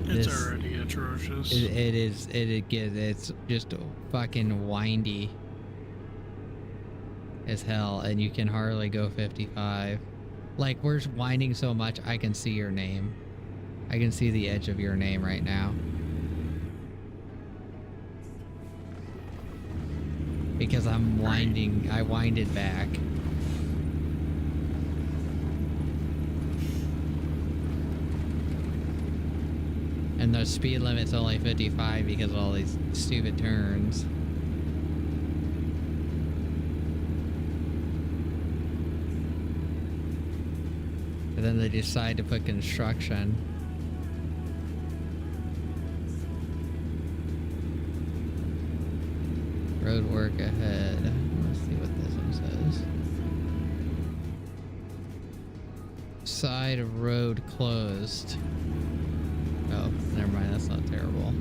It's already atrocious. It's just fucking windy as hell, and you can hardly go 55. Like, we're winding so much, I can see your name. I can see the edge of your name right now. Because I'm winding, I winded back. And the speed limit's only 55 because of all these stupid turns. And then they decide to put construction. Road work ahead. Let's see what this one says. Side of road closed. Oh, never mind, that's not terrible.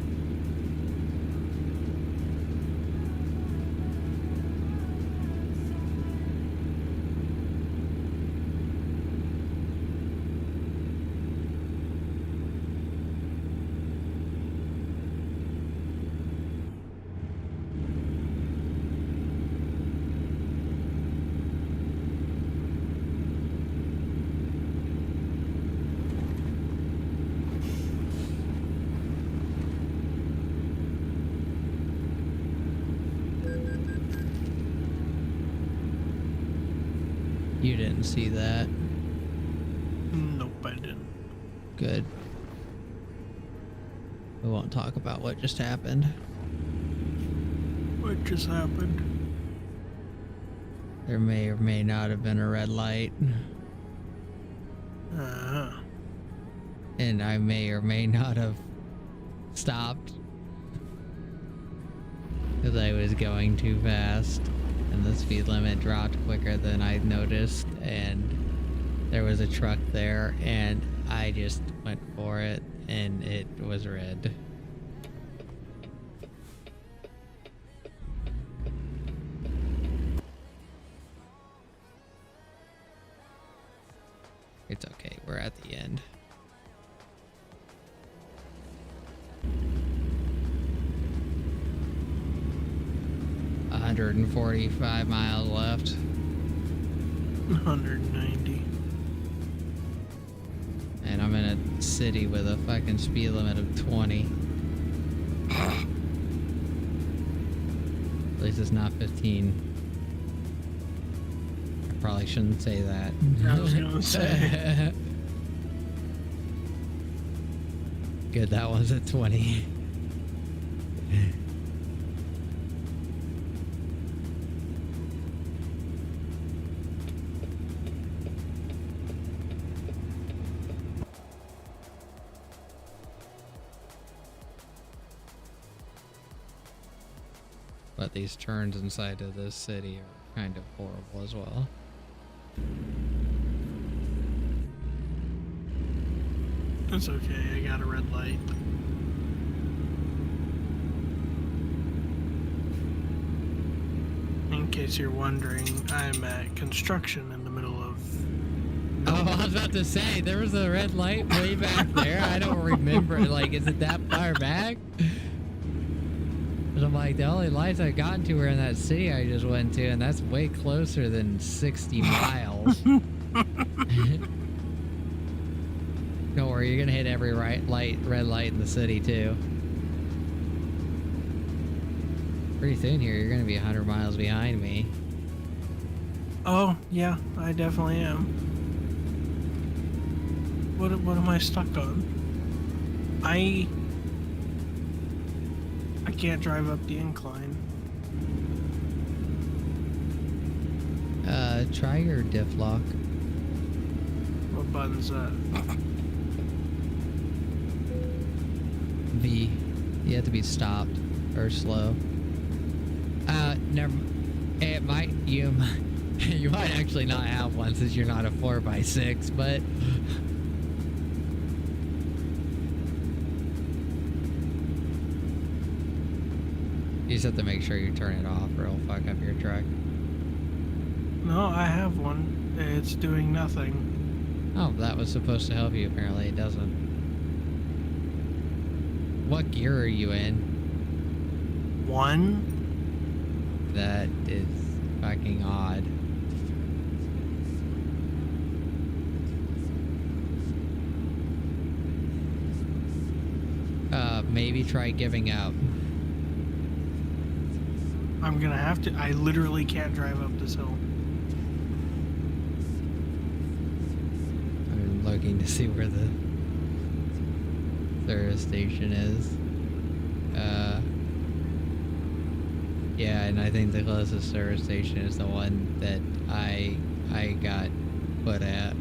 You didn't see that? Nope, I didn't. Good. We won't talk about what just happened. What just happened? There may or may not have been a red light. Uh-huh. And I may or may not have stopped. Because I was going too fast. And the speed limit dropped quicker than I noticed, and there was a truck there, and I just went for it, and it was red. It's okay, we're at the end. $145 miles left. 190. And I'm in a city with a fucking speed limit of 20. At least it's not 15. I probably shouldn't say that. I was gonna say. Good, that one's at 20. But these turns inside of this city are kind of horrible as well. It's okay, I got a red light. In case you're wondering, I'm at construction in the middle of... Oh, I was about to say, there was a red light way back there. I don't remember, like, is it that far back? I'm like, the only lights I've gotten to were in that city I just went to, and that's way closer than 60 miles. Don't worry, you're gonna hit every red light in the city too. Pretty soon here, you're gonna be 100 miles behind me. Oh, yeah, I definitely am. What am I stuck on? I can't drive up the incline. Try your diff lock. What button's that? V. You have to be stopped or slow. Never. It might you might actually not have one since you're not a 4x6, but. You just have to make sure you turn it off or it'll fuck up your truck. No, I have one. It's doing nothing. Oh, that was supposed to help you. Apparently it doesn't. What gear are you in? 1? That is fucking odd. Maybe try giving up. I'm gonna have to. I literally can't drive up this hill. I'm looking to see where the service station is. Yeah, and I think the closest service station is the one that I got put at.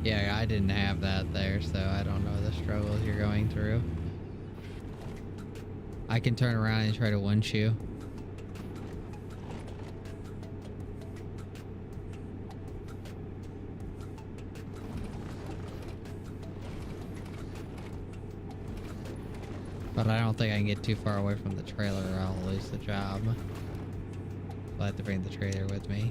Yeah, I didn't have that there, so I don't know the struggles you're going through. I can turn around and try to winch you. But I don't think I can get too far away from the trailer or I'll lose the job. I'll have to bring the trailer with me.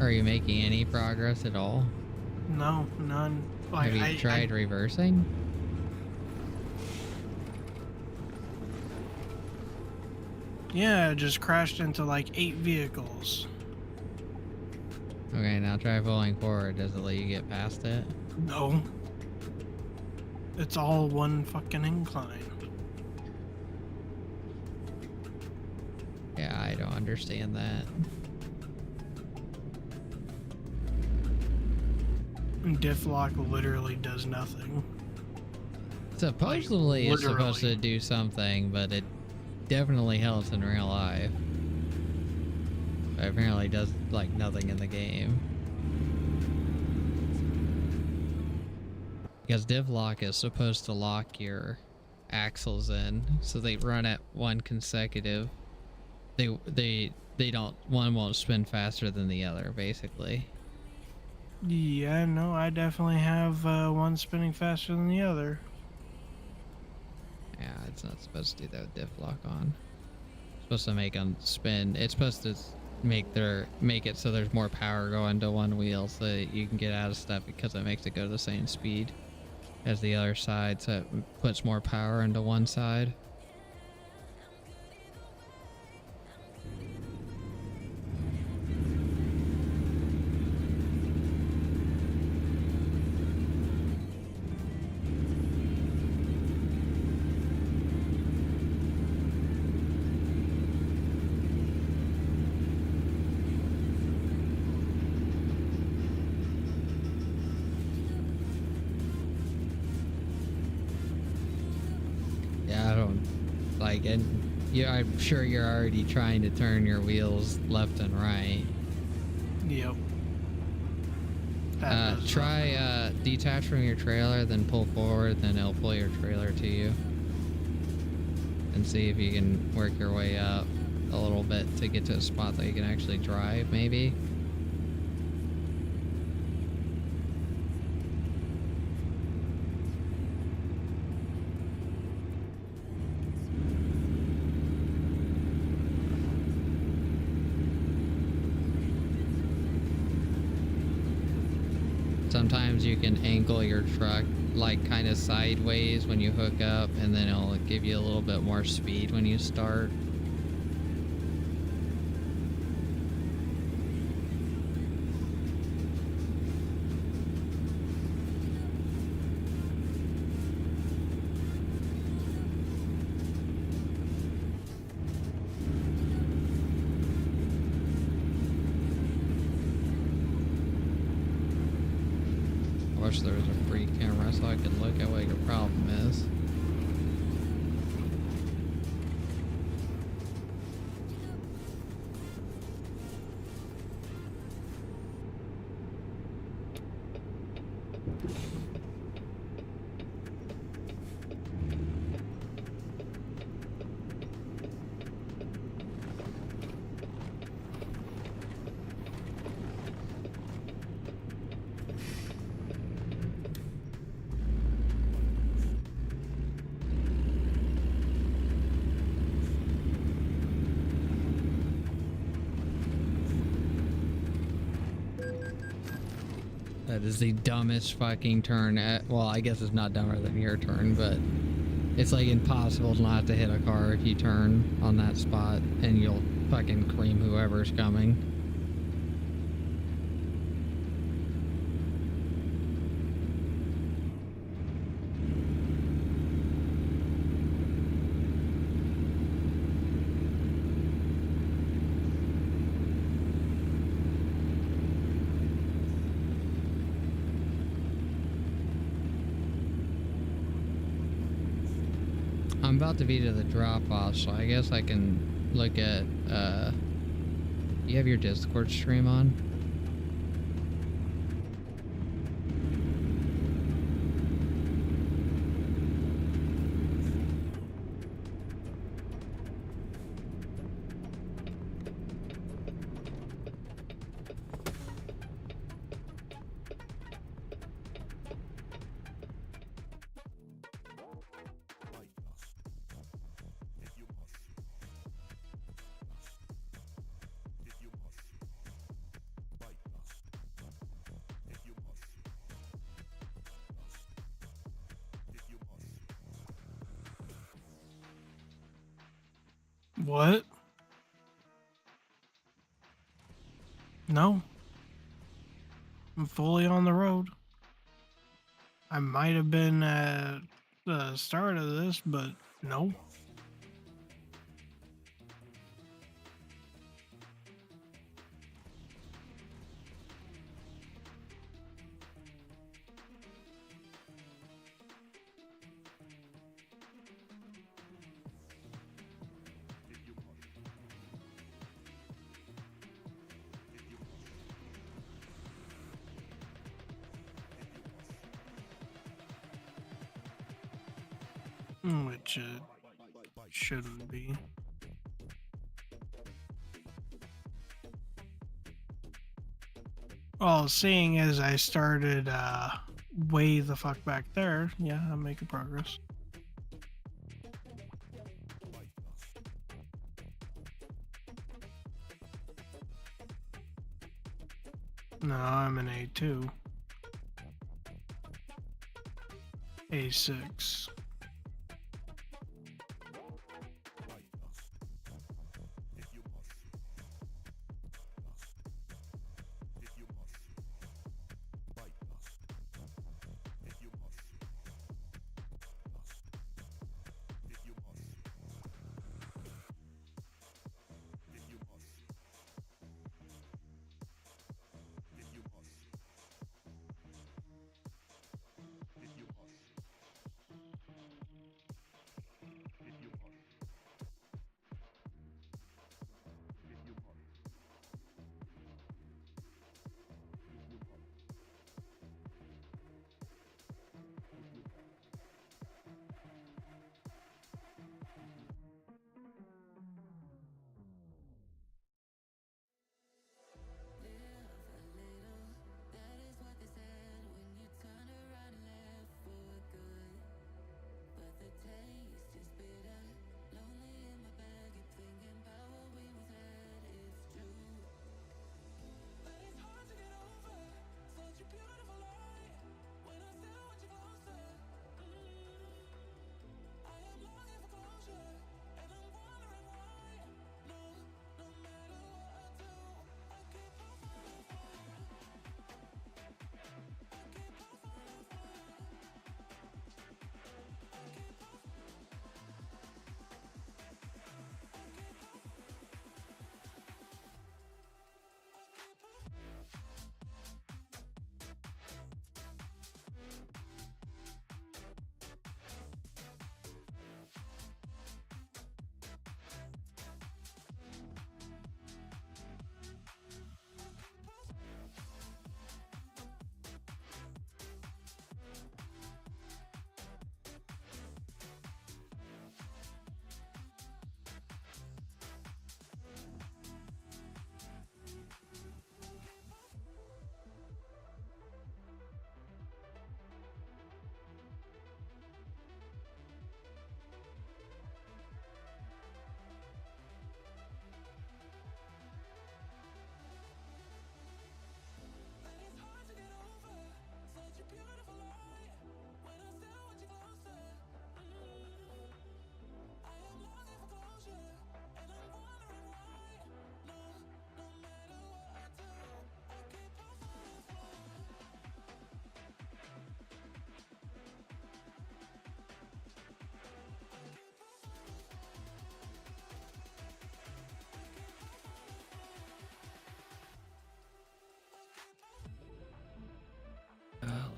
Are you making any progress at all? No, none. Have you tried reversing? Yeah, I just crashed into like 8 vehicles. Okay, now try pulling forward. Does it let you get past it? No. It's all one fucking incline. Yeah, I don't understand that. Diff lock literally does nothing. Supposedly it's supposed literally. to do something, but it definitely helps in real life. But apparently does like nothing in the game. Because div lock is supposed to lock your axles in, so they run at one consecutive. They don't, one won't spin faster than the other, basically. Yeah, no, I definitely have one spinning faster than the other. Yeah, it's not supposed to do that with diff lock on. It's supposed to make them spin. It's supposed to make it so there's more power going to one wheel so that you can get out of stuff, because it makes it go the same speed as the other side, so it puts more power into one side. Yeah, I don't like, and yeah, I'm sure you're already trying to turn your wheels left and right. Yep. Try detach from your trailer, then pull forward, then it'll pull your trailer to you. And see if you can work your way up a little bit to get to a spot that you can actually drive, maybe. Sometimes you can angle your truck like kind of sideways when you hook up, and then it'll give you a little bit more speed when you start. I wish there was a free camera so I could look at what your problem is. That is the dumbest fucking turn. Well, I guess it's not dumber than your turn, but it's like impossible not to hit a car if you turn on that spot, and you'll fucking cream whoever's coming. I'm about to be to the drop-off, so I guess I can look at, you have your Discord stream on? What? No. I'm fully on the road. I might have been at the start of this, but no. which it shouldn't be. Well, seeing as I started way the fuck back there, yeah, I'm making progress. No, I'm in A2. A6.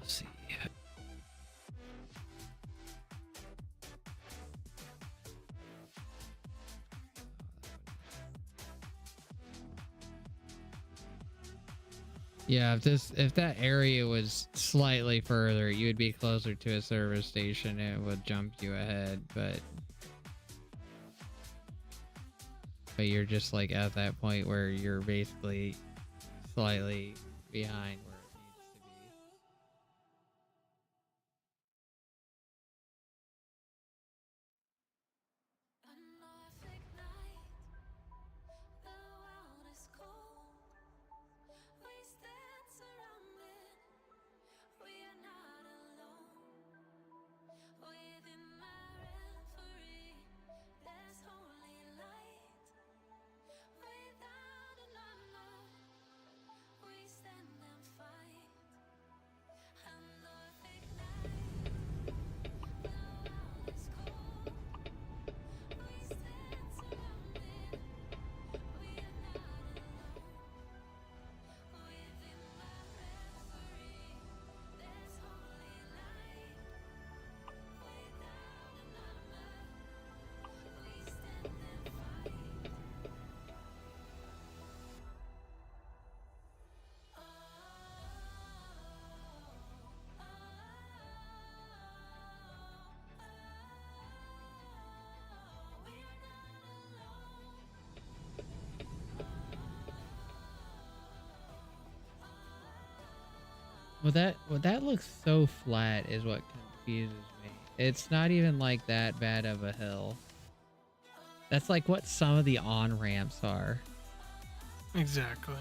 Let's see. Yeah, if that area was slightly further, you would be closer to a service station. It would jump you ahead, but you're just like at that point where you're basically slightly behind where it needs to be. Well, that looks so flat is what confuses me. It's not even like that bad of a hill. That's like what some of the on-ramps are. Exactly.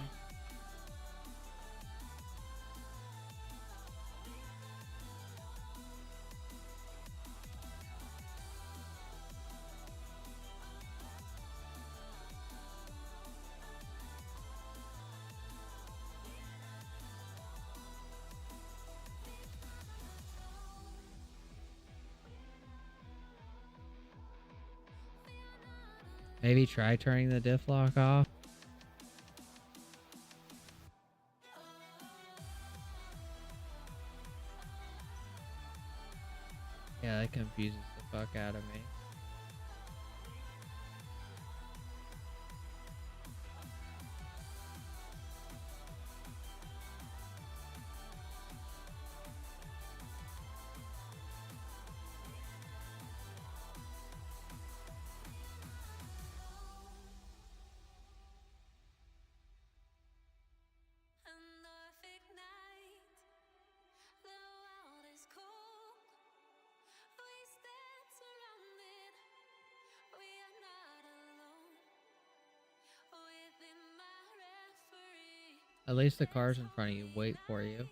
Maybe try turning the diff lock off. Yeah, that confuses the fuck out of me. At least the cars in front of you wait for you.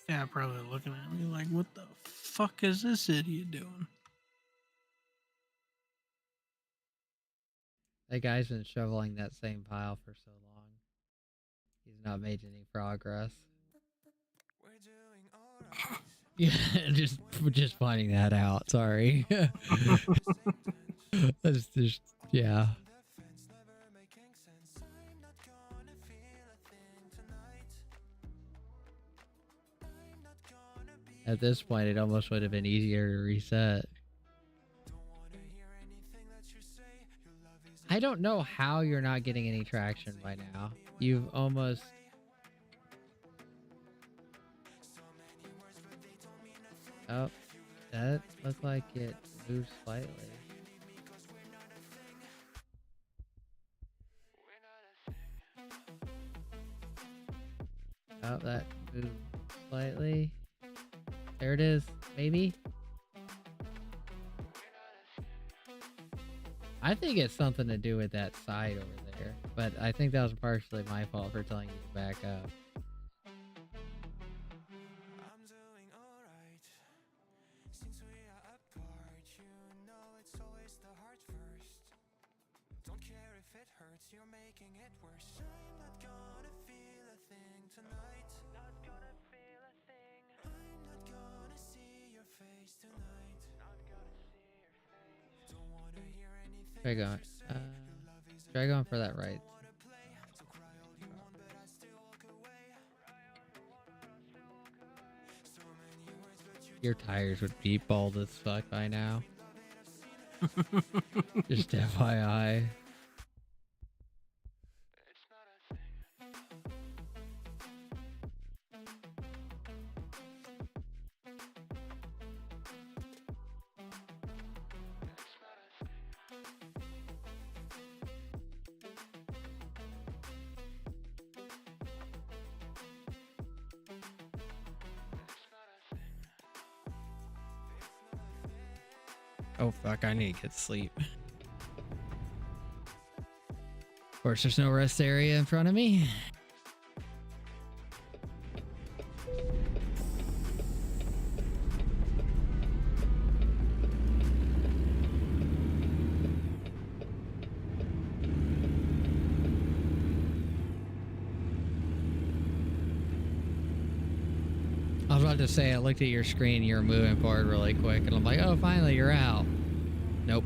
Yeah, probably looking at me like, what the fuck is this idiot doing? That guy's been shoveling that same pile for so long. He's not made any progress. Yeah, just finding that out. Sorry. That's just, yeah. At this point, it almost would have been easier to reset. I don't know how you're not getting any traction by now. You've almost... Oh, that looked like it moved slightly. Oh, that moved slightly. There it is, maybe? I think it's something to do with that side over there, but I think that was partially my fault for telling you to back up. Try going for that right. Your tires would be bald as fuck by now. Just FYI. Oh fuck, I need to get sleep. Of course, there's no rest area in front of me. I was about to say, I looked at your screen, you were moving forward really quick, and I'm like, oh, finally, you're out. Nope.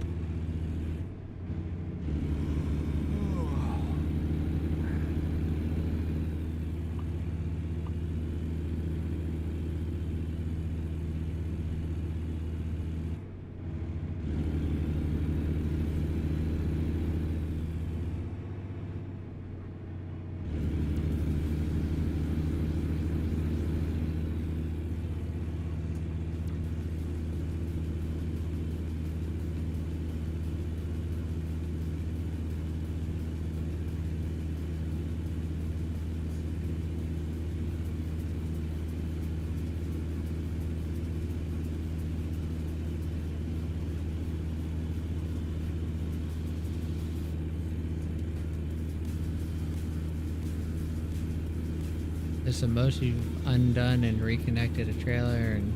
It's the most you've undone and reconnected a trailer in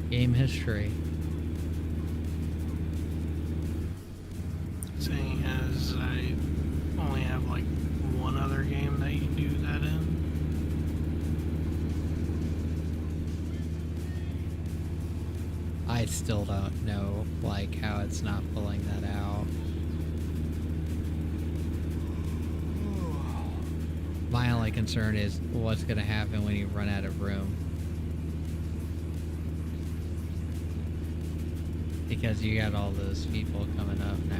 game history. Saying as I only have like one other game that you do that in. I still don't know, like, how it's not pulling that out. My only concern is what's going to happen when you run out of room. Because you got all those people coming up now.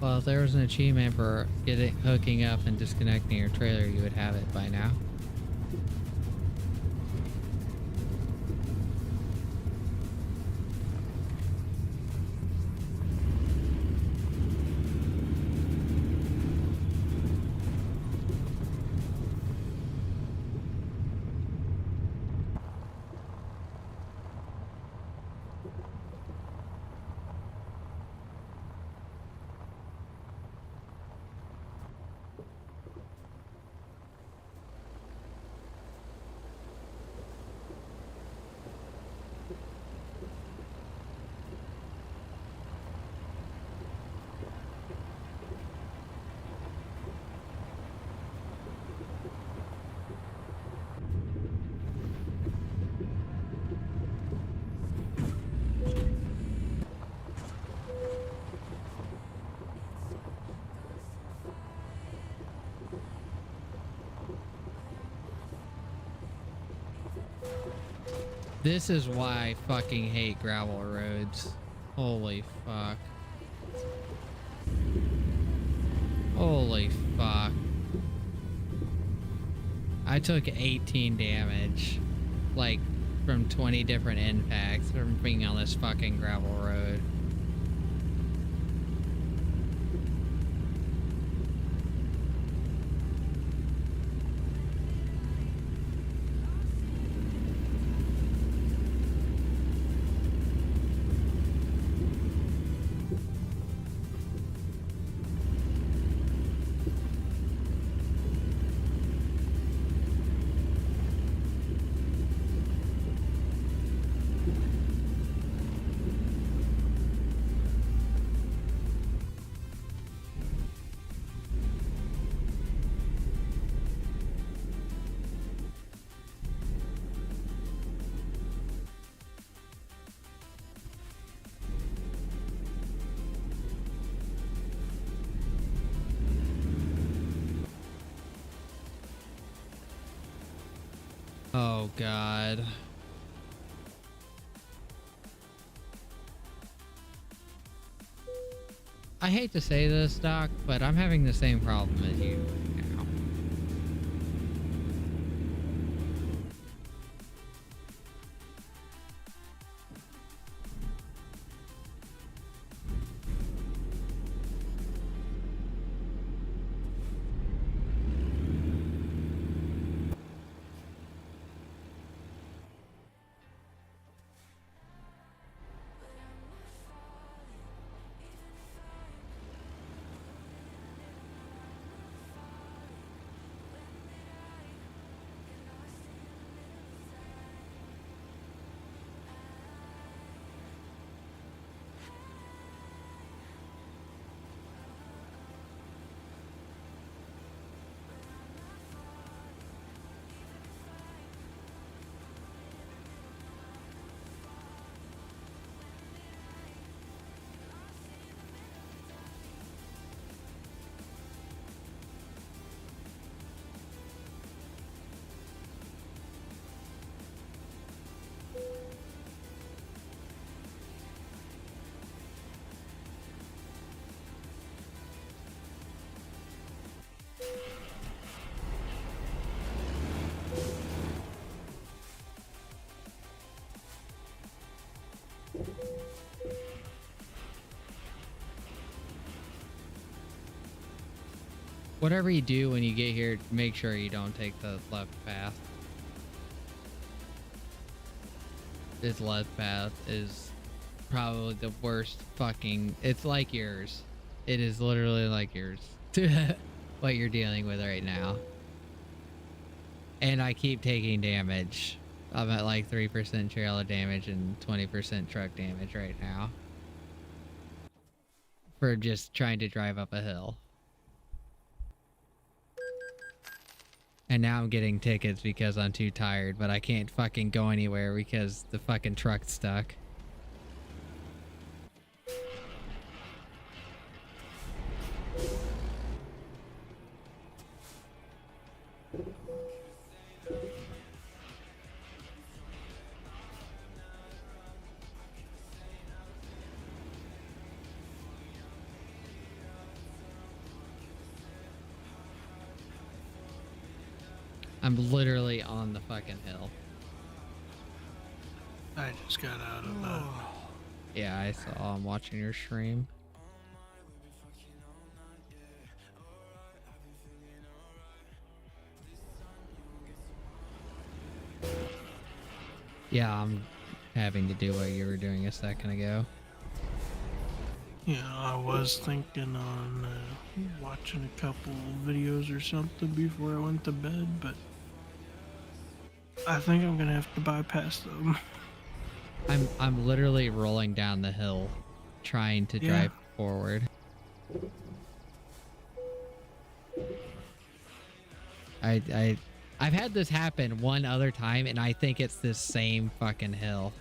Well, if there was an achievement for hooking up and disconnecting your trailer, you would have it by now. This is why I fucking hate gravel roads. Holy fuck. Holy fuck. I took 18 damage, like, from 20 different impacts from being on this fucking gravel road. Oh god. I hate to say this, Doc, but I'm having the same problem as you now. Whatever you do when you get here, make sure you don't take the left path. This left path is probably the worst fucking... It's like yours. It is literally like yours. What you're dealing with right now. And I keep taking damage. I'm at like 3% trailer damage and 20% truck damage right now. For just trying to drive up a hill. And now I'm getting tickets because I'm too tired, but I can't fucking go anywhere because the fucking truck's stuck. I'm literally on the fucking hill. I just got out of that. Yeah, I saw. I'm watching your stream. Yeah, I'm having to do what you were doing a second ago. Yeah, I was thinking on watching a couple videos or something before I went to bed, but I think I'm gonna have to bypass them. I'm literally rolling down the hill, trying to drive forward. I've had this happen one other time, and I think it's this same fucking hill.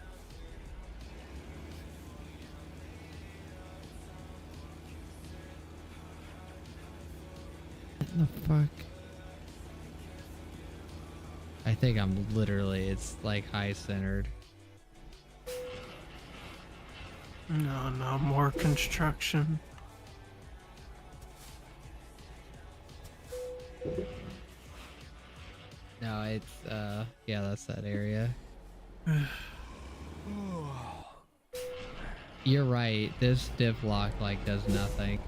What the fuck? I think I'm literally, it's like high centered. No, more construction. No, it's, yeah, that's that area. You're right, this div lock, like, does nothing.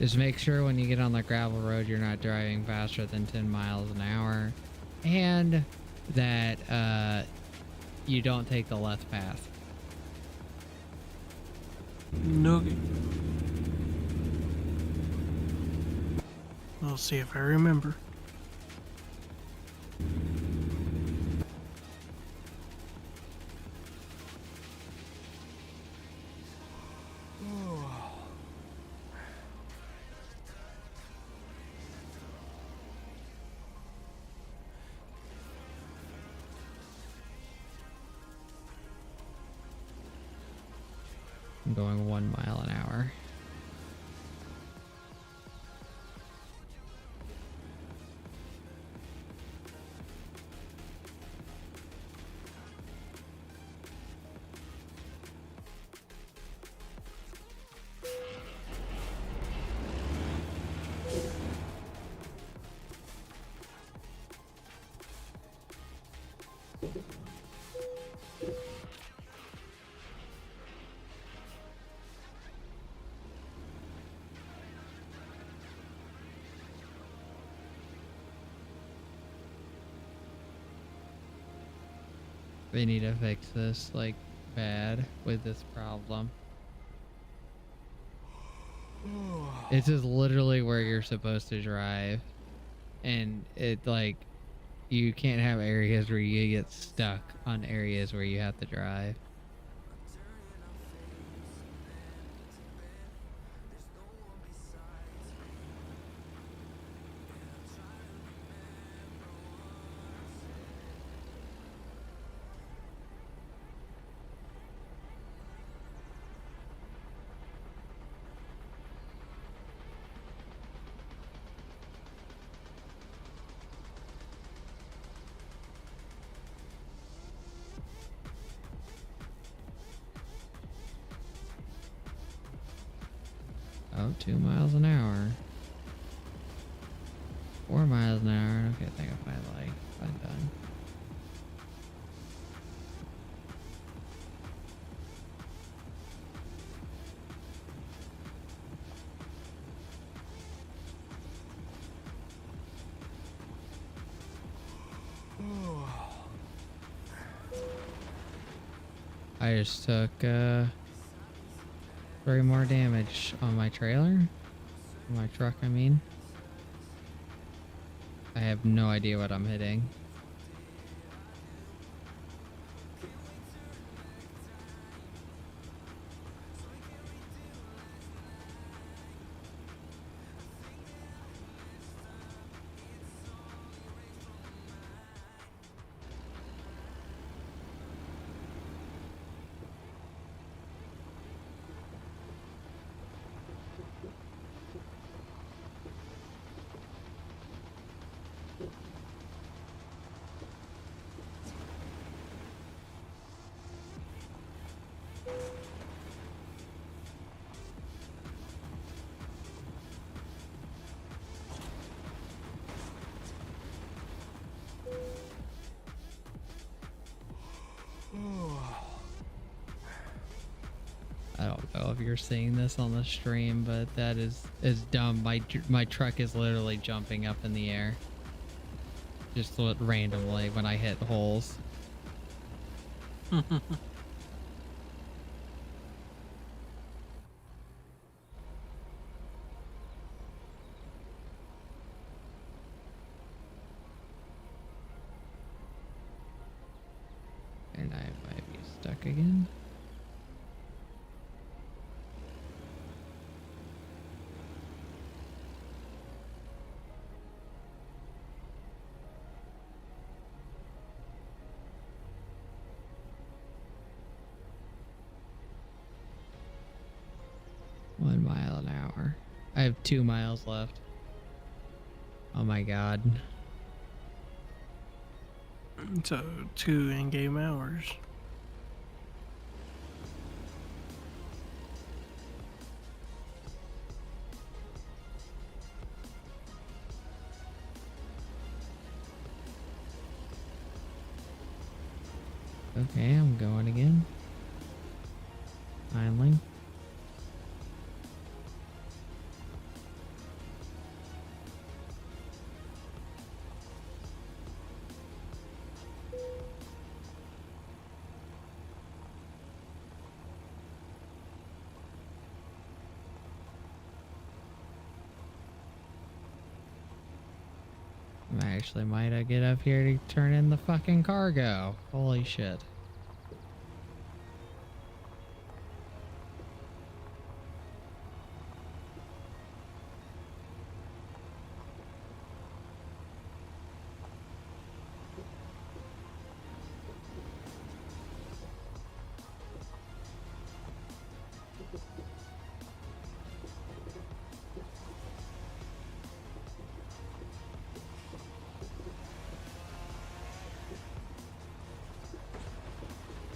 Just make sure when you get on the gravel road, you're not driving faster than 10 miles an hour. And that you don't take the left path. Nugget. We'll see if I remember. I'm going 1 mile an hour. They need to fix this, like, bad with this problem. This is literally where you're supposed to drive. And it, like, you can't have areas where you get stuck on areas where you have to drive. Oh, 2 miles an hour. 4 miles an hour. Okay, I think I finally got done. I just took 3 more damage on my trailer. On my truck, I mean. I have no idea what I'm hitting. I don't know if you're seeing this on the stream, but that is dumb. My truck is literally jumping up in the air. Just randomly when I hit holes. And I might be stuck again. One mile an hour. I have 2 miles left. Oh my god. So 2 in-game hours. Okay, I'm going again. Finally. I actually might get up here to turn in the fucking cargo. Holy shit.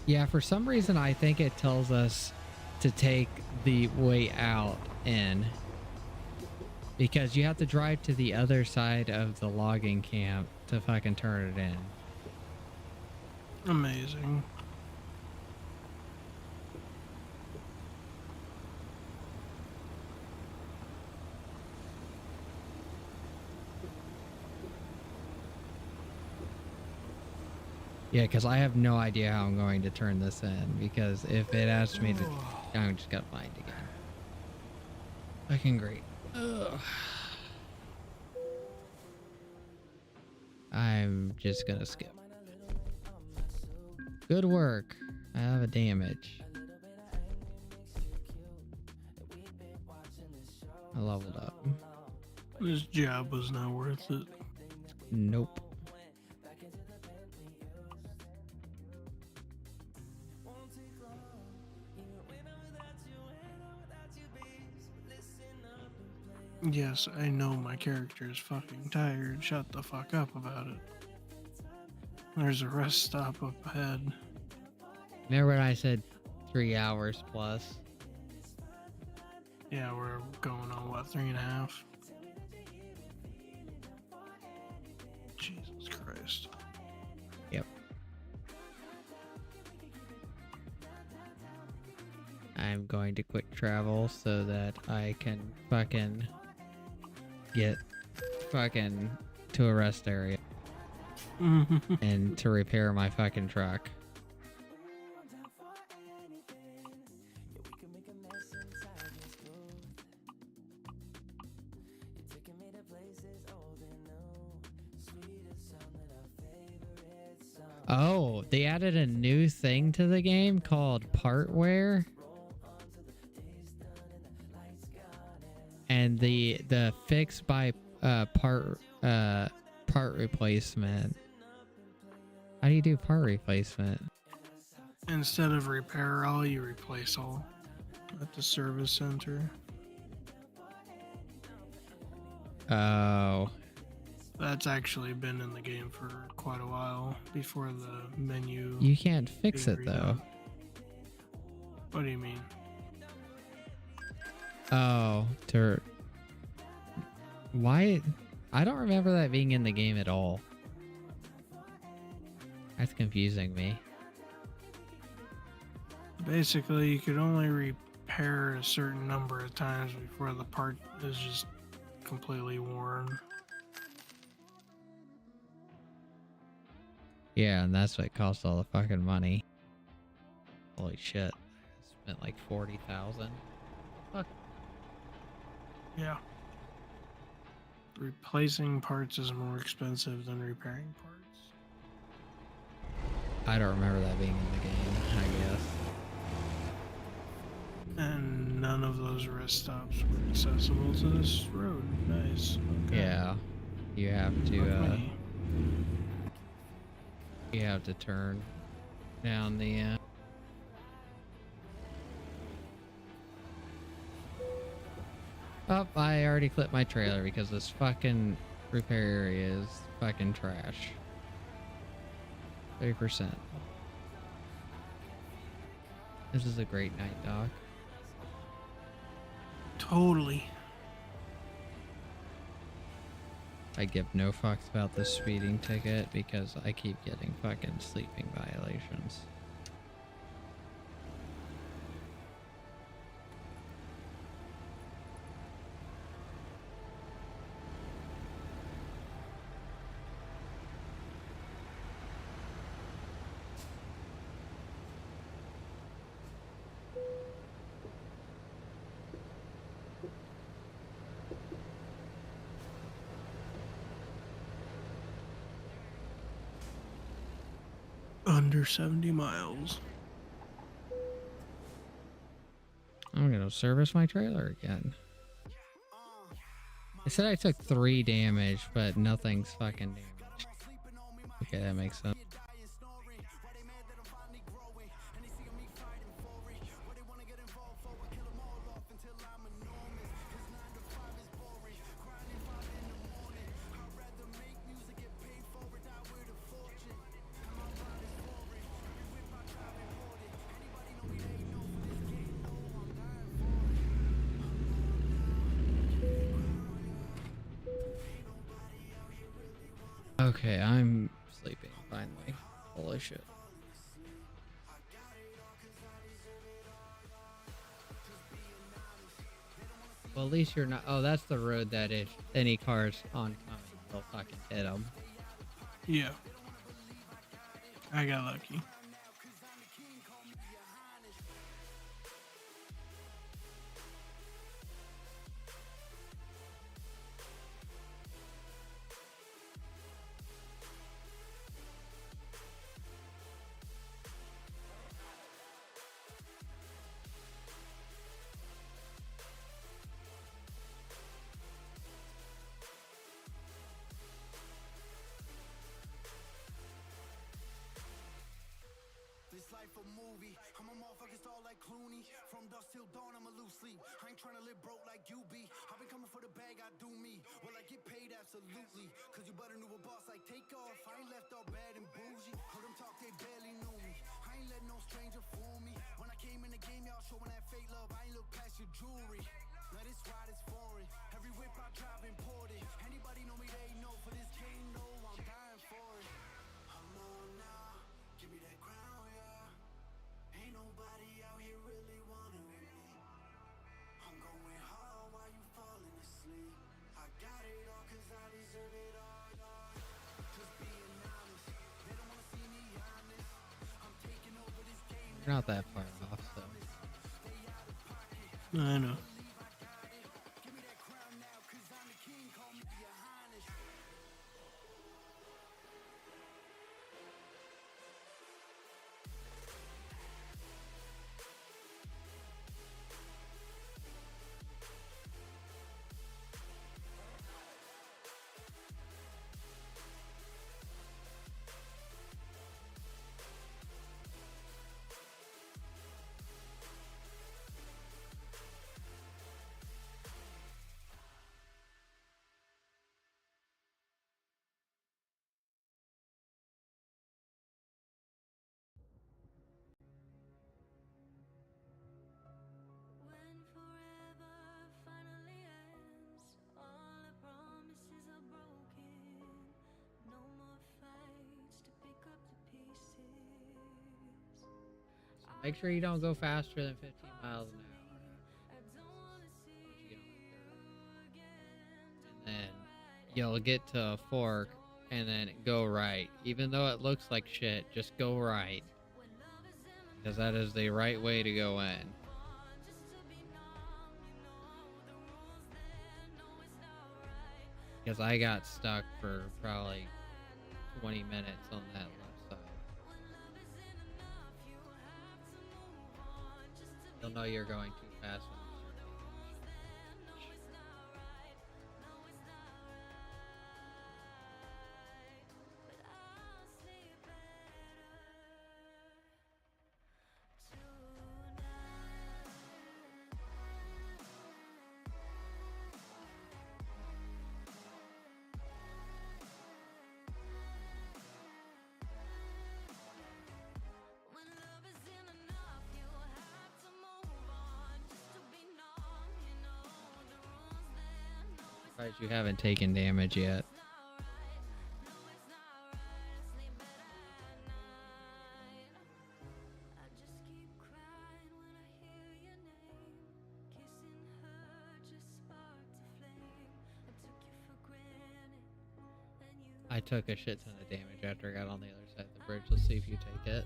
Yeah, for some reason I think it tells us to take the way out in. Because you have to drive to the other side of the logging camp to fucking turn it in. Amazing. Yeah, because I have no idea how I'm going to turn this in. Because if it asks me to, I'm just gonna find again. Fucking great. Ugh. I'm just gonna skip. Good work. I have a damage. I leveled up. This job was not worth it. Nope. Yes, I know my character is fucking tired. Shut the fuck up about it. There's a rest stop up ahead. Remember when I said 3 hours plus? Yeah, we're going on what, 3.5? Jesus Christ. Yep. I'm going to quick travel so that I can fucking get fucking to a rest area and to repair my fucking truck. Oh, they added a new thing to the game called partware. And the fix by part replacement. How do you do part replacement? Instead of repair all, you replace all at the service center. Oh. That's actually been in the game for quite a while before the menu. You can't fix it though. What do you mean? Oh, why? I don't remember that being in the game at all. That's confusing me. Basically, you could only repair a certain number of times before the part is just completely worn. Yeah, and that's what cost all the fucking money. Holy shit. I spent like 40,000. Fuck. Yeah. Replacing parts is more expensive than repairing parts. I don't remember that being in the game, I guess. And none of those rest stops were accessible to this road. Nice. Okay. Yeah. You have to you have to turn down the Oh, I already clipped my trailer because this fucking repair area is fucking trash. 30%. This is a great night, Doc. Totally. I give no fucks about this speeding ticket because I keep getting fucking sleeping violations. Under 70 miles. I'm gonna service my trailer again. I said I took 3 damage, but nothing's fucking damaged. Okay, that makes sense. Okay, I'm sleeping finally. Holy shit. Well, at least you're not. Oh, that's the road that if any cars oncoming, they'll fucking hit them. Yeah. I got lucky. This life a movie. I'm a motherfucking star like Clooney. From dusk till dawn, I'm a loose sleep. I ain't tryna live broke like you be. I've been coming for the bag, I do me. Will I get paid? Absolutely. Cause you better knew a boss like Takeoff. I ain't left all bad and bougie. Heard them talk, they barely knew me. I ain't let no stranger fool me. When I came in the game, y'all showing that fake love. I ain't look past your jewelry. We're not that far off, so. I know. When forever finally ends, all the promises are broken. No more fights to pick up the pieces. Make sure you don't go faster than 15 miles an hour. I don't wanna see Once you get on the curve. And then you'll get to a fork and then go right. Even though it looks like shit, just go right. Because that is the right way to go in. Because I got stuck for probably 20 minutes on that left side. You'll know you're going too fast when you start taking that shit. Surprised you haven't taken damage yet. I took a shit ton of damage after I got on the other side of the bridge. Let's see if you take it.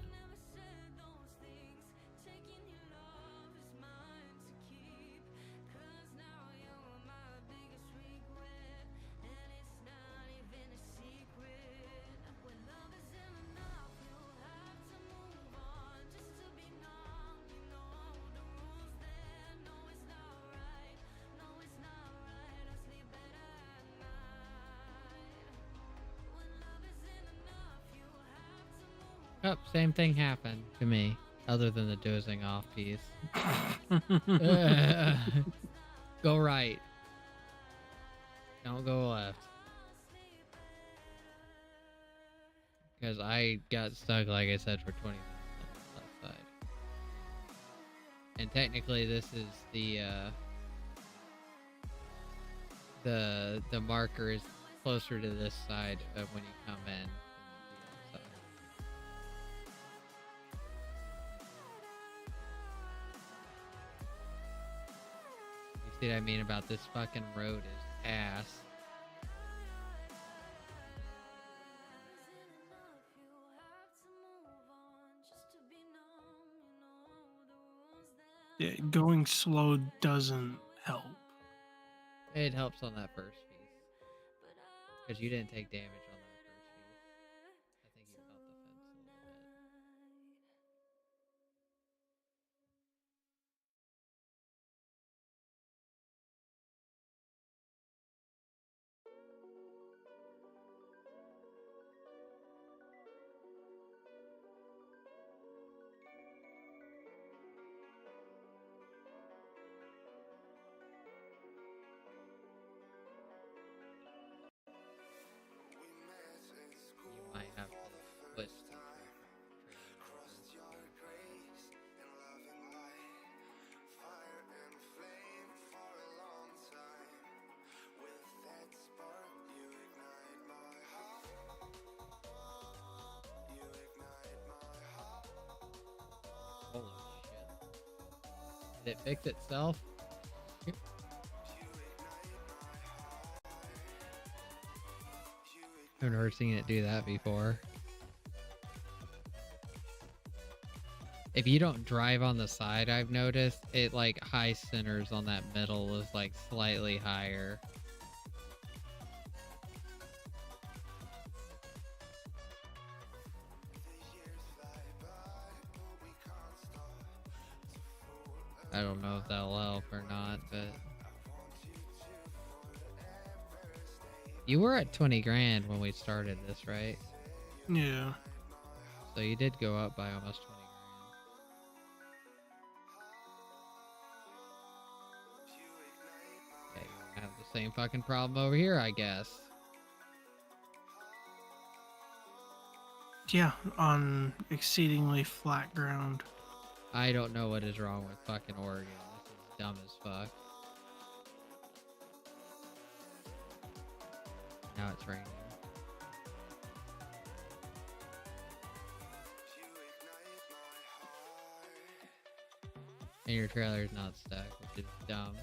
Oh, same thing happened to me, other than the dozing off piece. Go right. Don't go left. Because I got stuck, like I said, for 20 minutes on the left side. And technically this is the marker is closer to this side of when you come in than the other side. You see what I mean about this fucking road is ass. Yeah, going slow doesn't help. It helps on that first piece. Because you didn't take damage on that first piece. I think you felt the fence a little bit. You might have to switch to Holy shit. Did it fix itself? I've never seen it do that before. If you don't drive on the side, I've noticed it like high centers on that middle is like slightly higher. I don't know if that'll help or not, but you were at 20 grand when we started this, right? Yeah. So you did go up by almost 20 grand. Okay, you have the same fucking problem over here, I guess. Yeah, on exceedingly flat ground. I don't know what is wrong with fucking Oregon. This is dumb as fuck. Now it's raining. And your trailer's not stuck, which is dumb.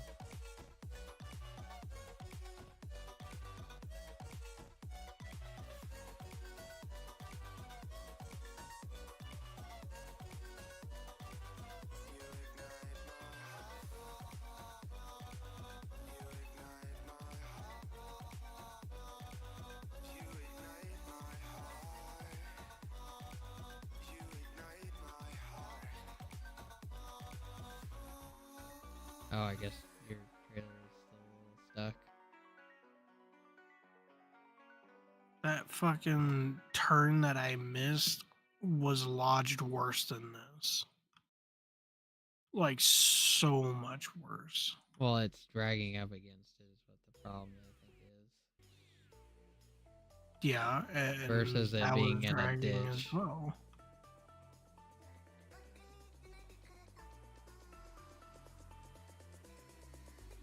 Oh, I guess your trailer is still a little stuck. That fucking turn that I missed was lodged worse than this. Like, so much worse. Well, it's dragging up against it is what the problem I think is. Yeah, and Versus it that was being in a dragging as ditch. well.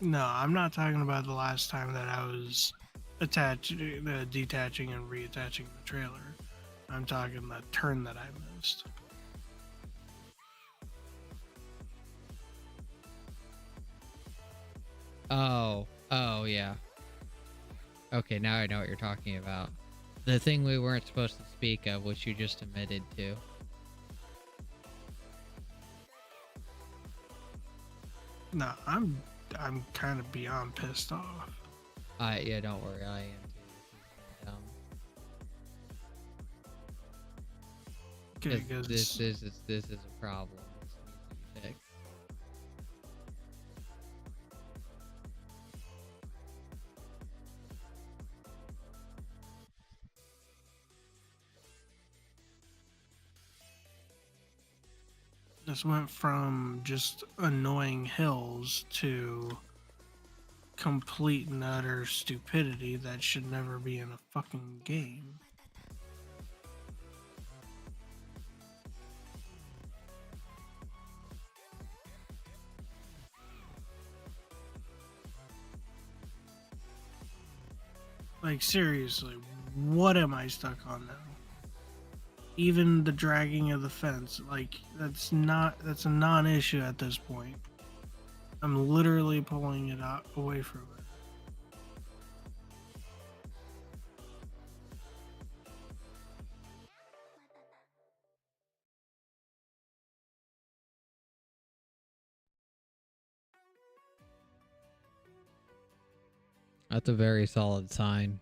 No, I'm not talking about the last time that I was detaching and reattaching the trailer. I'm talking the turn that I missed. Oh, yeah. Okay, now I know what you're talking about. The thing we weren't supposed to speak of, which you just admitted to. No, I'm kind of beyond pissed off. Yeah, don't worry, I am too. This is dumb. Okay, This because is a problem. This needs to be fixed. this went from just annoying hills to complete and utter stupidity that should never be in a fucking game. Like, seriously, what am I stuck on now? Even the dragging of the fence, like, that's a non-issue at this point. I'm literally pulling it out away from it. That's a very solid sign.